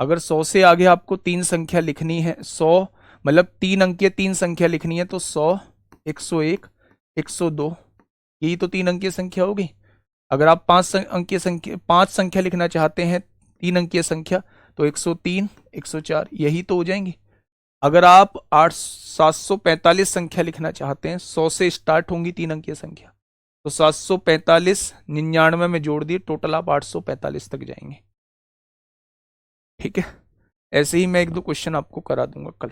अगर 100 से आगे आपको 3 संख्या लिखनी है, 100 मतलब 3 अंकीय 3 संख्या लिखनी है, तो 100, 101, 102, यही तो 3 अंकीय संख्या होगी। अगर आप 5 संख्या लिखना चाहते हैं, 3 अंकीय संख्या, तो 103, 104, यही तो हो जाएंगी। अगर आप 745 संख्या लिखना चाहते हैं, 100 से स्टार्ट होंगी 3 अंकीय संख्या, तो 745 99 में जोड़ दिए, टोटल आप 845 तक जाएंगे। ठीक है, ऐसे ही मैं 1-2 क्वेश्चन आपको करा दूंगा कल।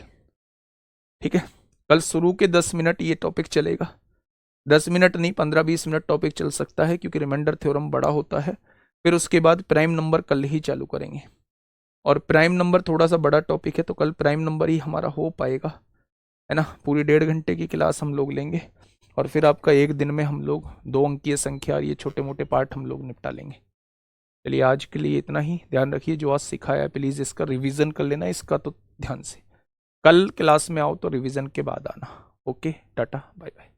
ठीक है, कल शुरू के 10 मिनट ये टॉपिक चलेगा, 10 मिनट नहीं 15-20 मिनट टॉपिक चल सकता है, क्योंकि रिमाइंडर थ्योरम बड़ा होता है। फिर उसके बाद प्राइम नंबर कल ही चालू करेंगे, और प्राइम नंबर थोड़ा सा बड़ा टॉपिक है, तो कल प्राइम नंबर ही हमारा हो पाएगा, है ना। पूरी 1.5 घंटे की क्लास हम लोग लेंगे, और फिर आपका एक दिन में हम लोग 2 अंकीय संख्या और ये छोटे मोटे पार्ट हम लोग निपटा लेंगे। चलिए आज के लिए इतना ही। ध्यान रखिए, जो आज सिखाया है प्लीज़ इसका रिवीजन कर लेना, इसका तो ध्यान से। कल क्लास में आओ तो रिवीजन के बाद आना। Okay, tata bye bye.